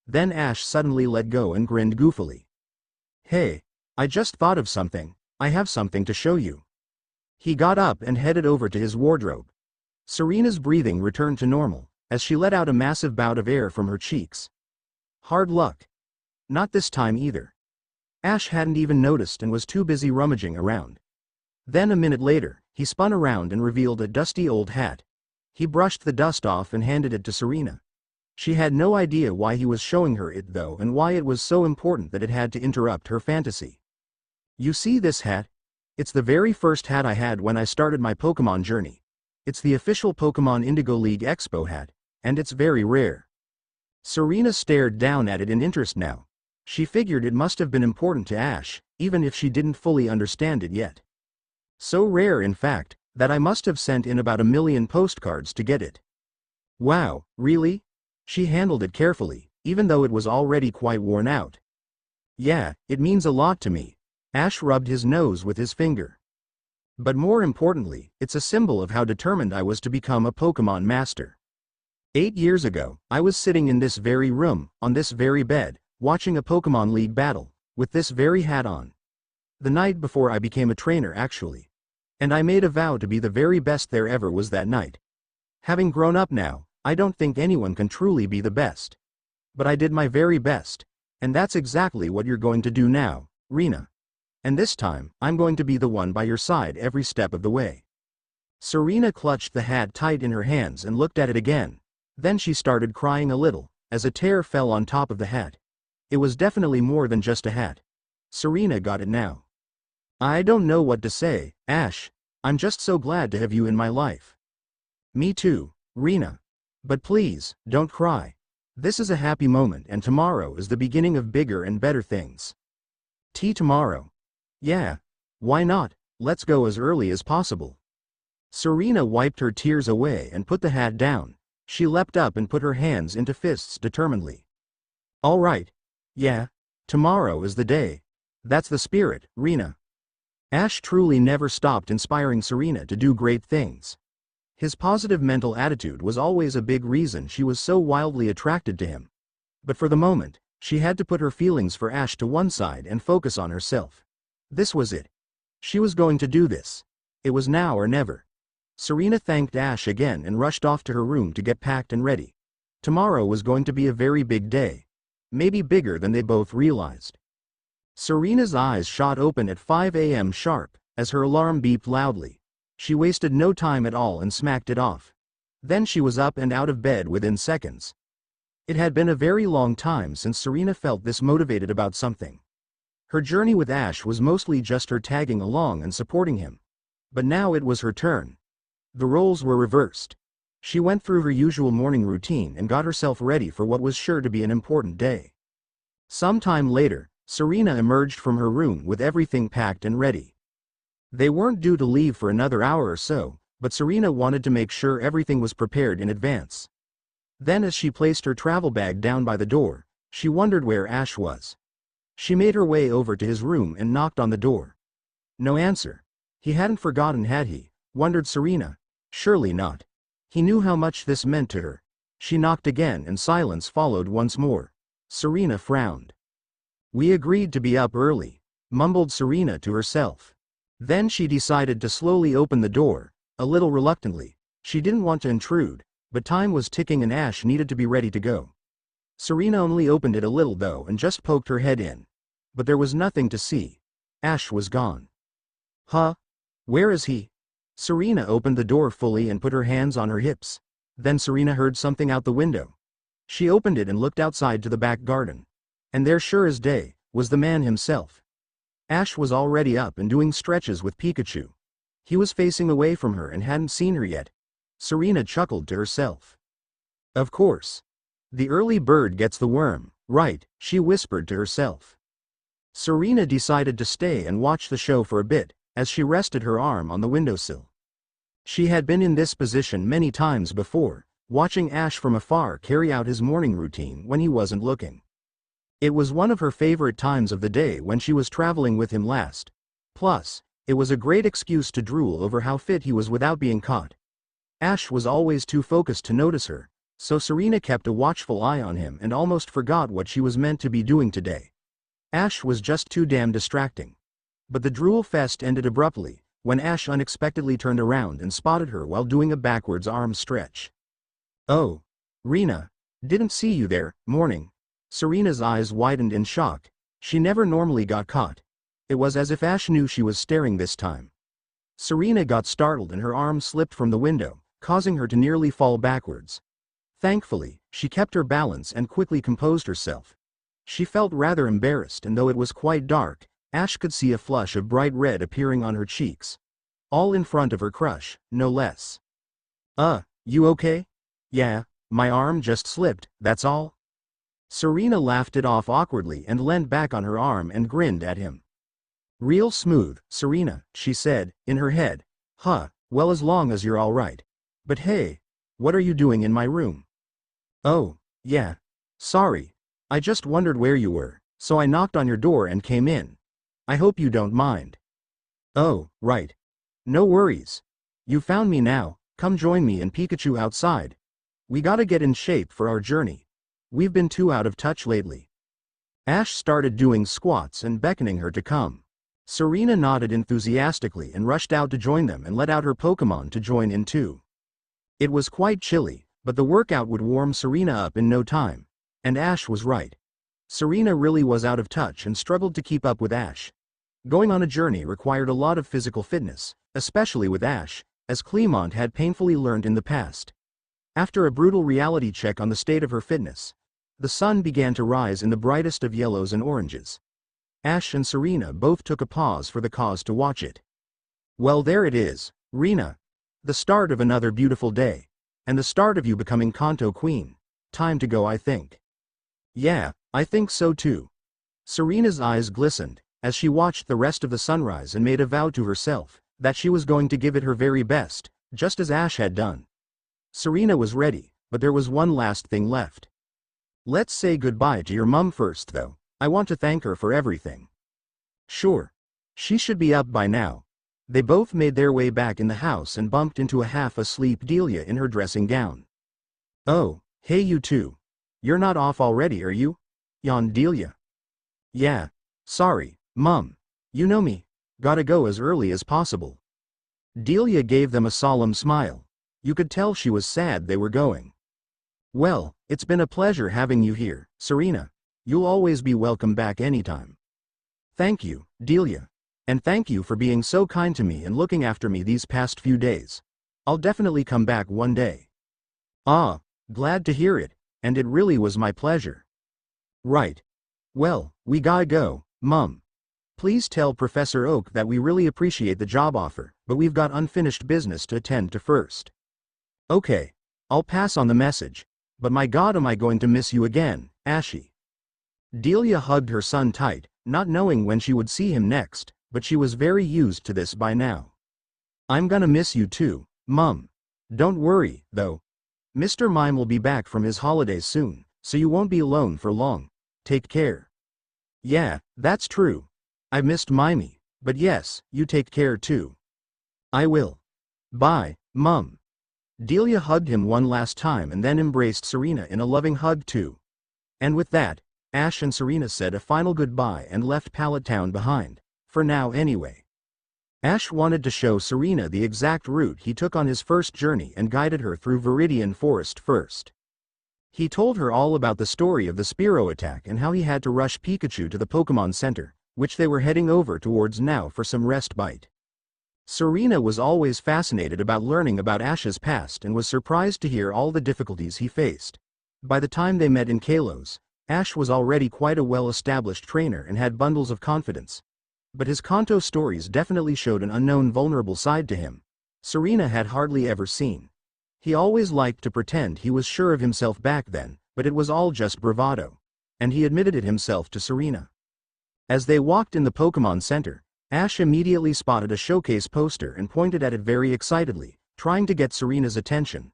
Then Ash suddenly let go and grinned goofily. Hey, I just thought of something, I have something to show you. He got up and headed over to his wardrobe. Serena's breathing returned to normal, as she let out a massive bout of air from her cheeks. Hard luck. Not this time either. Ash hadn't even noticed and was too busy rummaging around. Then a minute later, he spun around and revealed a dusty old hat. He brushed the dust off and handed it to Serena. She had no idea why he was showing her it though and why it was so important that it had to interrupt her fantasy. You see this hat? It's the very first hat I had when I started my Pokemon journey. It's the official Pokemon Indigo League Expo hat, and it's very rare. Serena stared down at it in interest now. She figured it must have been important to Ash, even if she didn't fully understand it yet. So rare in fact, that I must have sent in about 1 million postcards to get it. Wow, really? She handled it carefully, even though it was already quite worn out. Yeah, it means a lot to me. Ash rubbed his nose with his finger. But more importantly, it's a symbol of how determined I was to become a Pokemon master. 8 years ago, I was sitting in this very room, on this very bed, watching a Pokemon League battle, with this very hat on. The night before I became a trainer actually. And I made a vow to be the very best there ever was that night. Having grown up now, I don't think anyone can truly be the best. But I did my very best. And that's exactly what you're going to do now, Rena. And this time, I'm going to be the one by your side every step of the way. Serena clutched the hat tight in her hands and looked at it again. Then she started crying a little, as a tear fell on top of the hat. It was definitely more than just a hat. Serena got it now. I don't know what to say, Ash. I'm just so glad to have you in my life. Me too, Rena. But please, don't cry. This is a happy moment and tomorrow is the beginning of bigger and better things. Tea tomorrow? Yeah. Why not? Let's go as early as possible. Serena wiped her tears away and put the hat down. She leapt up and put her hands into fists determinedly. All right. Yeah. Tomorrow is the day. That's the spirit, Rena. Ash truly never stopped inspiring Serena to do great things. His positive mental attitude was always a big reason she was so wildly attracted to him. But for the moment, she had to put her feelings for Ash to one side and focus on herself. This was it. She was going to do this. It was now or never. Serena thanked Ash again and rushed off to her room to get packed and ready. Tomorrow was going to be a very big day. Maybe bigger than they both realized. Serena's eyes shot open at 5 a.m. sharp, as her alarm beeped loudly. She wasted no time at all and smacked it off. Then she was up and out of bed within seconds. It had been a very long time since Serena felt this motivated about something. Her journey with Ash was mostly just her tagging along and supporting him. But now it was her turn. The roles were reversed. She went through her usual morning routine and got herself ready for what was sure to be an important day. Sometime later, Serena emerged from her room with everything packed and ready. They weren't due to leave for another hour or so, but Serena wanted to make sure everything was prepared in advance. Then as she placed her travel bag down by the door, she wondered where Ash was. She made her way over to his room and knocked on the door. No answer. He hadn't forgotten, had he? Wondered Serena. Surely not. He knew how much this meant to her. She knocked again and silence followed once more. Serena frowned. We agreed to be up early, mumbled Serena to herself. Then she decided to slowly open the door, a little reluctantly. She didn't want to intrude, but time was ticking and Ash needed to be ready to go. Serena only opened it a little though and just poked her head in. But there was nothing to see. Ash was gone. Huh? Where is he? Serena opened the door fully and put her hands on her hips. Then Serena heard something out the window. She opened it and looked outside to the back garden. And there, sure as day, was the man himself. Ash was already up and doing stretches with Pikachu. He was facing away from her and hadn't seen her yet. Serena chuckled to herself. Of course. The early bird gets the worm, right, she whispered to herself. Serena decided to stay and watch the show for a bit, as she rested her arm on the windowsill. She had been in this position many times before, watching Ash from afar carry out his morning routine when he wasn't looking. It was one of her favorite times of the day when she was traveling with him last. Plus, it was a great excuse to drool over how fit he was without being caught. Ash was always too focused to notice her, so Serena kept a watchful eye on him and almost forgot what she was meant to be doing today. Ash was just too damn distracting. But the drool fest ended abruptly, when Ash unexpectedly turned around and spotted her while doing a backwards arm stretch. Oh, Rena, didn't see you there, morning. Serena's eyes widened in shock. She never normally got caught. It was as if Ash knew she was staring this time. Serena got startled and her arm slipped from the window, causing her to nearly fall backwards. Thankfully, she kept her balance and quickly composed herself. She felt rather embarrassed, and though it was quite dark, Ash could see a flush of bright red appearing on her cheeks. All in front of her crush, no less. You okay? Yeah, my arm just slipped, that's all. Serena laughed it off awkwardly and leaned back on her arm and grinned at him. Real smooth, Serena, she said, in her head. Huh, well, as long as you're all right. But hey, what are you doing in my room? Oh, yeah. Sorry. I just wondered where you were, so I knocked on your door and came in. I hope you don't mind. Oh, right. No worries. You found me now, come join me and Pikachu outside. We gotta get in shape for our journey. We've been too out of touch lately. Ash started doing squats and beckoning her to come. Serena nodded enthusiastically and rushed out to join them and let out her Pokémon to join in too. It was quite chilly, But the workout would warm Serena up in no time. And Ash was right. Serena really was out of touch and struggled to keep up with Ash. Going on a journey required a lot of physical fitness, especially with Ash, as Clemont had painfully learned in the past. After a brutal reality check on the state of her fitness, the sun began to rise in the brightest of yellows and oranges. Ash and Serena both took a pause for the cause to watch it. Well, there it is, Rena. The start of another beautiful day. And the start of you becoming Kanto Queen. Time to go, I think. Yeah, I think so too. Serena's eyes glistened as she watched the rest of the sunrise and made a vow to herself that she was going to give it her very best, just as Ash had done. Serena was ready, but there was one last thing left. Let's say goodbye to your mum first though. I want to thank her for everything. Sure. She should be up by now. They both made their way back in the house and bumped into a half-asleep Delia in her dressing gown. Oh, hey you two. You're not off already, are you? Yawned Delia. Yeah. Sorry, Mum. You know me. Gotta go as early as possible. Delia gave them a solemn smile. You could tell she was sad they were going. Well, it's been a pleasure having you here, Serena. You'll always be welcome back anytime. Thank you, Delia. And thank you for being so kind to me and looking after me these past few days. I'll definitely come back one day. Ah, glad to hear it, and it really was my pleasure. Right. Well, we gotta go, Mum. Please tell Professor Oak that we really appreciate the job offer, but we've got unfinished business to attend to first. Okay, I'll pass on the message, but my God, am I going to miss you again, Ashy. Delia hugged her son tight, not knowing when she would see him next, but she was very used to this by now. I'm gonna miss you too, Mum. Don't worry, though. Mr. Mime will be back from his holidays soon, so you won't be alone for long. Take care. Yeah, that's true. I've missed Mimey, but yes, you take care too. I will. Bye, Mum. Delia hugged him one last time and then embraced Serena in a loving hug too. And with that, Ash and Serena said a final goodbye and left Pallet Town behind. For now anyway. Ash wanted to show Serena the exact route he took on his first journey and guided her through Viridian Forest first. He told her all about the story of the Spearow attack and how he had to rush Pikachu to the Pokemon Center, which they were heading over towards now for some respite. Serena was always fascinated about learning about Ash's past and was surprised to hear all the difficulties he faced. By the time they met in Kalos, Ash was already quite a well-established trainer and had bundles of confidence. But his Kanto stories definitely showed an unknown vulnerable side to him. Serena had hardly ever seen. He always liked to pretend he was sure of himself back then, but it was all just bravado. And he admitted it himself to Serena. As they walked in the Pokemon Center, Ash immediately spotted a showcase poster and pointed at it very excitedly, trying to get Serena's attention.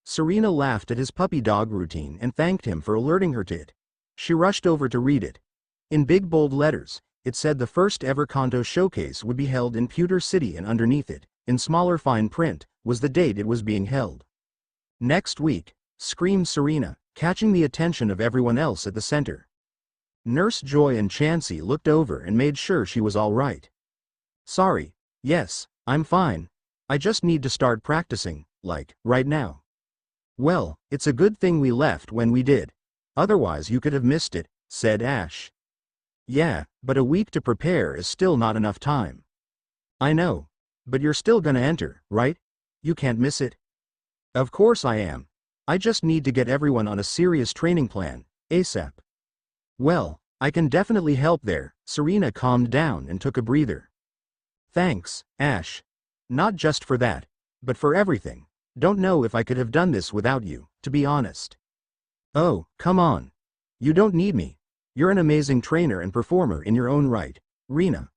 Serena laughed at his puppy dog routine and thanked him for alerting her to it. She rushed over to read it. In big bold letters, it said the first ever Kanto showcase would be held in Pewter City, and underneath it, in smaller fine print, was the date it was being held. Next week, screamed Serena, catching the attention of everyone else at the center. Nurse Joy and Chansey looked over and made sure she was all right. Sorry, yes, I'm fine. I just need to start practicing, like, right now. Well, it's a good thing we left when we did. Otherwise you could have missed it, said Ash. Yeah, but a week to prepare is still not enough time. I know. But you're still gonna enter, right? You can't miss it. Of course I am. I just need to get everyone on a serious training plan, ASAP. Well, I can definitely help there. Serena calmed down and took a breather. Thanks, Ash. Not just for that, but for everything. Don't know if I could have done this without you, to be honest. Oh, come on. You don't need me. You're an amazing trainer and performer in your own right, Rena.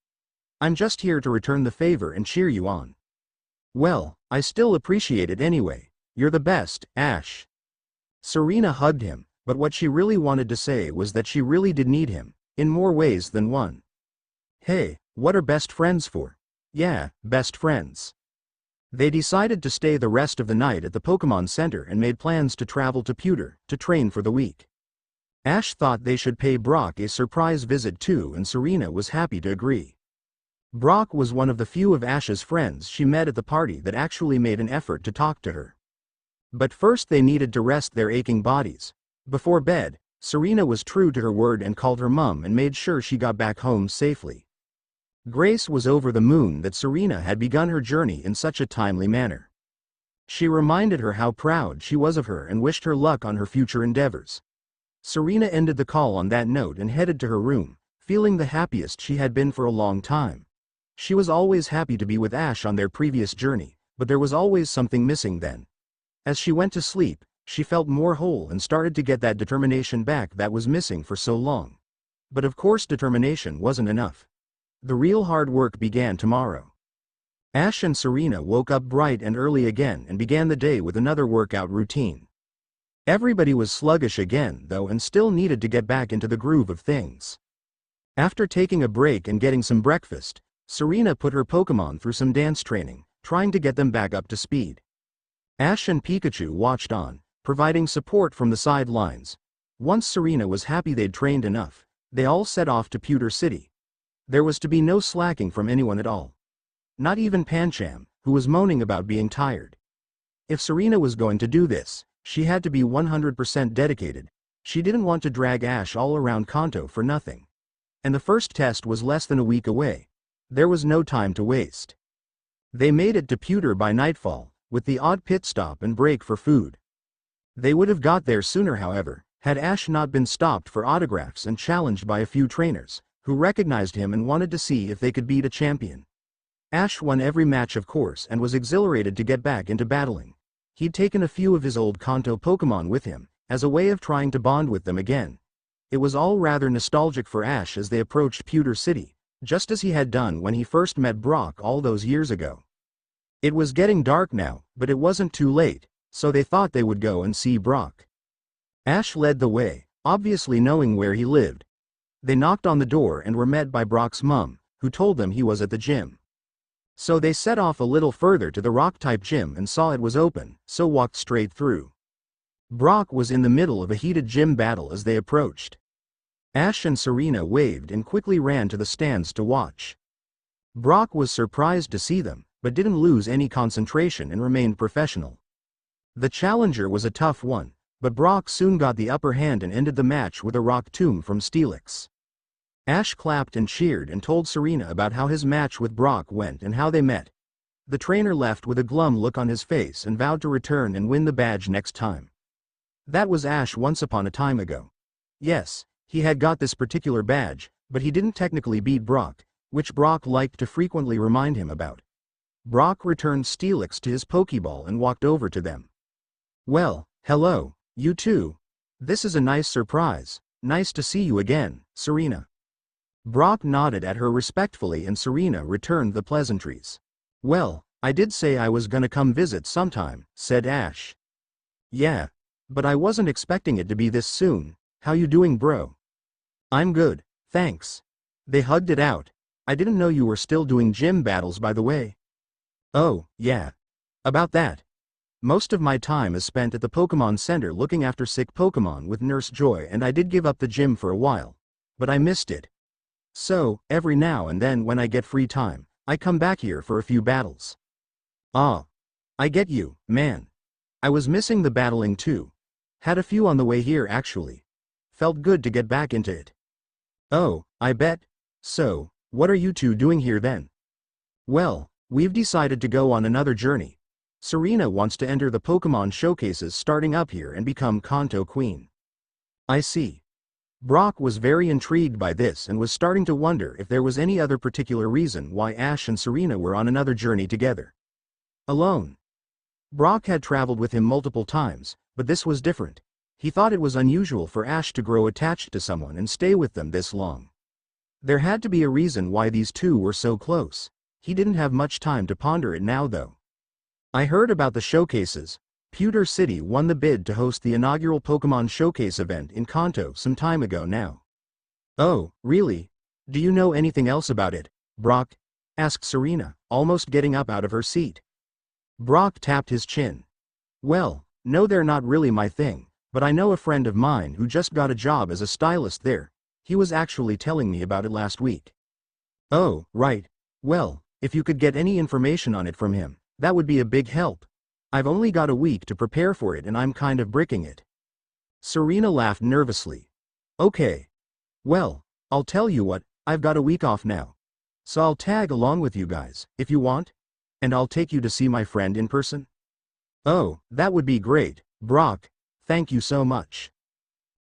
I'm just here to return the favor and cheer you on. Well, I still appreciate it anyway. You're the best, Ash. Serena hugged him, but what she really wanted to say was that she really did need him, in more ways than one. Hey, what are best friends for? Yeah, best friends. They decided to stay the rest of the night at the Pokemon Center and made plans to travel to Pewter to train for the week. Ash thought they should pay Brock a surprise visit too, and Serena was happy to agree. Brock was one of the few of Ash's friends she met at the party that actually made an effort to talk to her. But first they needed to rest their aching bodies. Before bed, Serena was true to her word and called her mum and made sure she got back home safely. Grace was over the moon that Serena had begun her journey in such a timely manner. She reminded her how proud she was of her and wished her luck on her future endeavors. Serena ended the call on that note and headed to her room, feeling the happiest she had been for a long time. She was always happy to be with Ash on their previous journey, but there was always something missing then. As she went to sleep, she felt more whole and started to get that determination back that was missing for so long. But of course determination wasn't enough. The real hard work began tomorrow. Ash and Serena woke up bright and early again and began the day with another workout routine. Everybody was sluggish again though and still needed to get back into the groove of things. After taking a break and getting some breakfast, Serena put her Pokémon through some dance training, trying to get them back up to speed. Ash and Pikachu watched on, providing support from the sidelines. Once Serena was happy they'd trained enough, they all set off to Pewter City. There was to be no slacking from anyone at all. Not even Pancham, who was moaning about being tired. If Serena was going to do this, she had to be 100% dedicated. She didn't want to drag Ash all around Kanto for nothing. And the first test was less than a week away. There was no time to waste. They made it to Pewter by nightfall, with the odd pit stop and break for food. They would have got there sooner however, had Ash not been stopped for autographs and challenged by a few trainers, who recognized him and wanted to see if they could beat a champion. Ash won every match of course and was exhilarated to get back into battling. He'd taken a few of his old Kanto Pokémon with him, as a way of trying to bond with them again. It was all rather nostalgic for Ash as they approached Pewter City, just as he had done when he first met Brock all those years ago. It was getting dark now, but it wasn't too late, so they thought they would go and see Brock. Ash led the way, obviously knowing where he lived. They knocked on the door and were met by Brock's mum, who told them he was at the gym. So they set off a little further to the rock-type gym and saw it was open, so walked straight through. Brock was in the middle of a heated gym battle as they approached. Ash and Serena waved and quickly ran to the stands to watch. Brock was surprised to see them, but didn't lose any concentration and remained professional. The challenger was a tough one, but Brock soon got the upper hand and ended the match with a rock tomb from Steelix. Ash clapped and cheered and told Serena about how his match with Brock went and how they met. The trainer left with a glum look on his face and vowed to return and win the badge next time. That was Ash once upon a time ago. Yes, he had got this particular badge, but he didn't technically beat Brock, which Brock liked to frequently remind him about. Brock returned Steelix to his Pokeball and walked over to them. "Well, hello, you two. This is a nice surprise. Nice to see you again, Serena." Brock nodded at her respectfully and Serena returned the pleasantries. "Well, I did say I was gonna come visit sometime," said Ash. "Yeah. But I wasn't expecting it to be this soon. How you doing, bro?" "I'm good, thanks." They hugged it out. "I didn't know you were still doing gym battles by the way." "Oh, yeah. About that. Most of my time is spent at the Pokemon Center looking after sick Pokemon with Nurse Joy and I did give up the gym for a while. But I missed it. So, every now and then when I get free time, I come back here for a few battles." "Ah. I get you, man. I was missing the battling too. Had a few on the way here actually. Felt good to get back into it." "Oh, I bet. So, what are you two doing here then?" "Well, we've decided to go on another journey. Serena wants to enter the Pokemon showcases starting up here and become Kanto Queen." "I see." Brock was very intrigued by this and was starting to wonder if there was any other particular reason why Ash and Serena were on another journey together. Alone. Brock had traveled with him multiple times, but this was different. He thought it was unusual for Ash to grow attached to someone and stay with them this long. There had to be a reason why these two were so close. He didn't have much time to ponder it now though. "I heard about the showcases. Pewter City won the bid to host the inaugural Pokemon Showcase event in Kanto some time ago now." "Oh, really? Do you know anything else about it, Brock?" asked Serena, almost getting up out of her seat. Brock tapped his chin. "Well, no, they're not really my thing, but I know a friend of mine who just got a job as a stylist there. He was actually telling me about it last week." "Oh, right. Well, if you could get any information on it from him, that would be a big help." I've only got a week to prepare for it and I'm kind of bricking it. Serena laughed nervously. Okay. Well, I'll tell you what, I've got a week off now. So I'll tag along with you guys, if you want. And I'll take you to see my friend in person. Oh, that would be great, Brock. Thank you so much.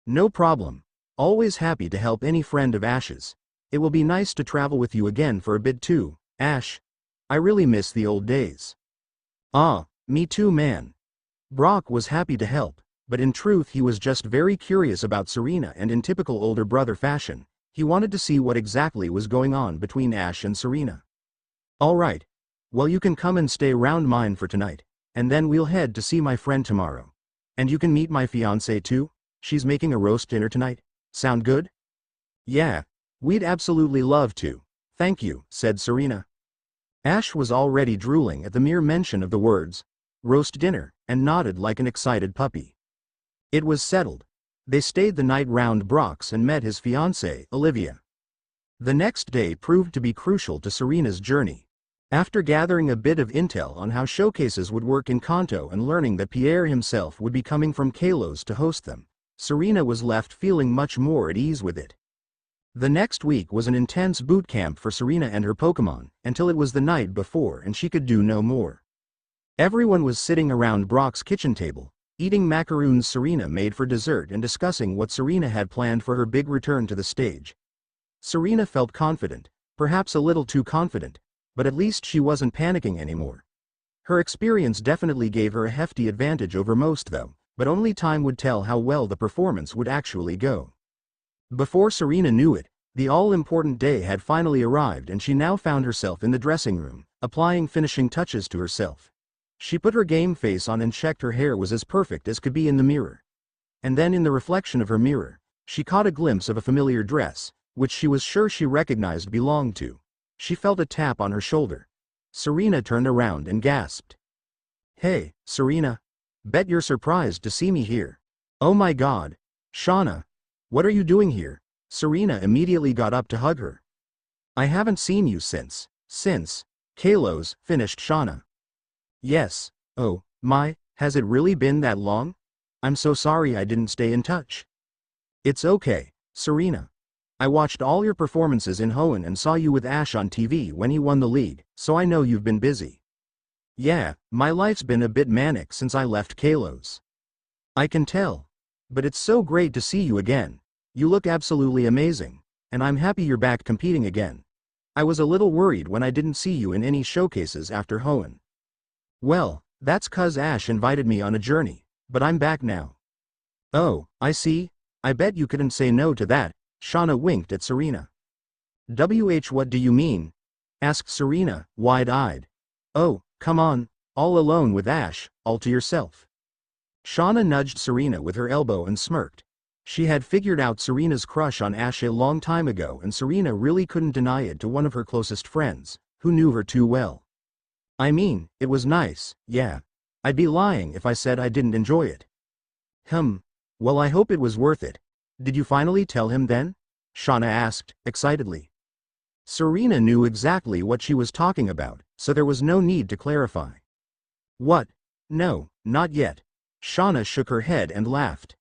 No problem. Always happy to help any friend of Ash's. It will be nice to travel with you again for a bit too, Ash. I really miss the old days. Ah, me too, man. Brock was happy to help, but in truth he was just very curious about Serena, and in typical older brother fashion, he wanted to see what exactly was going on between Ash and Serena. Alright. Well, you can come and stay around mine for tonight, and then we'll head to see my friend tomorrow. And you can meet my fiancée too. She's making a roast dinner tonight. Sound good? Yeah. We'd absolutely love to. Thank you, said Serena. Ash was already drooling at the mere mention of the words, roast dinner, and nodded like an excited puppy. It was settled. They stayed the night round Brock's and met his fiancée, Olivia. The next day proved to be crucial to Serena's journey. After gathering a bit of intel on how showcases would work in Kanto and learning that Pierre himself would be coming from Kalos to host them, Serena was left feeling much more at ease with it. The next week was an intense boot camp for Serena and her Pokémon, until it was the night before and she could do no more. Everyone was sitting around Brock's kitchen table, eating macaroons Serena made for dessert and discussing what Serena had planned for her big return to the stage. Serena felt confident, perhaps a little too confident, but at least she wasn't panicking anymore. Her experience definitely gave her a hefty advantage over most though, but only time would tell how well the performance would actually go. Before Serena knew it, the all-important day had finally arrived and she now found herself in the dressing room, applying finishing touches to herself. She put her game face on and checked her hair was as perfect as could be in the mirror. And then in the reflection of her mirror, she caught a glimpse of a familiar dress, which she was sure she recognized belonged to. She felt a tap on her shoulder. Serena turned around and gasped. Hey, Serena. Bet you're surprised to see me here. Oh my God. Shauna. What are you doing here? Serena immediately got up to hug her. I haven't seen you since Kalos, finished Shauna. Yes. Oh, my, has it really been that long? I'm so sorry I didn't stay in touch. It's okay, Serena. I watched all your performances in Hoenn and saw you with Ash on TV when he won the league, so I know you've been busy. Yeah, my life's been a bit manic since I left Kalos. I can tell. But it's so great to see you again. You look absolutely amazing, and I'm happy you're back competing again. I was a little worried when I didn't see you in any showcases after Hoenn. Well, that's 'cause Ash invited me on a journey, but I'm back now. Oh, I see. I bet you couldn't say no to that. Shauna winked at Serena. What do you mean? Asked Serena, wide-eyed. Oh, come on, all alone with Ash, all to yourself. Shauna nudged Serena with her elbow and smirked. She had figured out Serena's crush on Ash a long time ago and Serena really couldn't deny it to one of her closest friends, who knew her too well. I mean, it was nice, yeah. I'd be lying if I said I didn't enjoy it. Well, I hope it was worth it. Did you finally tell him then? Shauna asked, excitedly. Serena knew exactly what she was talking about, so there was no need to clarify. What? No, not yet. Shauna shook her head and laughed.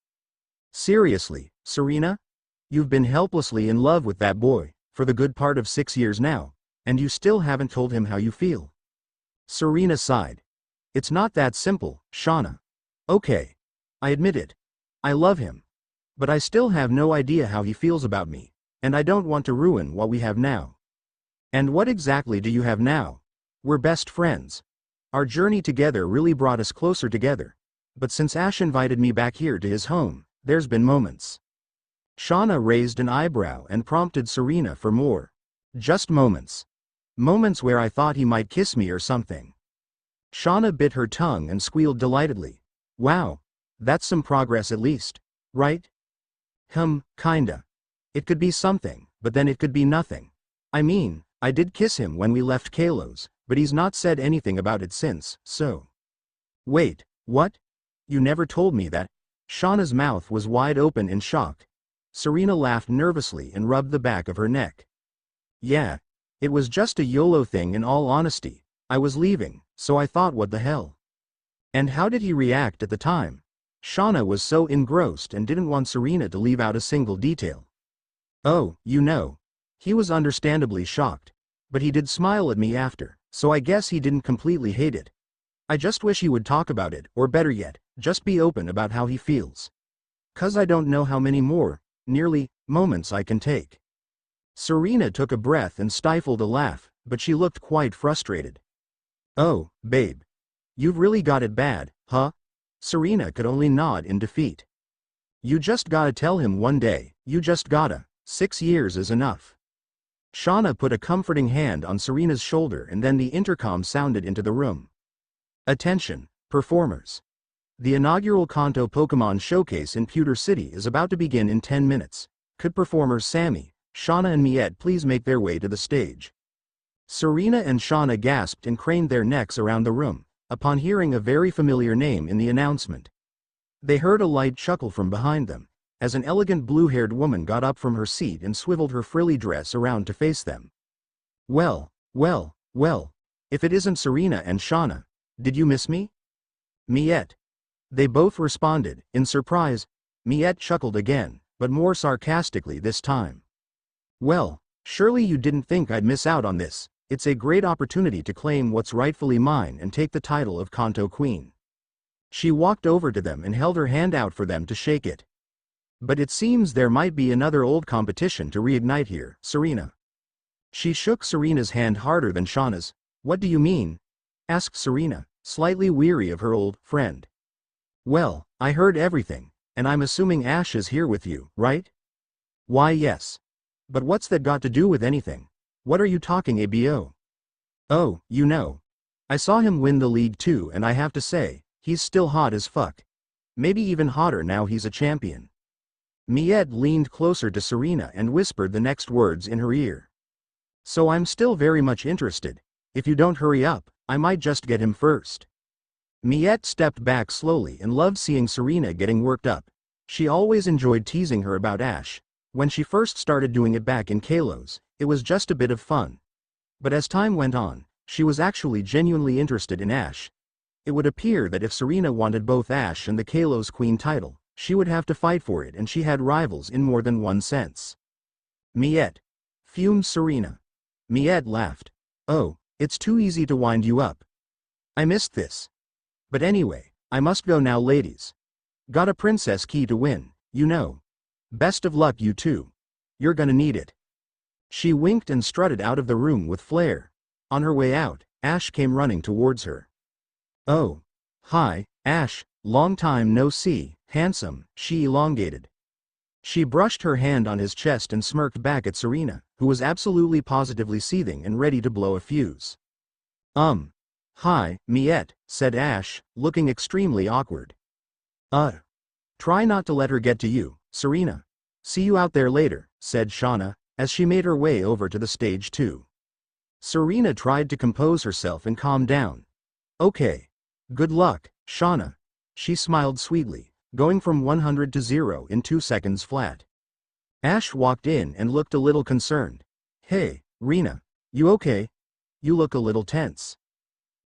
Seriously, Serena? You've been helplessly in love with that boy, for the good part of 6 years now, and you still haven't told him how you feel. Serena sighed. It's not that simple, Shauna. Okay. I admit it. I love him. But I still have no idea how he feels about me, and I don't want to ruin what we have now. And what exactly do you have now? We're best friends. Our journey together really brought us closer together. But since Ash invited me back here to his home, there's been moments. Shauna raised an eyebrow and prompted Serena for more. Just moments. Moments where I thought he might kiss me or something. Shauna bit her tongue and squealed delightedly. Wow. That's some progress at least, right? Kinda. It could be something, but then it could be nothing. I mean, I did kiss him when we left Kalos, but he's not said anything about it since, so. Wait, what? You never told me that? Shauna's mouth was wide open in shock. Serena laughed nervously and rubbed the back of her neck. Yeah. It was just a YOLO thing in all honesty. I was leaving, so I thought what the hell. And how did he react at the time? Shauna was so engrossed and didn't want Serena to leave out a single detail. Oh, you know. He was understandably shocked. But he did smile at me after, so I guess he didn't completely hate it. I just wish he would talk about it, or better yet, just be open about how he feels. 'Cause I don't know how many more, nearly, moments I can take. Serena took a breath and stifled a laugh, but she looked quite frustrated. Oh, babe. You've really got it bad, huh? Serena could only nod in defeat. You just gotta tell him one day, you just gotta. 6 years is enough. Shauna put a comforting hand on Serena's shoulder and then the intercom sounded into the room. Attention, performers. The inaugural Kanto Pokemon Showcase in Pewter City is about to begin in 10 minutes. Could performers Sammy, Shauna and Miette please make their way to the stage? Serena and Shauna gasped and craned their necks around the room, upon hearing a very familiar name in the announcement. They heard a light chuckle from behind them, as an elegant blue-haired woman got up from her seat and swiveled her frilly dress around to face them. Well, if it isn't Serena and Shauna, did you miss me? Miette. They both responded, in surprise. Miette chuckled again, but more sarcastically this time. Well, surely you didn't think I'd miss out on this. It's a great opportunity to claim what's rightfully mine and take the title of Kanto Queen. She walked over to them and held her hand out for them to shake it. But it seems there might be another old competition to reignite here, Serena. She shook Serena's hand harder than Shauna's. What do you mean? Asked Serena, slightly weary of her old friend. Well, I heard everything, and I'm assuming Ash is here with you, right? Why yes. But what's that got to do with anything? What are you talking about? Oh, you know. I saw him win the league too and I have to say, he's still hot as fuck. Maybe even hotter now he's a champion. Miette leaned closer to Serena and whispered the next words in her ear. So I'm still very much interested. If you don't hurry up, I might just get him first. Miette stepped back slowly and loved seeing Serena getting worked up. She always enjoyed teasing her about Ash. When she first started doing it back in Kalos, it was just a bit of fun. But as time went on, she was actually genuinely interested in Ash. It would appear that if Serena wanted both Ash and the Kalos Queen title, she would have to fight for it and she had rivals in more than one sense. Miette. Fumed Serena. Miette laughed. Oh, it's too easy to wind you up. I missed this. But anyway, I must go now ladies. Got a princess key to win, you know. Best of luck you two. You're gonna need it. She winked and strutted out of the room with flair. On her way out, Ash came running towards her. Oh. Hi, Ash, long time no see, handsome, she elongated. She brushed her hand on his chest and smirked back at Serena, who was absolutely positively seething and ready to blow a fuse. Hi, Miette, said Ash, looking extremely awkward. Try not to let her get to you, Serena. See you out there later, said Shauna, as she made her way over to the stage too. Serena tried to compose herself and calm down. Okay. Good luck, Shauna. She smiled sweetly, going from 100 to 0 in 2 seconds flat. Ash walked in and looked a little concerned. Hey, Rena, you okay? You look a little tense.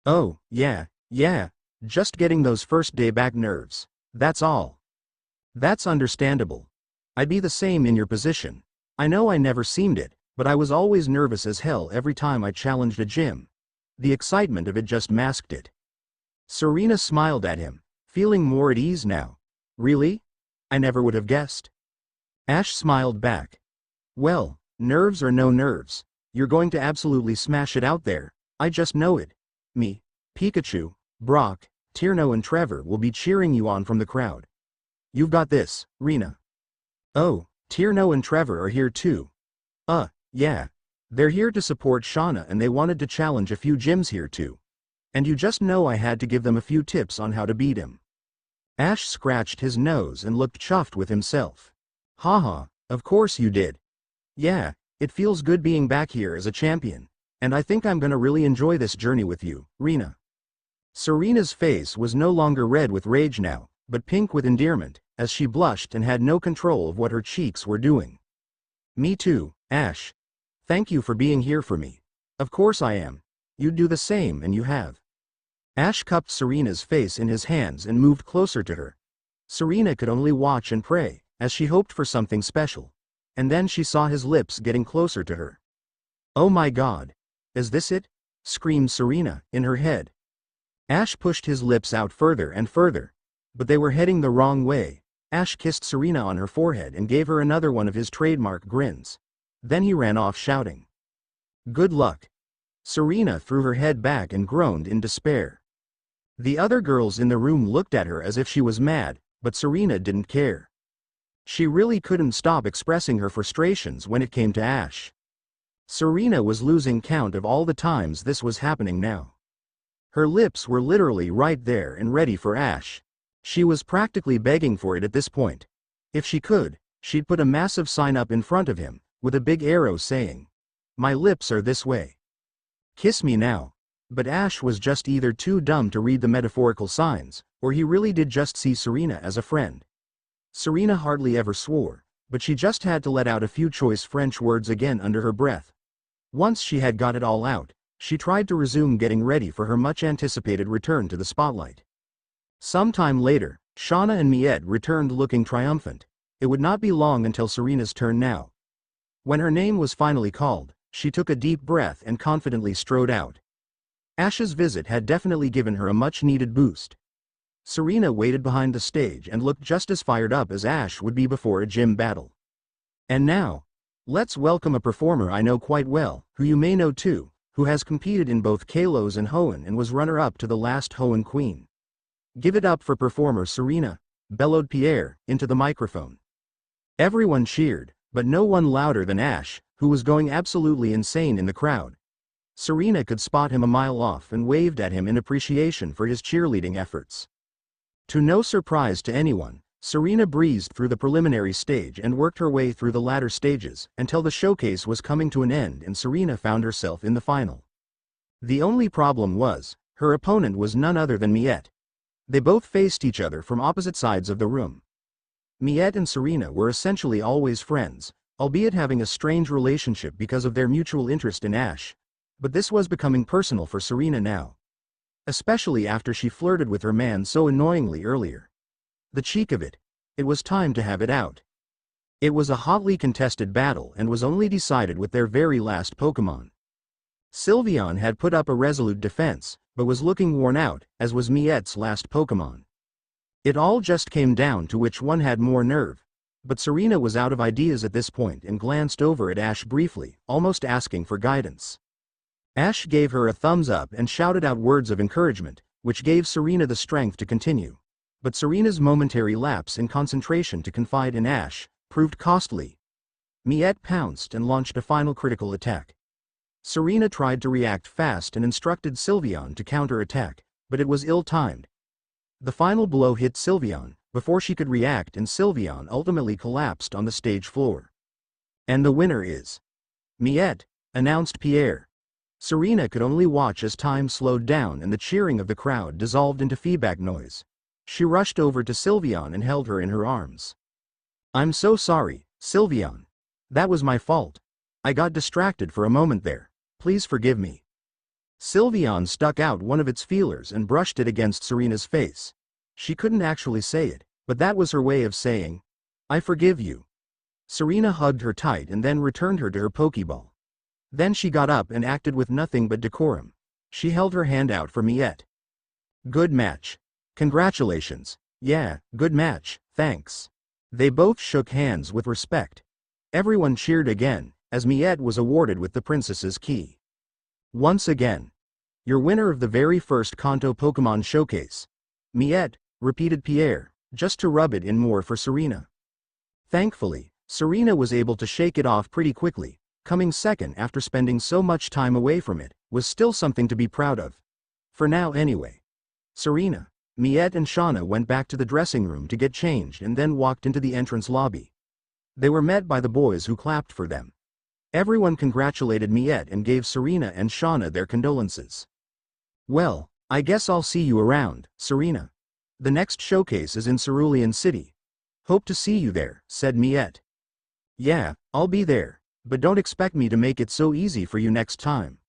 Oh, yeah, just getting those first day back nerves, that's all. That's understandable. I'd be the same in your position. I know I never seemed it, but I was always nervous as hell every time I challenged a gym. The excitement of it just masked it. Serena smiled at him, feeling more at ease now. Really? I never would have guessed. Ash smiled back. Well, nerves or no nerves, you're going to absolutely smash it out there, I just know it. Me, Pikachu, Brock, Tierno and Trevor will be cheering you on from the crowd. You've got this, Rena. Oh, Tierno and Trevor are here too. Yeah. They're here to support Shauna and they wanted to challenge a few gyms here too. And you just know I had to give them a few tips on how to beat him. Ash scratched his nose and looked chuffed with himself. Haha, of course you did. Yeah, it feels good being back here as a champion. And I think I'm gonna really enjoy this journey with you, Rena. Serena's face was no longer red with rage now, but pink with endearment, as she blushed and had no control of what her cheeks were doing. Me too, Ash. Thank you for being here for me. Of course I am. You'd do the same and you have. Ash cupped Serena's face in his hands and moved closer to her. Serena could only watch and pray, as she hoped for something special. And then she saw his lips getting closer to her. "Oh my God! Is this it?" screamed Serena, in her head. Ash pushed his lips out further and further. But they were heading the wrong way. Ash kissed Serena on her forehead and gave her another one of his trademark grins. Then he ran off shouting, "Good luck." Serena threw her head back and groaned in despair. The other girls in the room looked at her as if she was mad, but Serena didn't care. She really couldn't stop expressing her frustrations when it came to Ash. Serena was losing count of all the times this was happening now. Her lips were literally right there and ready for Ash. She was practically begging for it at this point. If she could, she'd put a massive sign up in front of him, with a big arrow saying, "My lips are this way. Kiss me now." But Ash was just either too dumb to read the metaphorical signs, or he really did just see Serena as a friend. Serena hardly ever swore, but she just had to let out a few choice French words again under her breath. Once she had got it all out, she tried to resume getting ready for her much-anticipated return to the spotlight. Sometime later, Shauna and Miette returned looking triumphant. It would not be long until Serena's turn now. When her name was finally called, she took a deep breath and confidently strode out. Ash's visit had definitely given her a much-needed boost. Serena waited behind the stage and looked just as fired up as Ash would be before a gym battle. And now, let's welcome a performer I know quite well, who you may know too, who has competed in both Kalos and Hoenn and was runner-up to the last Hoenn Queen. "Give it up for performer Serena," bellowed Pierre into the microphone. Everyone cheered, but no one louder than Ash, who was going absolutely insane in the crowd. Serena could spot him a mile off and waved at him in appreciation for his cheerleading efforts. To no surprise to anyone, Serena breezed through the preliminary stage and worked her way through the latter stages until the showcase was coming to an end and Serena found herself in the final. The only problem was, her opponent was none other than Miette. They both faced each other from opposite sides of the room. Miette and Serena were essentially always friends, albeit having a strange relationship because of their mutual interest in Ash. But this was becoming personal for Serena now. Especially after she flirted with her man so annoyingly earlier. The cheek of it. It was time to have it out. It was a hotly contested battle and was only decided with their very last Pokémon. Sylveon had put up a resolute defense, but was looking worn out, as was Miette's last Pokémon. It all just came down to which one had more nerve. But Serena was out of ideas at this point and glanced over at Ash briefly, almost asking for guidance. Ash gave her a thumbs up and shouted out words of encouragement, which gave Serena the strength to continue. But Serena's momentary lapse in concentration to confide in Ash proved costly. Miette pounced and launched a final critical attack. Serena tried to react fast and instructed Sylveon to counter-attack, but it was ill-timed. The final blow hit Sylveon before she could react and Sylveon ultimately collapsed on the stage floor. "And the winner is Miette," announced Pierre. Serena could only watch as time slowed down and the cheering of the crowd dissolved into feedback noise. She rushed over to Sylveon and held her in her arms. "I'm so sorry, Sylveon. That was my fault. I got distracted for a moment there. Please forgive me." Sylveon stuck out one of its feelers and brushed it against Serena's face. She couldn't actually say it, but that was her way of saying, "I forgive you." Serena hugged her tight and then returned her to her Pokeball. Then she got up and acted with nothing but decorum. She held her hand out for Miette. "Good match. Congratulations." "Yeah, good match, thanks." They both shook hands with respect. Everyone cheered again, as Miette was awarded with the princess's key. "Once again, you're winner of the very first Kanto Pokemon Showcase." "Miette," repeated Pierre, just to rub it in more for Serena. Thankfully, Serena was able to shake it off pretty quickly. Coming second after spending so much time away from it was still something to be proud of. For now anyway. Serena, Miette and Shauna went back to the dressing room to get changed and then walked into the entrance lobby. They were met by the boys who clapped for them. Everyone congratulated Miette and gave Serena and Shauna their condolences. "Well, I guess I'll see you around, Serena. The next showcase is in Cerulean City. Hope to see you there," said Miette. "Yeah, I'll be there. But don't expect me to make it so easy for you next time."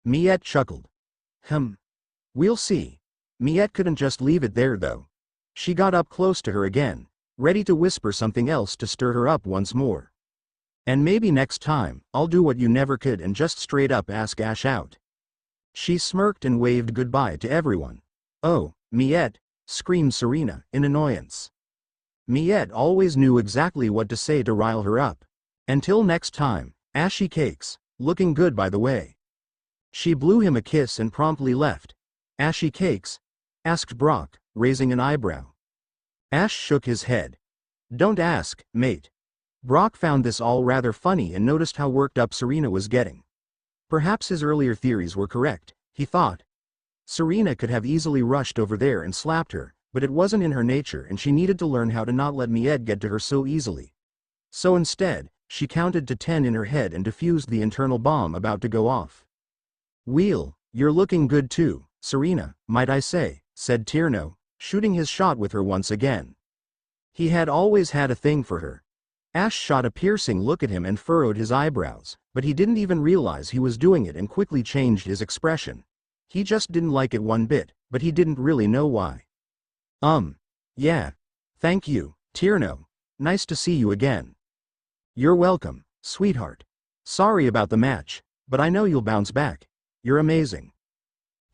Miette chuckled. We'll see. Miette couldn't just leave it there though. She got up close to her again, ready to whisper something else to stir her up once more. And maybe next time, I'll do what you never could and just straight up ask Ash out. She smirked and waved goodbye to everyone. Oh, Miette, screamed Serena, in annoyance. Miette always knew exactly what to say to rile her up. Until next time, Ashy Cakes, looking good by the way. She blew him a kiss and promptly left. Ashy Cakes? Asked Brock, raising an eyebrow. Ash shook his head. Don't ask, mate. Brock found this all rather funny and noticed how worked up Serena was getting. Perhaps his earlier theories were correct, he thought. Serena could have easily rushed over there and slapped her, but it wasn't in her nature and she needed to learn how to not let Miette get to her so easily. So instead, she counted to 10 in her head and diffused the internal bomb about to go off. Wheel, you're looking good too, Serena, might I say, said Tierno, shooting his shot with her once again. He had always had a thing for her. Ash shot a piercing look at him and furrowed his eyebrows, but he didn't even realize he was doing it and quickly changed his expression. He just didn't like it one bit, but he didn't really know why. Yeah. Thank you, Tierno. Nice to see you again. You're welcome, sweetheart. Sorry about the match, but I know you'll bounce back. You're amazing.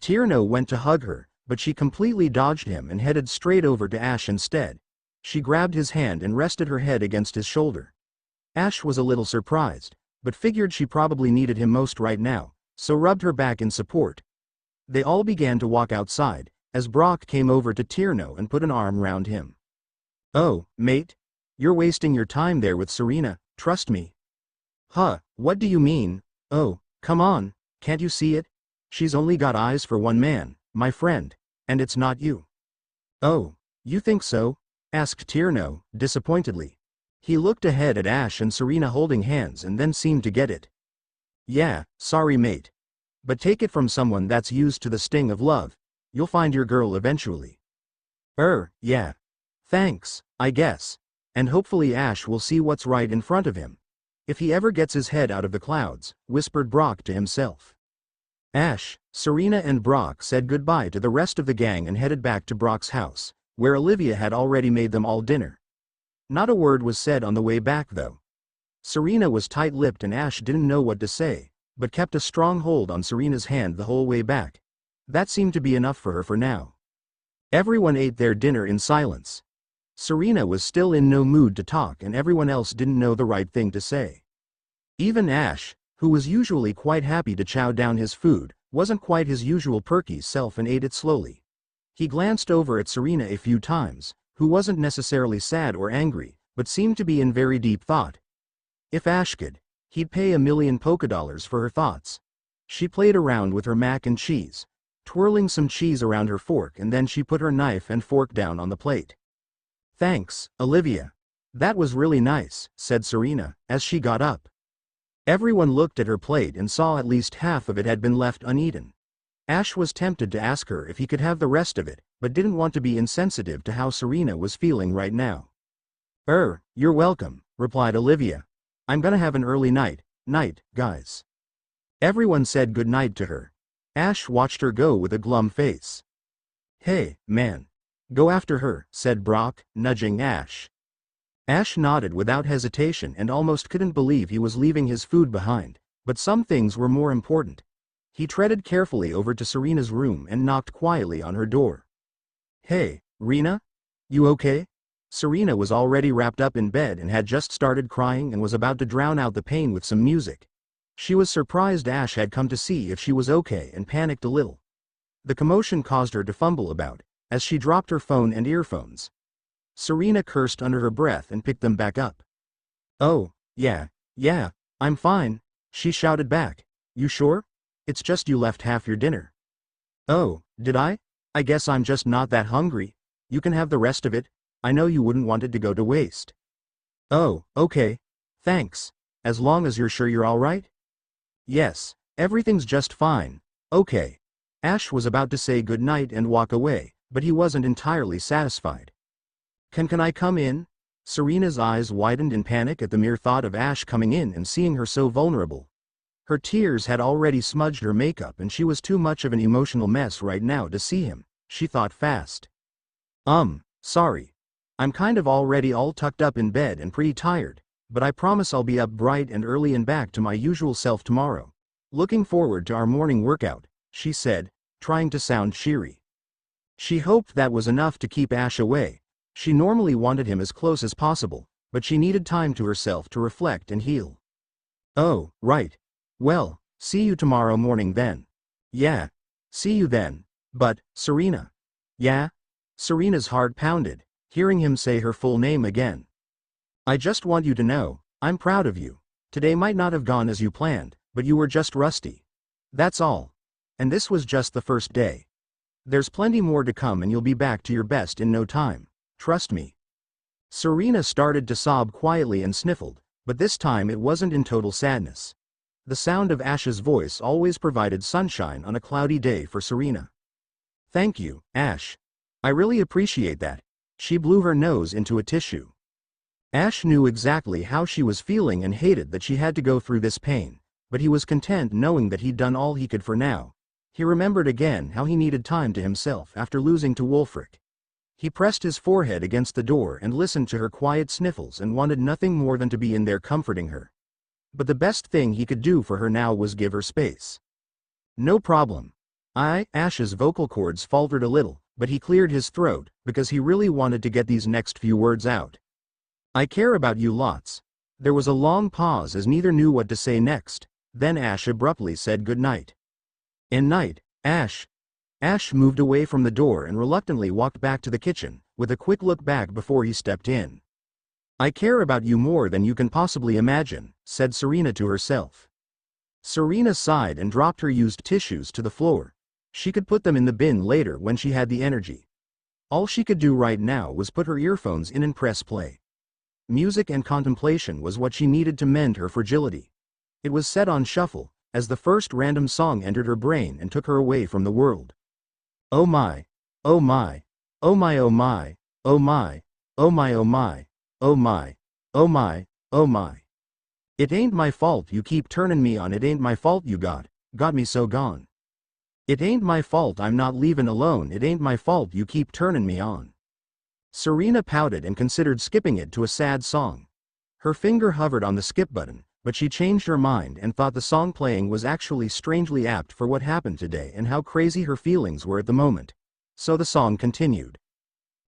Tierno went to hug her, but she completely dodged him and headed straight over to Ash instead. She grabbed his hand and rested her head against his shoulder. Ash was a little surprised, but figured she probably needed him most right now, so rubbed her back in support. They all began to walk outside, as Brock came over to Tierno and put an arm round him. Oh, mate? You're wasting your time there with Serena, trust me. Huh, what do you mean? Oh, come on, can't you see it? She's only got eyes for one man, my friend, and it's not you. Oh, you think so? Asked Tierno, disappointedly. He looked ahead at Ash and Serena holding hands and then seemed to get it. Yeah, sorry mate. But take it from someone that's used to the sting of love. You'll find your girl eventually. Yeah. Thanks, I guess. And hopefully Ash will see what's right in front of him. If he ever gets his head out of the clouds, whispered Brock to himself. Ash, Serena and Brock said goodbye to the rest of the gang and headed back to Brock's house, where Olivia had already made them all dinner. Not a word was said on the way back though. Serena was tight-lipped and Ash didn't know what to say, but kept a strong hold on Serena's hand the whole way back. That seemed to be enough for her for now. Everyone ate their dinner in silence. Serena was still in no mood to talk and everyone else didn't know the right thing to say. Even Ash, who was usually quite happy to chow down his food, wasn't quite his usual perky self and ate it slowly. He glanced over at Serena a few times, who wasn't necessarily sad or angry, but seemed to be in very deep thought. If Ash could, he'd pay $1 million polka dollars for her thoughts. She played around with her mac and cheese, twirling some cheese around her fork, and then she put her knife and fork down on the plate. Thanks, Olivia. That was really nice, said Serena, as she got up. Everyone looked at her plate and saw at least half of it had been left uneaten. Ash was tempted to ask her if he could have the rest of it, but didn't want to be insensitive to how Serena was feeling right now. You're welcome, replied Olivia. I'm gonna have an early night, guys. Everyone said good night to her. Ash watched her go with a glum face. Hey, man. Go after her, said Brock, nudging Ash. Ash nodded without hesitation and almost couldn't believe he was leaving his food behind, but some things were more important. He treaded carefully over to Serena's room and knocked quietly on her door. Hey, Rena? You okay? Serena was already wrapped up in bed and had just started crying and was about to drown out the pain with some music. She was surprised Ash had come to see if she was okay and panicked a little. The commotion caused her to fumble about, as she dropped her phone and earphones. Serena cursed under her breath and picked them back up. Oh, yeah, I'm fine, she shouted back. You sure? It's just you left half your dinner. Oh, did I? I guess I'm just not that hungry. You can have the rest of it. I know you wouldn't want it to go to waste. Oh, okay. Thanks. As long as you're sure you're all right? Yes, everything's just fine. Okay. Ash was about to say good night and walk away, but he wasn't entirely satisfied. Can I come in? Serena's eyes widened in panic at the mere thought of Ash coming in and seeing her so vulnerable. Her tears had already smudged her makeup and she was too much of an emotional mess right now to see him, she thought fast. Sorry. I'm kind of already all tucked up in bed and pretty tired, but I promise I'll be up bright and early and back to my usual self tomorrow. Looking forward to our morning workout, she said, trying to sound cheery. She hoped that was enough to keep Ash away. She normally wanted him as close as possible, but she needed time to herself to reflect and heal. Oh, right. Well, see you tomorrow morning then. Yeah. See you then. But, Serena. Yeah? Serena's heart pounded, hearing him say her full name again. I just want you to know, I'm proud of you. Today might not have gone as you planned, but you were just rusty. That's all. And this was just the first day. There's plenty more to come and you'll be back to your best in no time. Trust me. Serena started to sob quietly and sniffled, but this time it wasn't in total sadness. The sound of Ash's voice always provided sunshine on a cloudy day for Serena. Thank you, Ash. I really appreciate that. She blew her nose into a tissue. Ash knew exactly how she was feeling and hated that she had to go through this pain, but he was content knowing that he'd done all he could for now. He remembered again how he needed time to himself after losing to Wulfric. He pressed his forehead against the door and listened to her quiet sniffles and wanted nothing more than to be in there comforting her. But the best thing he could do for her now was give her space. No problem. Ash's vocal cords faltered a little, but he cleared his throat, because he really wanted to get these next few words out. I care about you lots. There was a long pause as neither knew what to say next, then Ash abruptly said goodnight. And night, Ash. Ash moved away from the door and reluctantly walked back to the kitchen, with a quick look back before he stepped in. I care about you more than you can possibly imagine, said Serena to herself. Serena sighed and dropped her used tissues to the floor. She could put them in the bin later when she had the energy. All she could do right now was put her earphones in and press play. Music and contemplation was what she needed to mend her fragility. It was set on shuffle, as the first random song entered her brain and took her away from the world. Oh my, oh my, oh my, oh my, oh my, oh my, oh my, oh my, oh my, oh my. It ain't my fault you keep turning me on, it ain't my fault you got me so gone. It ain't my fault I'm not leaving alone, it ain't my fault you keep turning me on. Serena pouted and considered skipping it to a sad song. Her finger hovered on the skip button, but she changed her mind and thought the song playing was actually strangely apt for what happened today and how crazy her feelings were at the moment. So the song continued.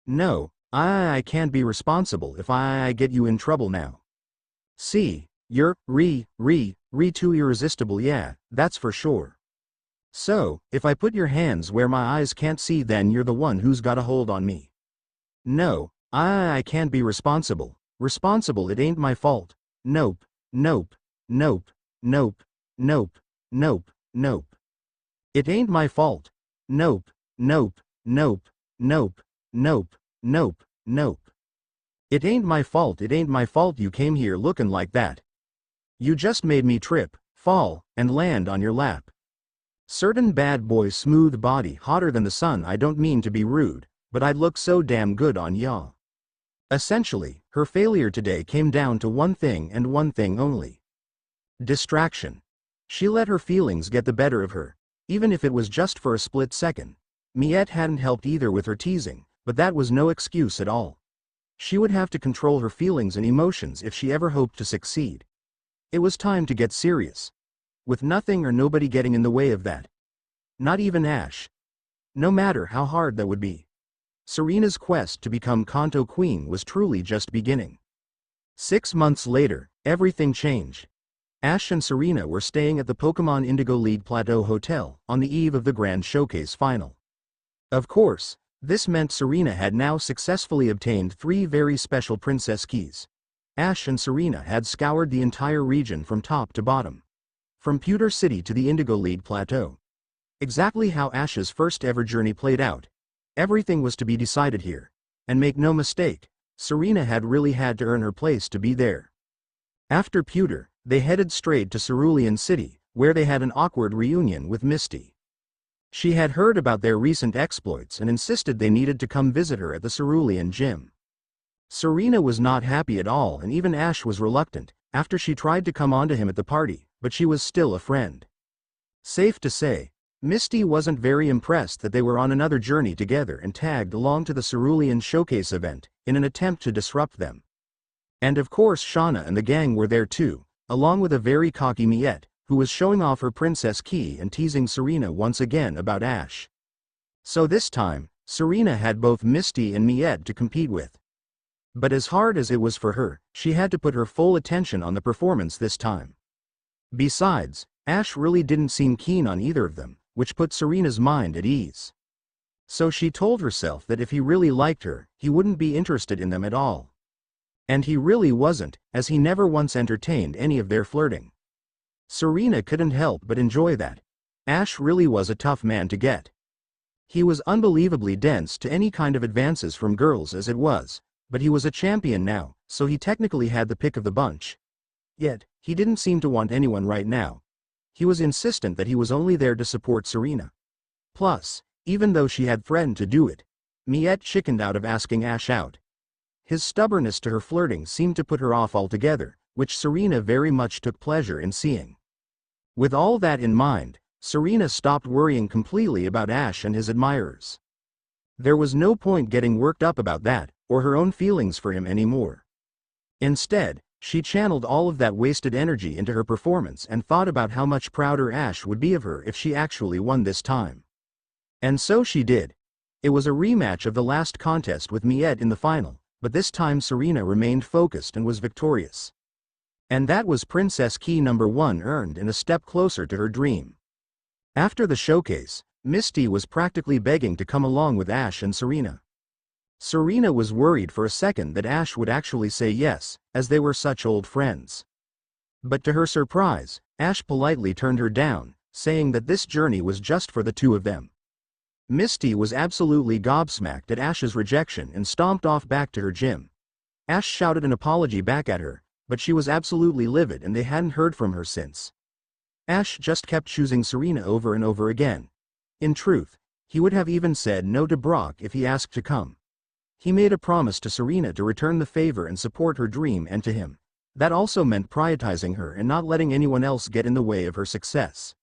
No, I can't be responsible if I get you in trouble now. See, you're too irresistible, yeah, that's for sure. So, if I put your hands where my eyes can't see, then you're the one who's got a hold on me. No, I can't be responsible, it ain't my fault. Nope. Nope, nope, nope, nope, nope, nope. It ain't my fault. Nope, nope, nope, nope, nope, nope, nope. It ain't my fault you came here looking like that. You just made me trip, fall, and land on your lap. Certain bad boy's smooth body hotter than the sun, I don't mean to be rude, but I'd look so damn good on ya. Essentially, her failure today came down to one thing and one thing only. Distraction. She let her feelings get the better of her, even if it was just for a split second. Miette hadn't helped either with her teasing, but that was no excuse at all. She would have to control her feelings and emotions if she ever hoped to succeed. It was time to get serious. With nothing or nobody getting in the way of that. Not even Ash. No matter how hard that would be. Serena's quest to become Kanto Queen was truly just beginning. 6 months later, everything changed. Ash and Serena were staying at the Pokemon Indigo League Plateau Hotel on the eve of the Grand Showcase final. Of course, this meant Serena had now successfully obtained 3 very special princess keys. Ash and Serena had scoured the entire region from top to bottom. From Pewter City to the Indigo League Plateau. Exactly how Ash's first ever journey played out. Everything was to be decided here. And make no mistake, Serena had really had to earn her place to be there. After Pewter, they headed straight to Cerulean City, where they had an awkward reunion with Misty. She had heard about their recent exploits and insisted they needed to come visit her at the Cerulean gym. Serena was not happy at all, and even Ash was reluctant, after she tried to come onto him at the party, but she was still a friend. Safe to say, Misty wasn't very impressed that they were on another journey together and tagged along to the Cerulean Showcase event, in an attempt to disrupt them. And of course Shauna and the gang were there too, along with a very cocky Miette, who was showing off her princess key and teasing Serena once again about Ash. So this time, Serena had both Misty and Miette to compete with. But as hard as it was for her, she had to put her full attention on the performance this time. Besides, Ash really didn't seem keen on either of them, which put Serena's mind at ease. So she told herself that if he really liked her, he wouldn't be interested in them at all. And he really wasn't, as he never once entertained any of their flirting. Serena couldn't help but enjoy that. Ash really was a tough man to get. He was unbelievably dense to any kind of advances from girls as it was, but he was a champion now, so he technically had the pick of the bunch. Yet, he didn't seem to want anyone right now. He was insistent that he was only there to support Serena. Plus, even though she had threatened to do it, Miette chickened out of asking Ash out. His stubbornness to her flirting seemed to put her off altogether, which Serena very much took pleasure in seeing. With all that in mind, Serena stopped worrying completely about Ash and his admirers. There was no point getting worked up about that, or her own feelings for him anymore. Instead, she channeled all of that wasted energy into her performance and thought about how much prouder Ash would be of her if she actually won this time. And so she did. It was a rematch of the last contest with Miette in the final, but this time Serena remained focused and was victorious. And that was Princess Key number 1 earned and a step closer to her dream. After the showcase, Misty was practically begging to come along with Ash and Serena. Serena was worried for a second that Ash would actually say yes, as they were such old friends. But to her surprise, Ash politely turned her down, saying that this journey was just for the two of them. Misty was absolutely gobsmacked at Ash's rejection and stomped off back to her gym. Ash shouted an apology back at her, but she was absolutely livid and they hadn't heard from her since. Ash just kept choosing Serena over and over again. In truth, he would have even said no to Brock if he asked to come. He made a promise to Serena to return the favor and support her dream, and to him, that also meant prioritizing her and not letting anyone else get in the way of her success.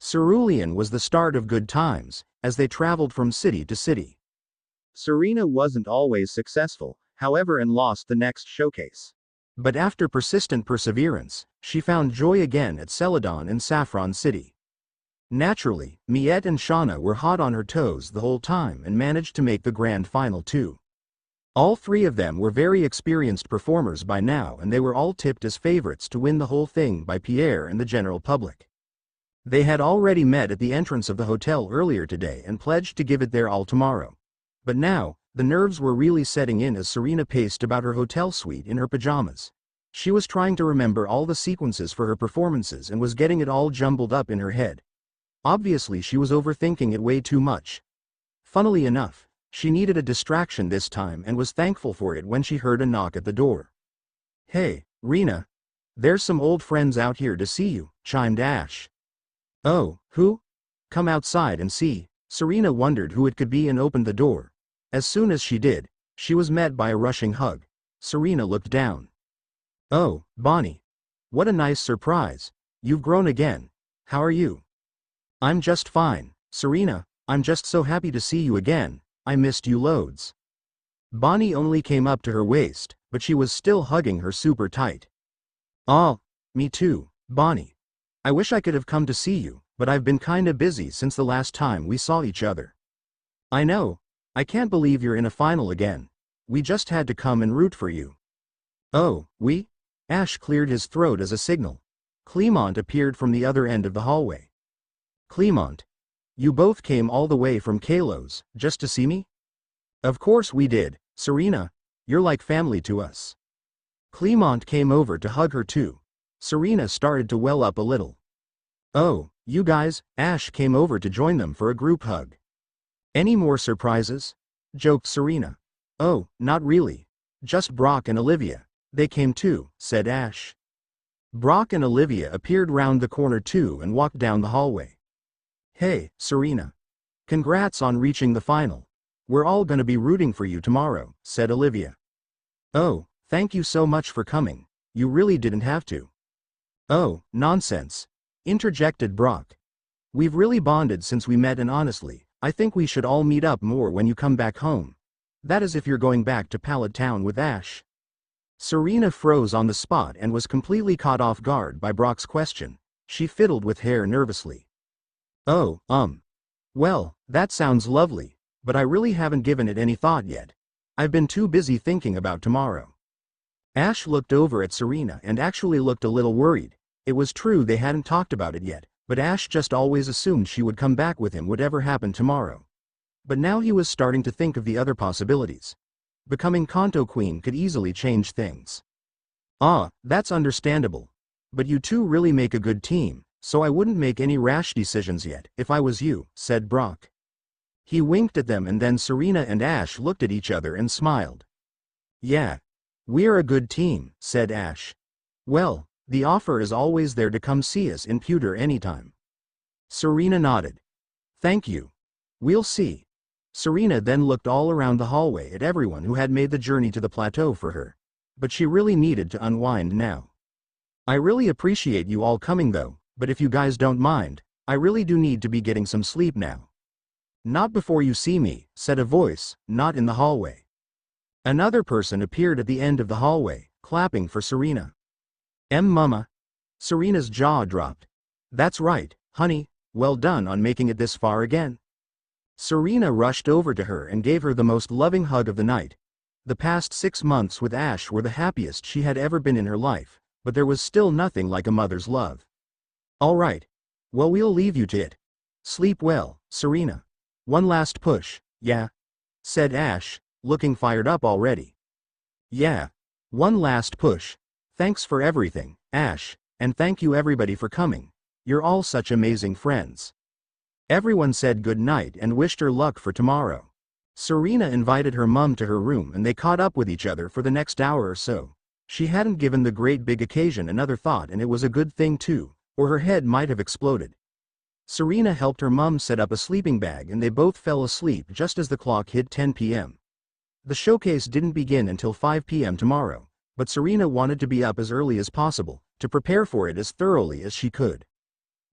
Cerulean was the start of good times, as they traveled from city to city. Serena wasn't always successful, however, and lost the next showcase. But after persistent perseverance, she found joy again at Celadon and Saffron City. Naturally, Miette and Shauna were hot on her toes the whole time and managed to make the grand final too. All three of them were very experienced performers by now, and they were all tipped as favorites to win the whole thing by Pierre and the general public. They had already met at the entrance of the hotel earlier today and pledged to give it their all tomorrow. But now, the nerves were really setting in as Serena paced about her hotel suite in her pajamas. She was trying to remember all the sequences for her performances and was getting it all jumbled up in her head. Obviously she was overthinking it way too much. Funnily enough, she needed a distraction this time and was thankful for it when she heard a knock at the door. "Hey, Rena. There's some old friends out here to see you," chimed Ash. "Oh, who? Come outside and see." Serena wondered who it could be and opened the door. As soon as she did, she was met by a rushing hug. Serena looked down. "Oh, Bonnie. What a nice surprise. You've grown again. How are you?" "I'm just fine, Serena. I'm just so happy to see you again. I missed you loads." Bonnie only came up to her waist, but she was still hugging her super tight. "Aw, me too, Bonnie. I wish I could have come to see you, but I've been kinda busy since the last time we saw each other." "I know. I can't believe you're in a final again. We just had to come and root for you." "Oh, we?" Ash cleared his throat as a signal. Clement appeared from the other end of the hallway. "Clement. You both came all the way from Kalos, just to see me?" "Of course we did, Serena. You're like family to us." Clement came over to hug her too. Serena started to well up a little. "Oh, you guys," Ash came over to join them for a group hug. "Any more surprises?" joked Serena. "Oh, not really. Just Brock and Olivia. They came too," said Ash. Brock and Olivia appeared round the corner too and walked down the hallway. "Hey, Serena. Congrats on reaching the final. We're all gonna be rooting for you tomorrow," said Olivia. "Oh, thank you so much for coming. You really didn't have to." Oh, nonsense, interjected Brock. We've really bonded since we met, and honestly, I think we should all meet up more when you come back home. That is if you're going back to Pallet Town with Ash. Serena froze on the spot and was completely caught off guard by Brock's question. She fiddled with hair nervously. Oh, well, that sounds lovely, but I really haven't given it any thought yet. I've been too busy thinking about tomorrow. Ash looked over at Serena and actually looked a little worried. It was true they hadn't talked about it yet, but Ash just always assumed she would come back with him whatever happened tomorrow. But now he was starting to think of the other possibilities. Becoming Kanto Queen could easily change things. Ah, that's understandable. But you two really make a good team, so I wouldn't make any rash decisions yet, if I was you, said Brock. He winked at them, and then Serena and Ash looked at each other and smiled. Yeah. We're a good team, said Ash. Well, the offer is always there to come see us in Pewter anytime. Serena nodded. Thank you. We'll see. Serena then looked all around the hallway at everyone who had made the journey to the plateau for her. But she really needed to unwind now. I really appreciate you all coming though, but if you guys don't mind, I really do need to be getting some sleep now. Not before you see me, said a voice, not in the hallway. Another person appeared at the end of the hallway, clapping for Serena. Mama. Serena's jaw dropped. That's right, honey, well done on making it this far again. Serena rushed over to her and gave her the most loving hug of the night. The past 6 months with Ash were the happiest she had ever been in her life, but there was still nothing like a mother's love. All right. Well, we'll leave you to it. Sleep well, Serena. One last push, yeah? Said Ash, looking fired up already. Yeah. One last push. Thanks for everything, Ash, and thank you everybody for coming. You're all such amazing friends. Everyone said good night and wished her luck for tomorrow. Serena invited her mum to her room and they caught up with each other for the next hour or so. She hadn't given the great big occasion another thought, and it was a good thing too, or her head might have exploded. Serena helped her mum set up a sleeping bag and they both fell asleep just as the clock hit 10 p.m. The showcase didn't begin until 5 p.m. tomorrow, but Serena wanted to be up as early as possible, to prepare for it as thoroughly as she could.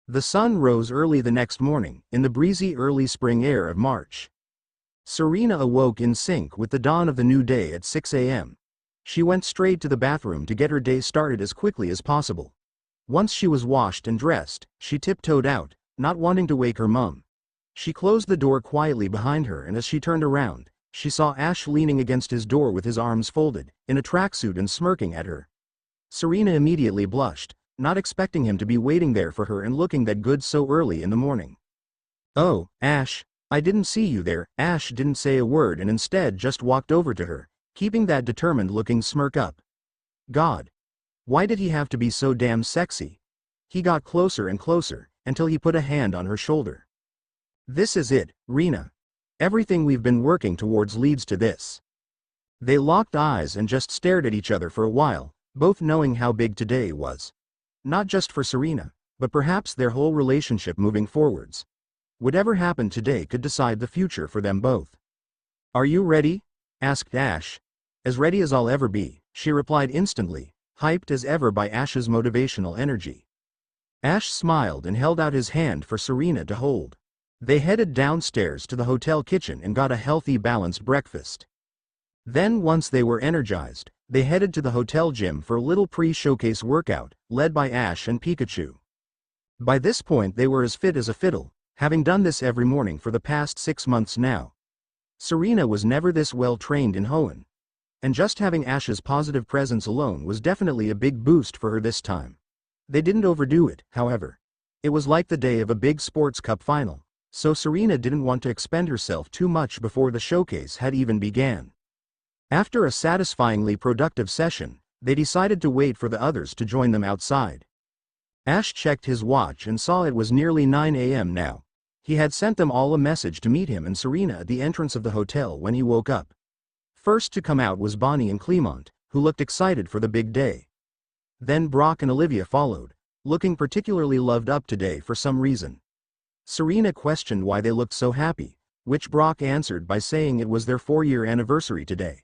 The sun rose early the next morning, in the breezy early spring air of March. Serena awoke in sync with the dawn of the new day at 6 a.m. She went straight to the bathroom to get her day started as quickly as possible. Once she was washed and dressed, she tiptoed out, not wanting to wake her mum. She closed the door quietly behind her, and as she turned around, she saw Ash leaning against his door with his arms folded, in a tracksuit and smirking at her. Serena immediately blushed, not expecting him to be waiting there for her and looking that good so early in the morning. Oh, Ash, I didn't see you there. Ash didn't say a word and instead just walked over to her, keeping that determined-looking smirk up. God. Why did he have to be so damn sexy? He got closer and closer, until he put a hand on her shoulder. This is it, Rena. Everything we've been working towards leads to this. They locked eyes and just stared at each other for a while, both knowing how big today was. Not just for Serena, but perhaps their whole relationship moving forwards. Whatever happened today could decide the future for them both. Are you ready? Asked Ash. As ready as I'll ever be, she replied instantly, hyped as ever by Ash's motivational energy. Ash smiled and held out his hand for Serena to hold. They headed downstairs to the hotel kitchen and got a healthy, balanced breakfast. Then once they were energized, they headed to the hotel gym for a little pre-showcase workout, led by Ash and Pikachu. By this point they were as fit as a fiddle, having done this every morning for the past 6 months now. Serena was never this well trained in Hoenn. And just having Ash's positive presence alone was definitely a big boost for her this time. They didn't overdo it, however. It was like the day of a big sports cup final, so Serena didn't want to expend herself too much before the showcase had even began. After a satisfyingly productive session, they decided to wait for the others to join them outside. Ash checked his watch and saw it was nearly 9 a.m. now. He had sent them all a message to meet him and Serena at the entrance of the hotel when he woke up. First to come out was Bonnie and Clement, who looked excited for the big day. Then Brock and Olivia followed, looking particularly loved up today for some reason. Serena questioned why they looked so happy, which Brock answered by saying it was their 4-year anniversary today.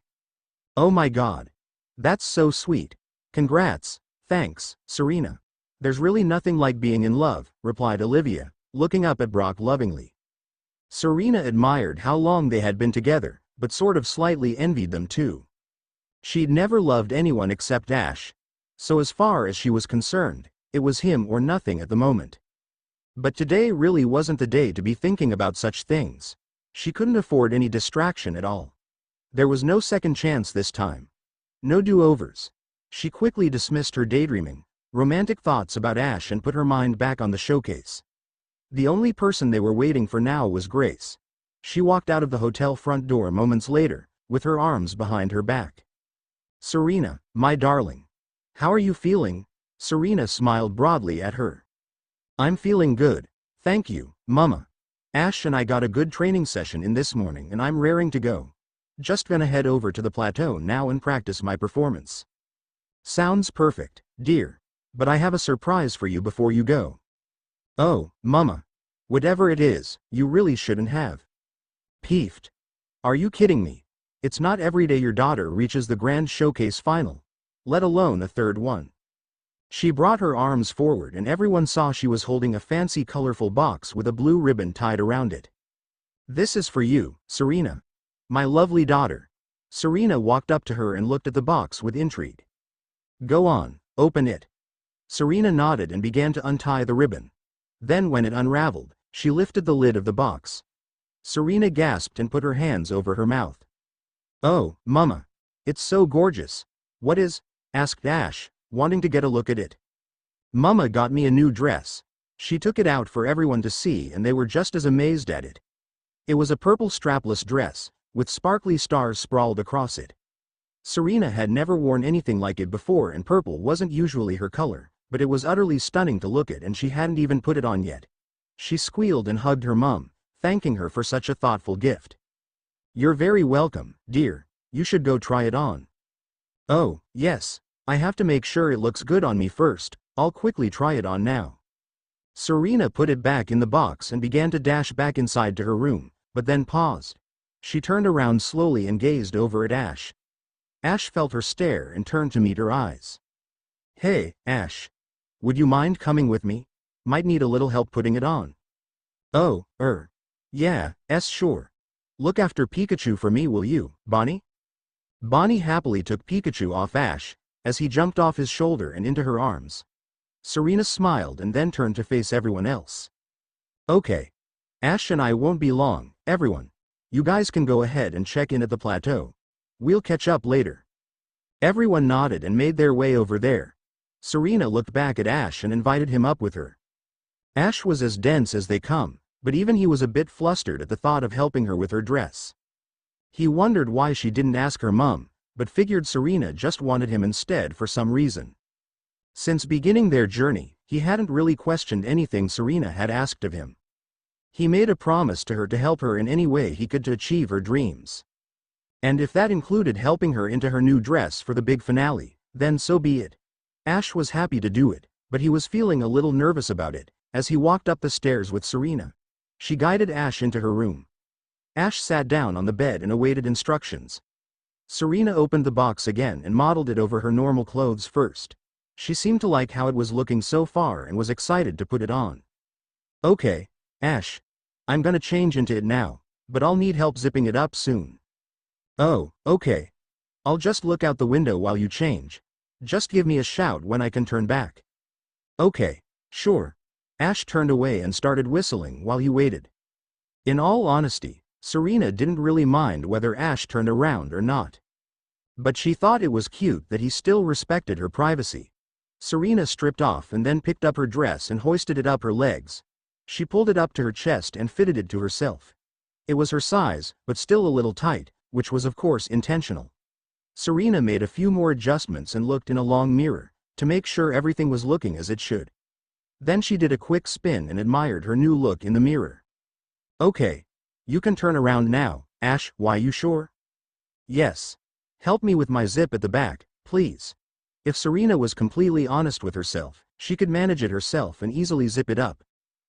Oh my God. That's so sweet. Congrats. Thanks, Serena. There's really nothing like being in love, replied Olivia, looking up at Brock lovingly. Serena admired how long they had been together, but sort of slightly envied them too. She'd never loved anyone except Ash, so as far as she was concerned, it was him or nothing at the moment. But today really wasn't the day to be thinking about such things. She couldn't afford any distraction at all. There was no second chance this time. No do-overs. She quickly dismissed her daydreaming, romantic thoughts about Ash and put her mind back on the showcase. The only person they were waiting for now was Grace. She walked out of the hotel front door moments later, with her arms behind her back. Serena, my darling. How are you feeling? Serena smiled broadly at her. I'm feeling good, thank you, Mama. Ash and I got a good training session in this morning and I'm raring to go. Just gonna head over to the plateau now and practice my performance. Sounds perfect, dear. But I have a surprise for you before you go. Oh, Mama. Whatever it is, you really shouldn't have. Peeved. Are you kidding me? It's not every day your daughter reaches the grand showcase final, let alone a third one. She brought her arms forward and everyone saw she was holding a fancy colorful box with a blue ribbon tied around it. This is for you, Serena. My lovely daughter. Serena walked up to her and looked at the box with intrigue. Go on, open it. Serena nodded and began to untie the ribbon. Then when it unraveled, she lifted the lid of the box. Serena gasped and put her hands over her mouth. Oh, Mama. It's so gorgeous. What is? Asked Ash, wanting to get a look at it. Mama got me a new dress. She took it out for everyone to see and they were just as amazed at it. It was a purple strapless dress, with sparkly stars sprawled across it. Serena had never worn anything like it before and purple wasn't usually her color, but it was utterly stunning to look at and she hadn't even put it on yet. She squealed and hugged her mum, thanking her for such a thoughtful gift. You're very welcome, dear. You should go try it on. Oh, yes. I have to make sure it looks good on me first. I'll quickly try it on now. Serena put it back in the box and began to dash back inside to her room, but then paused. She turned around slowly and gazed over at Ash. Ash felt her stare and turned to meet her eyes. Hey, Ash. Would you mind coming with me? Might need a little help putting it on. Oh, yeah, sure. Look after Pikachu for me, will you, Bonnie? Bonnie happily took Pikachu off Ash, as he jumped off his shoulder and into her arms. Serena smiled and then turned to face everyone else. Okay. Ash and I won't be long, everyone. You guys can go ahead and check in at the plateau. We'll catch up later. Everyone nodded and made their way over there. Serena looked back at Ash and invited him up with her. Ash was as dense as they come, but even he was a bit flustered at the thought of helping her with her dress. He wondered why she didn't ask her mum, but figured Serena just wanted him instead for some reason. Since beginning their journey, he hadn't really questioned anything Serena had asked of him. He made a promise to her to help her in any way he could to achieve her dreams. And if that included helping her into her new dress for the big finale, then so be it. Ash was happy to do it, but he was feeling a little nervous about it, as he walked up the stairs with Serena. She guided Ash into her room. Ash sat down on the bed and awaited instructions. Serena opened the box again and modeled it over her normal clothes first. She seemed to like how it was looking so far and was excited to put it on. Okay, Ash. I'm gonna change into it now, but I'll need help zipping it up soon. Oh, okay. I'll just look out the window while you change. Just give me a shout when I can turn back. Okay, sure. Ash turned away and started whistling while he waited. In all honesty, Serena didn't really mind whether Ash turned around or not. But she thought it was cute that he still respected her privacy. Serena stripped off and then picked up her dress and hoisted it up her legs. She pulled it up to her chest and fitted it to herself. It was her size, but still a little tight, which was of course intentional. Serena made a few more adjustments and looked in a long mirror, to make sure everything was looking as it should. Then she did a quick spin and admired her new look in the mirror. Okay. You can turn around now, Ash. Why, you sure? Yes. Help me with my zip at the back, please. If Serena was completely honest with herself, she could manage it herself and easily zip it up.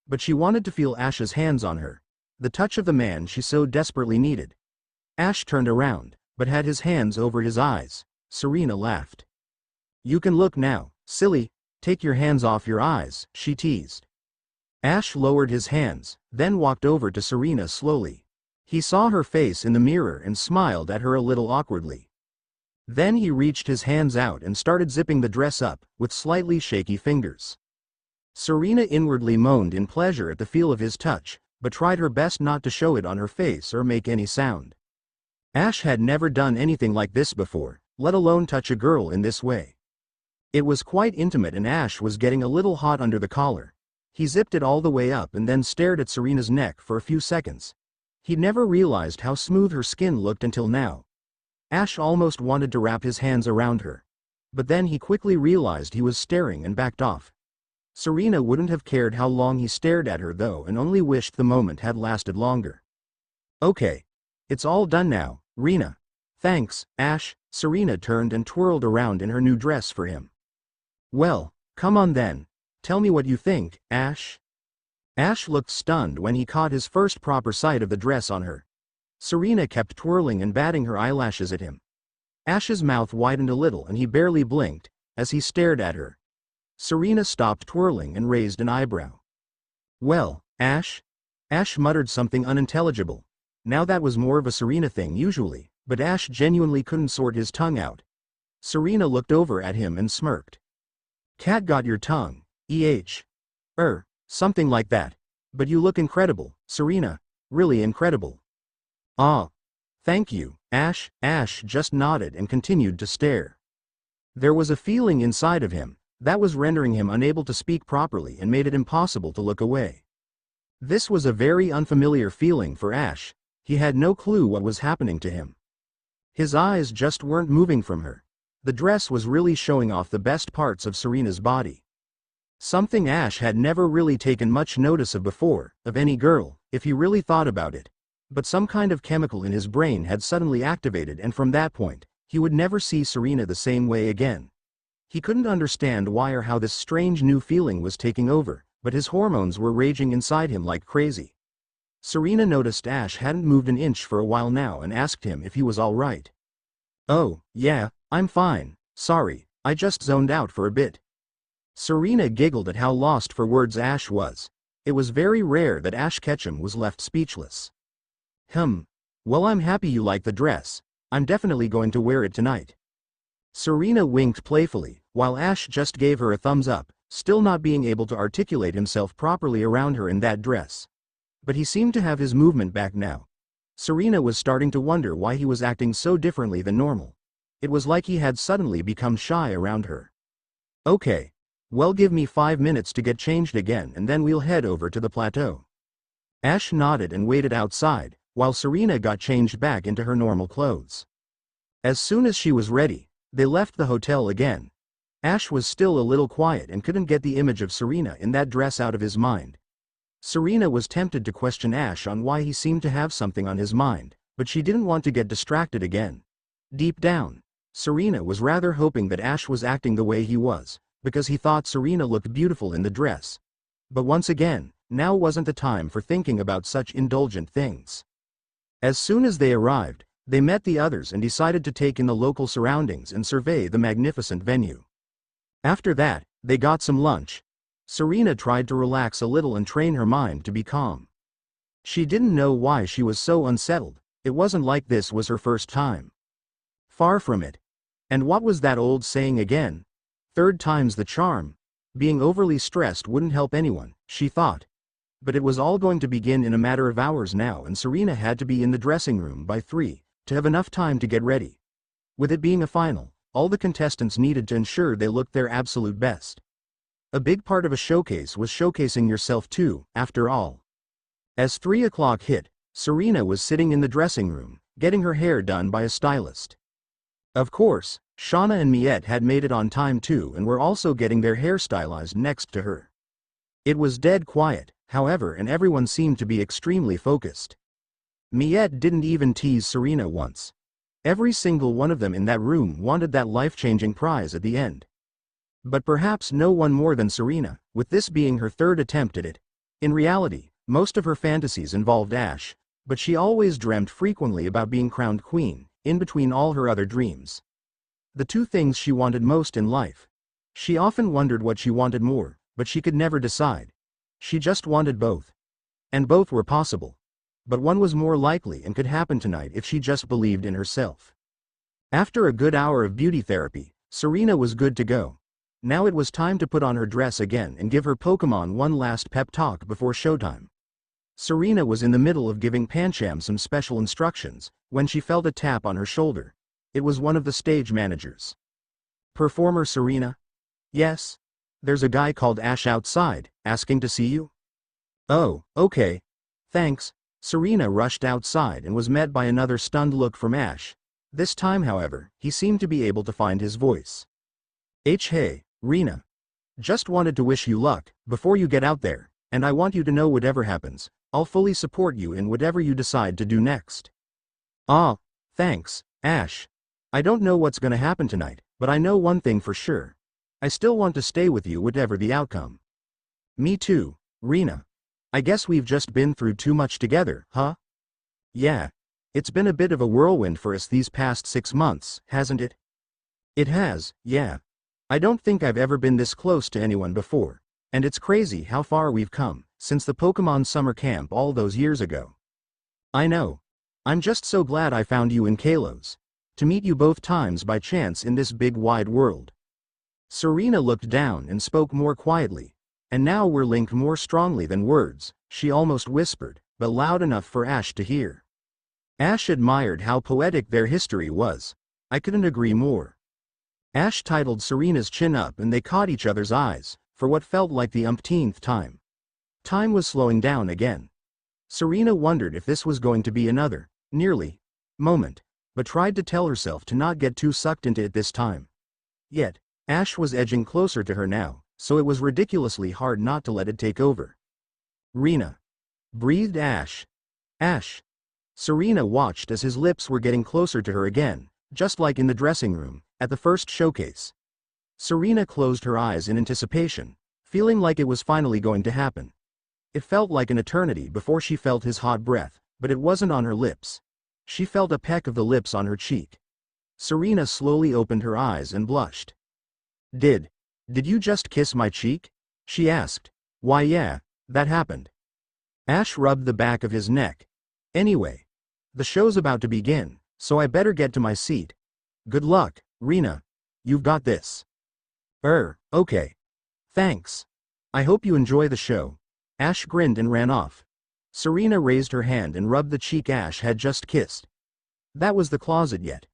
But she wanted to feel Ash's hands on her, the touch of the man she so desperately needed. Ash turned around, but had his hands over his eyes. Serena laughed. You can look now, silly. Take your hands off your eyes, she teased. Ash lowered his hands, then walked over to Serena slowly. He saw her face in the mirror and smiled at her a little awkwardly. Then he reached his hands out and started zipping the dress up, with slightly shaky fingers. Serena inwardly moaned in pleasure at the feel of his touch, but tried her best not to show it on her face or make any sound. Ash had never done anything like this before, let alone touch a girl in this way. It was quite intimate and Ash was getting a little hot under the collar. He zipped it all the way up and then stared at Serena's neck for a few seconds. He'd never realized how smooth her skin looked until now. Ash almost wanted to wrap his hands around her. But then he quickly realized he was staring and backed off. Serena wouldn't have cared how long he stared at her though and only wished the moment had lasted longer. Okay. It's all done now, Rena. Thanks, Ash. Serena turned and twirled around in her new dress for him. Well, come on then. Tell me what you think, Ash. Ash looked stunned when he caught his first proper sight of the dress on her. Serena kept twirling and batting her eyelashes at him. Ash's mouth widened a little and he barely blinked, as he stared at her. Serena stopped twirling and raised an eyebrow. Well, Ash? Ash muttered something unintelligible. Now that was more of a Serena thing usually, but Ash genuinely couldn't sort his tongue out. Serena looked over at him and smirked. Cat got your tongue, something like that. But you look incredible, Serena, really incredible. Ah. Thank you, Ash. Ash just nodded and continued to stare. There was a feeling inside of him that was rendering him unable to speak properly and made it impossible to look away. This was a very unfamiliar feeling for Ash. He had no clue what was happening to him. His eyes just weren't moving from her. The dress was really showing off the best parts of Serena's body. Something Ash had never really taken much notice of before, of any girl, if he really thought about it. But some kind of chemical in his brain had suddenly activated and from that point, he would never see Serena the same way again. He couldn't understand why or how this strange new feeling was taking over, but his hormones were raging inside him like crazy. Serena noticed Ash hadn't moved an inch for a while now and asked him if he was all right. Oh, yeah, I'm fine, sorry, I just zoned out for a bit. Serena giggled at how lost for words Ash was. It was very rare that Ash Ketchum was left speechless. Well, I'm happy you like the dress. I'm definitely going to wear it tonight. Serena winked playfully, while Ash just gave her a thumbs up, still not being able to articulate himself properly around her in that dress. But he seemed to have his movement back now. Serena was starting to wonder why he was acting so differently than normal. It was like he had suddenly become shy around her. Okay. Well, give me 5 minutes to get changed again and then we'll head over to the plateau. Ash nodded and waited outside, while Serena got changed back into her normal clothes. As soon as she was ready, they left the hotel again. Ash was still a little quiet and couldn't get the image of Serena in that dress out of his mind. Serena was tempted to question Ash on why he seemed to have something on his mind, but she didn't want to get distracted again. Deep down, Serena was rather hoping that Ash was acting the way he was, because he thought Serena looked beautiful in the dress. But once again, now wasn't the time for thinking about such indulgent things. As soon as they arrived, they met the others and decided to take in the local surroundings and survey the magnificent venue. After that, they got some lunch. Serena tried to relax a little and train her mind to be calm. She didn't know why she was so unsettled. It wasn't like this was her first time. Far from it. And what was that old saying again? Third time's the charm. Being overly stressed wouldn't help anyone, she thought. But it was all going to begin in a matter of hours now and Serena had to be in the dressing room by 3, to have enough time to get ready. With it being a final, all the contestants needed to ensure they looked their absolute best. A big part of a showcase was showcasing yourself too, after all. As 3 o'clock hit, Serena was sitting in the dressing room, getting her hair done by a stylist. Of course, Shauna and Miette had made it on time too and were also getting their hair stylized next to her. It was dead quiet, however, and everyone seemed to be extremely focused. Miette didn't even tease Serena once. Every single one of them in that room wanted that life-changing prize at the end. But perhaps no one more than Serena, with this being her 3rd attempt at it. In reality, most of her fantasies involved Ash, but she always dreamt frequently about being crowned queen, in between all her other dreams. The 2 things she wanted most in life. She often wondered what she wanted more, but she could never decide. She just wanted both. And both were possible. But one was more likely and could happen tonight if she just believed in herself. After a good hour of beauty therapy, Serena was good to go. Now it was time to put on her dress again and give her Pokemon one last pep talk before showtime. Serena was in the middle of giving Pancham some special instructions, when she felt a tap on her shoulder. It was one of the stage managers. "Performer Serena?" "Yes. There's a guy called Ash outside, asking to see you." "Oh, okay. Thanks." Serena rushed outside and was met by another stunned look from Ash. This time, however, he seemed to be able to find his voice. Hey, Rena. Just wanted to wish you luck, before you get out there, and I want you to know whatever happens, I'll fully support you in whatever you decide to do next." "Ah, thanks, Ash. I don't know what's gonna happen tonight, but I know one thing for sure. I still want to stay with you whatever the outcome." "Me too, Rena. I guess we've just been through too much together, huh?" "Yeah. It's been a bit of a whirlwind for us these past 6 months, hasn't it?" "It has, yeah. I don't think I've ever been this close to anyone before, and it's crazy how far we've come, since the Pokemon summer camp all those years ago." "I know. I'm just so glad I found you in Kalos. To meet you both times by chance in this big wide world." Serena looked down and spoke more quietly. "And now we're linked more strongly than words," she almost whispered, but loud enough for Ash to hear. Ash admired how poetic their history was. "I couldn't agree more." Ash titled Serena's chin up and they caught each other's eyes, for what felt like the umpteenth time. Time was slowing down again. Serena wondered if this was going to be another, nearly, moment, but tried to tell herself to not get too sucked into it this time. Yet, Ash was edging closer to her now, so it was ridiculously hard not to let it take over. "Rena," breathed Ash. "Ash." Serena watched as his lips were getting closer to her again, just like in the dressing room, at the first showcase. Serena closed her eyes in anticipation, feeling like it was finally going to happen. It felt like an eternity before she felt his hot breath, but it wasn't on her lips. She felt a peck of the lips on her cheek. Serena slowly opened her eyes and blushed. Did you just kiss my cheek?" she asked. "Why yeah, that happened." Ash rubbed the back of his neck. "Anyway, the show's about to begin, so I better get to my seat. Good luck, Rena. You've got this." Okay. Thanks. I hope you enjoy the show." Ash grinned and ran off. Serena raised her hand and rubbed the cheek Ash had just kissed. That was the closet yet.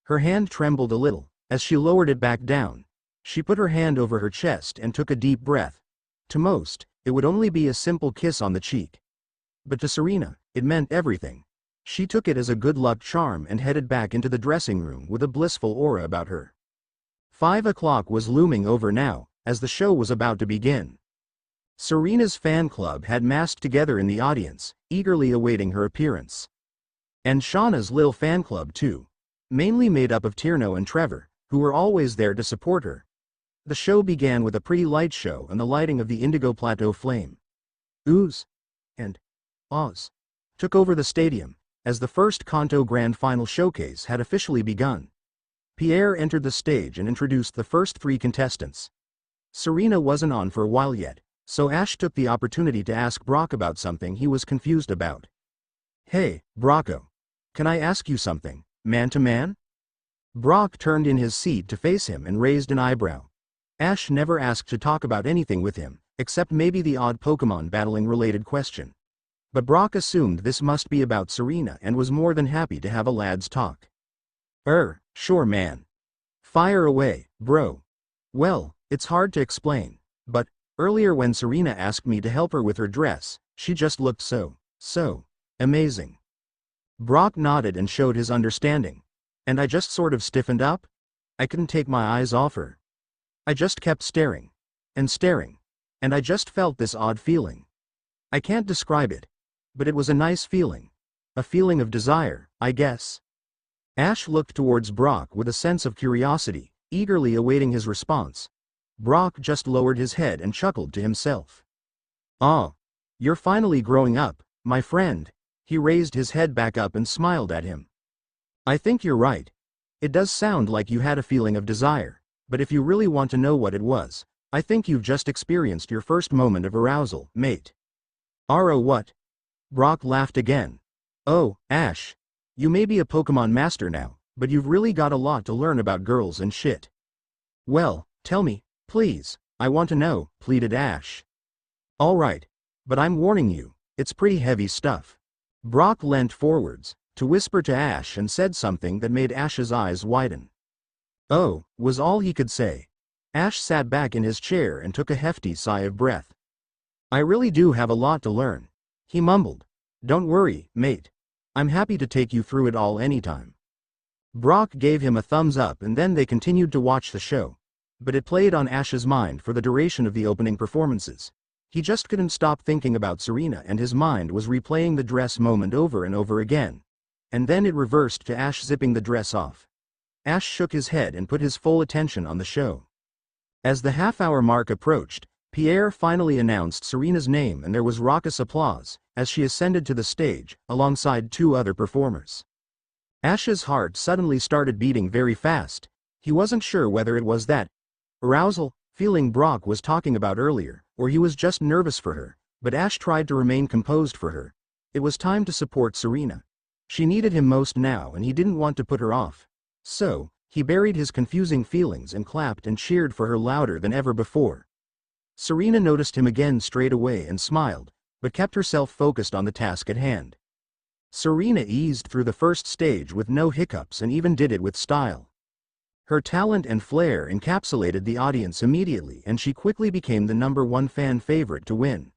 Her hand trembled a little, as she lowered it back down. She put her hand over her chest and took a deep breath. To most, it would only be a simple kiss on the cheek. But to Serena, it meant everything. She took it as a good luck charm and headed back into the dressing room with a blissful aura about her. 5 o'clock was looming over now, as the show was about to begin. Serena's fan club had massed together in the audience, eagerly awaiting her appearance. And Shauna's lil fan club too. Mainly made up of Tierno and Trevor, who were always there to support her. The show began with a pretty light show and the lighting of the Indigo Plateau flame. Oohs and ahs took over the stadium, as the first Kanto Grand Final showcase had officially begun. Pierre entered the stage and introduced the first 3 contestants. Serena wasn't on for a while yet, so Ash took the opportunity to ask Brock about something he was confused about. "Hey, Brocco. Can I ask you something, man to man?" Brock turned in his seat to face him and raised an eyebrow. Ash never asked to talk about anything with him, except maybe the odd Pokemon battling related question. But Brock assumed this must be about Serena and was more than happy to have a lad's talk. Sure man. Fire away, bro." "Well, it's hard to explain, but earlier when Serena asked me to help her with her dress, she just looked so amazing." Brock nodded and showed his understanding. "And I just sort of stiffened up? I couldn't take my eyes off her. I just kept staring and staring, and I just felt this odd feeling. I can't describe it, but it was a nice feeling. A feeling of desire, I guess." Ash looked towards Brock with a sense of curiosity, eagerly awaiting his response. Brock just lowered his head and chuckled to himself. "Ah, you're finally growing up, my friend." He raised his head back up and smiled at him. "I think you're right. It does sound like you had a feeling of desire. But if you really want to know what it was, I think you've just experienced your first moment of arousal, mate. Oh, what? Brock laughed again. Oh, Ash. You may be a Pokemon master now, but you've really got a lot to learn about girls and shit. Well, tell me, please, I want to know, pleaded Ash. Alright. But I'm warning you, it's pretty heavy stuff. Brock leant forwards, to whisper to Ash and said something that made Ash's eyes widen. Oh, was all he could say. Ash sat back in his chair and took a hefty sigh of breath. I really do have a lot to learn, he mumbled. Don't worry, mate. I'm happy to take you through it all anytime. Brock gave him a thumbs up and then they continued to watch the show. But it played on Ash's mind for the duration of the opening performances. He just couldn't stop thinking about Serena and his mind was replaying the dress moment over and over again. And then it reversed to Ash zipping the dress off. Ash shook his head and put his full attention on the show. As the half-hour mark approached, Pierre finally announced Serena's name and there was raucous applause as she ascended to the stage, alongside two other performers. Ash's heart suddenly started beating very fast. He wasn't sure whether it was that arousal feeling Brock was talking about earlier, or he was just nervous for her, but Ash tried to remain composed for her. It was time to support Serena. She needed him most now and he didn't want to put her off. So, he buried his confusing feelings and clapped and cheered for her louder than ever before. Serena noticed him again straight away and smiled, but kept herself focused on the task at hand. Serena eased through the first stage with no hiccups and even did it with style. Her talent and flair encapsulated the audience immediately and she quickly became the #1 fan favorite to win.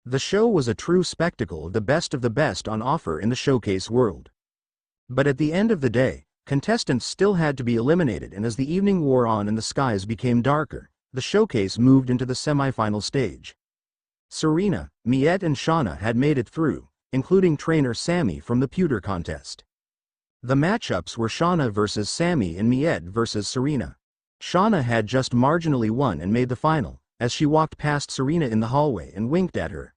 The show was a true spectacle of the best on offer in the showcase world. But at the end of the day, contestants still had to be eliminated and as the evening wore on and the skies became darker, the showcase moved into the semi-final stage. Serena, Miette and Shauna had made it through, including trainer Sammy from the pewter contest. The matchups were Shauna versus Sammy and Miette versus Serena. Shauna had just marginally won and made the final, as she walked past Serena in the hallway and winked at her.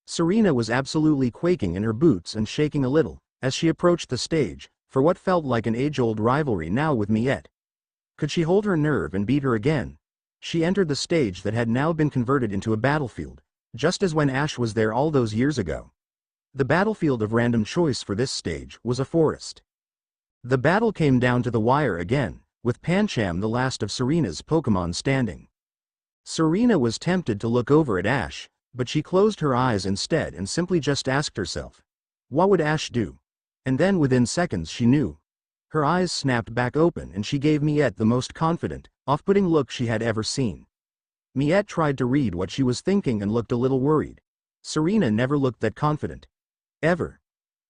Serena was absolutely quaking in her boots and shaking a little, as she approached the stage, for what felt like an age-old rivalry now with Miette. Could she hold her nerve and beat her again? She entered the stage that had now been converted into a battlefield, just as when Ash was there all those years ago. The battlefield of random choice for this stage was a forest. The battle came down to the wire again, with Pancham the last of Serena's Pokemon standing. Serena was tempted to look over at Ash, but she closed her eyes instead and simply just asked herself, what would Ash do? And then within seconds she knew. Her eyes snapped back open and she gave Miette the most confident, off-putting look she had ever seen. Miette tried to read what she was thinking and looked a little worried. Serena never looked that confident. Ever.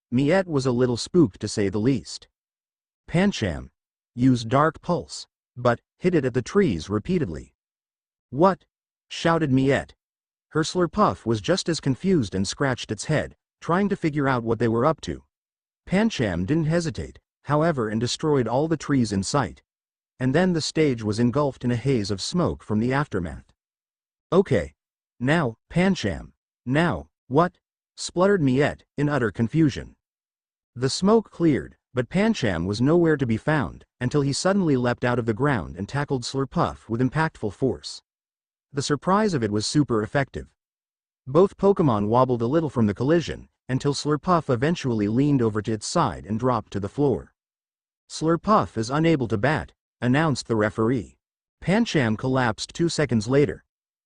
Miette was a little spooked to say the least. Pancham used Dark Pulse, but hit it at the trees repeatedly. What? Shouted Miette. Her Slurpuff was just as confused and scratched its head, trying to figure out what they were up to. Pancham didn't hesitate, however, and destroyed all the trees in sight. And then the stage was engulfed in a haze of smoke from the aftermath. Okay. Now, Pancham. Now, what? Spluttered Miette, in utter confusion. The smoke cleared, but Pancham was nowhere to be found, until he suddenly leapt out of the ground and tackled Slurpuff with impactful force. The surprise of it was super effective. Both Pokemon wobbled a little from the collision, until Slurpuff eventually leaned over to its side and dropped to the floor. Slurpuff is unable to bat, announced the referee. Pancham collapsed 2 seconds later.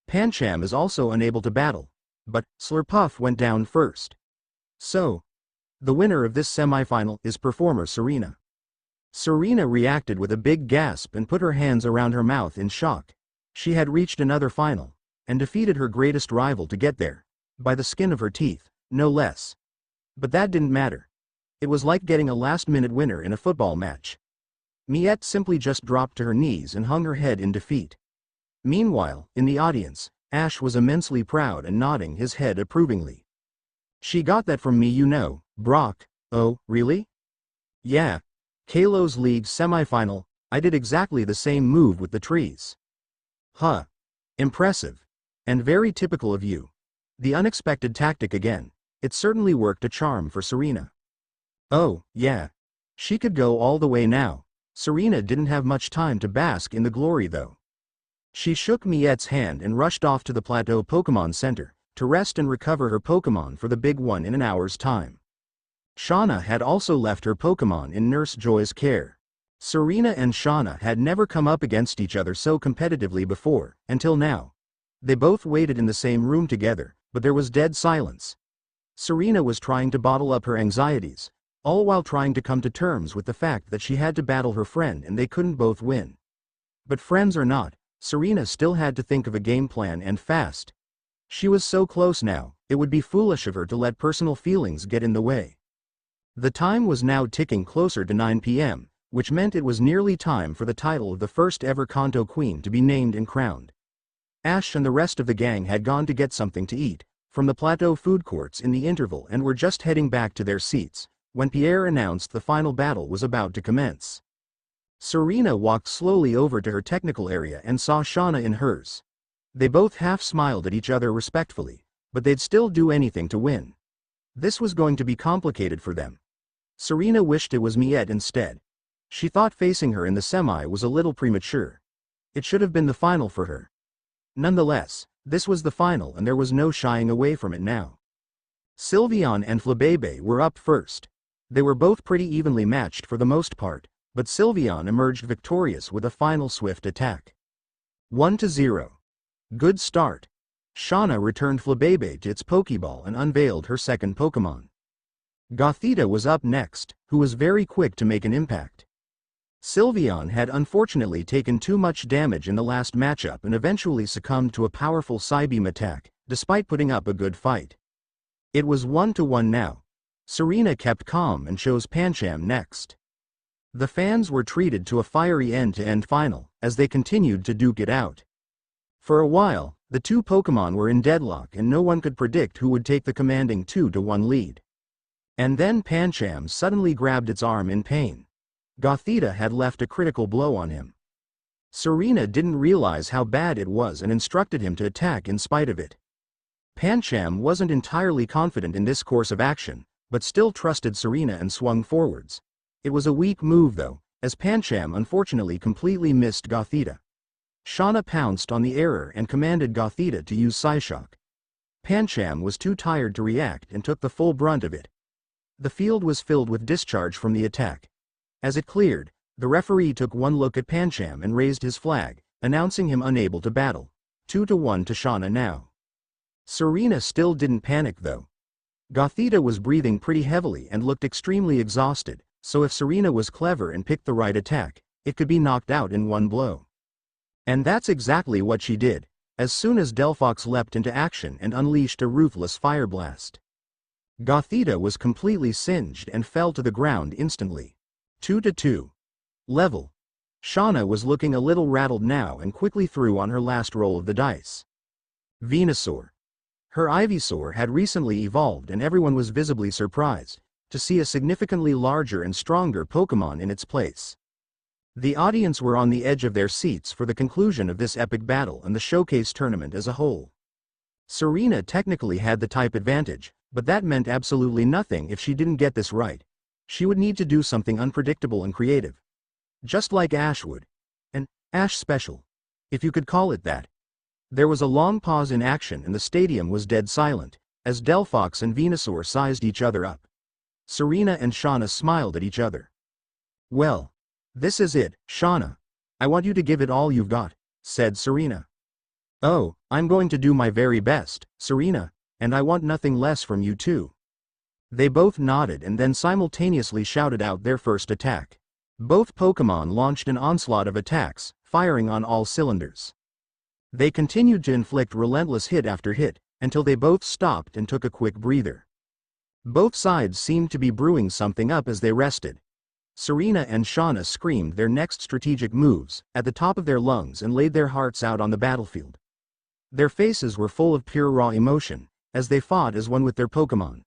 Pancham is also unable to battle, but Slurpuff went down first. So, the winner of this semifinal is performer Serena. Serena reacted with a big gasp and put her hands around her mouth in shock. She had reached another final, and defeated her greatest rival to get there, by the skin of her teeth, no less. But that didn't matter. It was like getting a last-minute winner in a football match. Miette simply just dropped to her knees and hung her head in defeat. Meanwhile, in the audience, Ash was immensely proud and nodding his head approvingly. She got that from me, you know, Brock. Oh, really? Yeah. Kalos League semifinal, I did exactly the same move with the trees. Huh. Impressive. And very typical of you. The unexpected tactic again. It certainly worked a charm for Serena. Oh, yeah. She could go all the way now. Serena didn't have much time to bask in the glory though. She shook Miette's hand and rushed off to the Plateau Pokémon Center, to rest and recover her Pokémon for the big one in an hour's time. Shauna had also left her Pokémon in Nurse Joy's care. Serena and Shauna had never come up against each other so competitively before, until now. They both waited in the same room together, but there was dead silence. Serena was trying to bottle up her anxieties, all while trying to come to terms with the fact that she had to battle her friend and they couldn't both win. But friends or not, Serena still had to think of a game plan and fast. She was so close now, it would be foolish of her to let personal feelings get in the way. The time was now ticking closer to 9 p.m., which meant it was nearly time for the title of the first ever Kanto Queen to be named and crowned. Ash and the rest of the gang had gone to get something to eat from the Plateau food courts in the interval and were just heading back to their seats when Pierre announced the final battle was about to commence. Serena walked slowly over to her technical area and saw Shauna in hers. They both half smiled at each other respectfully, but they'd still do anything to win. This was going to be complicated for them. Serena wished it was Miette instead. She thought facing her in the semi was a little premature. It should have been the final for her. Nonetheless, this was the final and there was no shying away from it now. Sylveon and Flabébé were up first. They were both pretty evenly matched for the most part, but Sylveon emerged victorious with a final swift attack. 1-0. Good start. Shauna returned Flabébé to its Pokeball and unveiled her second Pokémon. Gothita was up next, who was very quick to make an impact. Sylveon had unfortunately taken too much damage in the last matchup and eventually succumbed to a powerful Psybeam attack, despite putting up a good fight. It was 1-1 now. Serena kept calm and chose Pancham next. The fans were treated to a fiery end-to-end final, as they continued to duke it out. For a while, the two Pokémon were in deadlock and no one could predict who would take the commanding 2-1 lead. And then Pancham suddenly grabbed its arm in pain. Gothita had left a critical blow on him. Serena didn't realize how bad it was and instructed him to attack in spite of it. Pancham wasn't entirely confident in this course of action, but still trusted Serena and swung forwards. It was a weak move though, as Pancham unfortunately completely missed Gothita. Shauna pounced on the error and commanded Gothita to use Psyshock. Pancham was too tired to react and took the full brunt of it. The field was filled with discharge from the attack. As it cleared, the referee took one look at Pancham and raised his flag, announcing him unable to battle. 2-1 to Shauna now. Serena still didn't panic though. Gothita was breathing pretty heavily and looked extremely exhausted, so if Serena was clever and picked the right attack, it could be knocked out in one blow. And that's exactly what she did, as soon as Delphox leapt into action and unleashed a ruthless fire blast. Gothita was completely singed and fell to the ground instantly. 2-2. Level. Shauna was looking a little rattled now and quickly threw on her last roll of the dice. Venusaur. Her Ivysaur had recently evolved and everyone was visibly surprised to see a significantly larger and stronger Pokémon in its place. The audience were on the edge of their seats for the conclusion of this epic battle and the showcase tournament as a whole. Serena technically had the type advantage, but that meant absolutely nothing if she didn't get this right. She would need to do something unpredictable and creative. Just like Ash would. An Ash special, if you could call it that. There was a long pause in action and the stadium was dead silent, as Delphox and Venusaur sized each other up. Serena and Shauna smiled at each other. Well, this is it, Shauna. I want you to give it all you've got, said Serena. Oh, I'm going to do my very best, Serena, and I want nothing less from you too. They both nodded and then simultaneously shouted out their first attack. Both Pokémon launched an onslaught of attacks, firing on all cylinders. They continued to inflict relentless hit after hit, until they both stopped and took a quick breather. Both sides seemed to be brewing something up as they rested. Serena and Shauna screamed their next strategic moves at the top of their lungs and laid their hearts out on the battlefield. Their faces were full of pure raw emotion, as they fought as one with their Pokémon.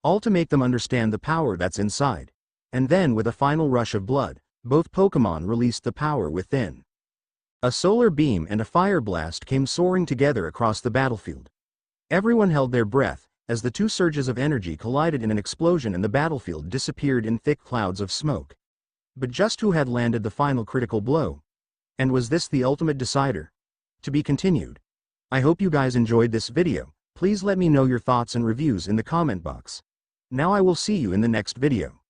All to make them understand the power that's inside. And then with a final rush of blood, both Pokémon released the power within. A solar beam and a fire blast came soaring together across the battlefield. Everyone held their breath, as the two surges of energy collided in an explosion and the battlefield disappeared in thick clouds of smoke. But just who had landed the final critical blow? And was this the ultimate decider? To be continued. I hope you guys enjoyed this video. Please let me know your thoughts and reviews in the comment box. Now I will see you in the next video.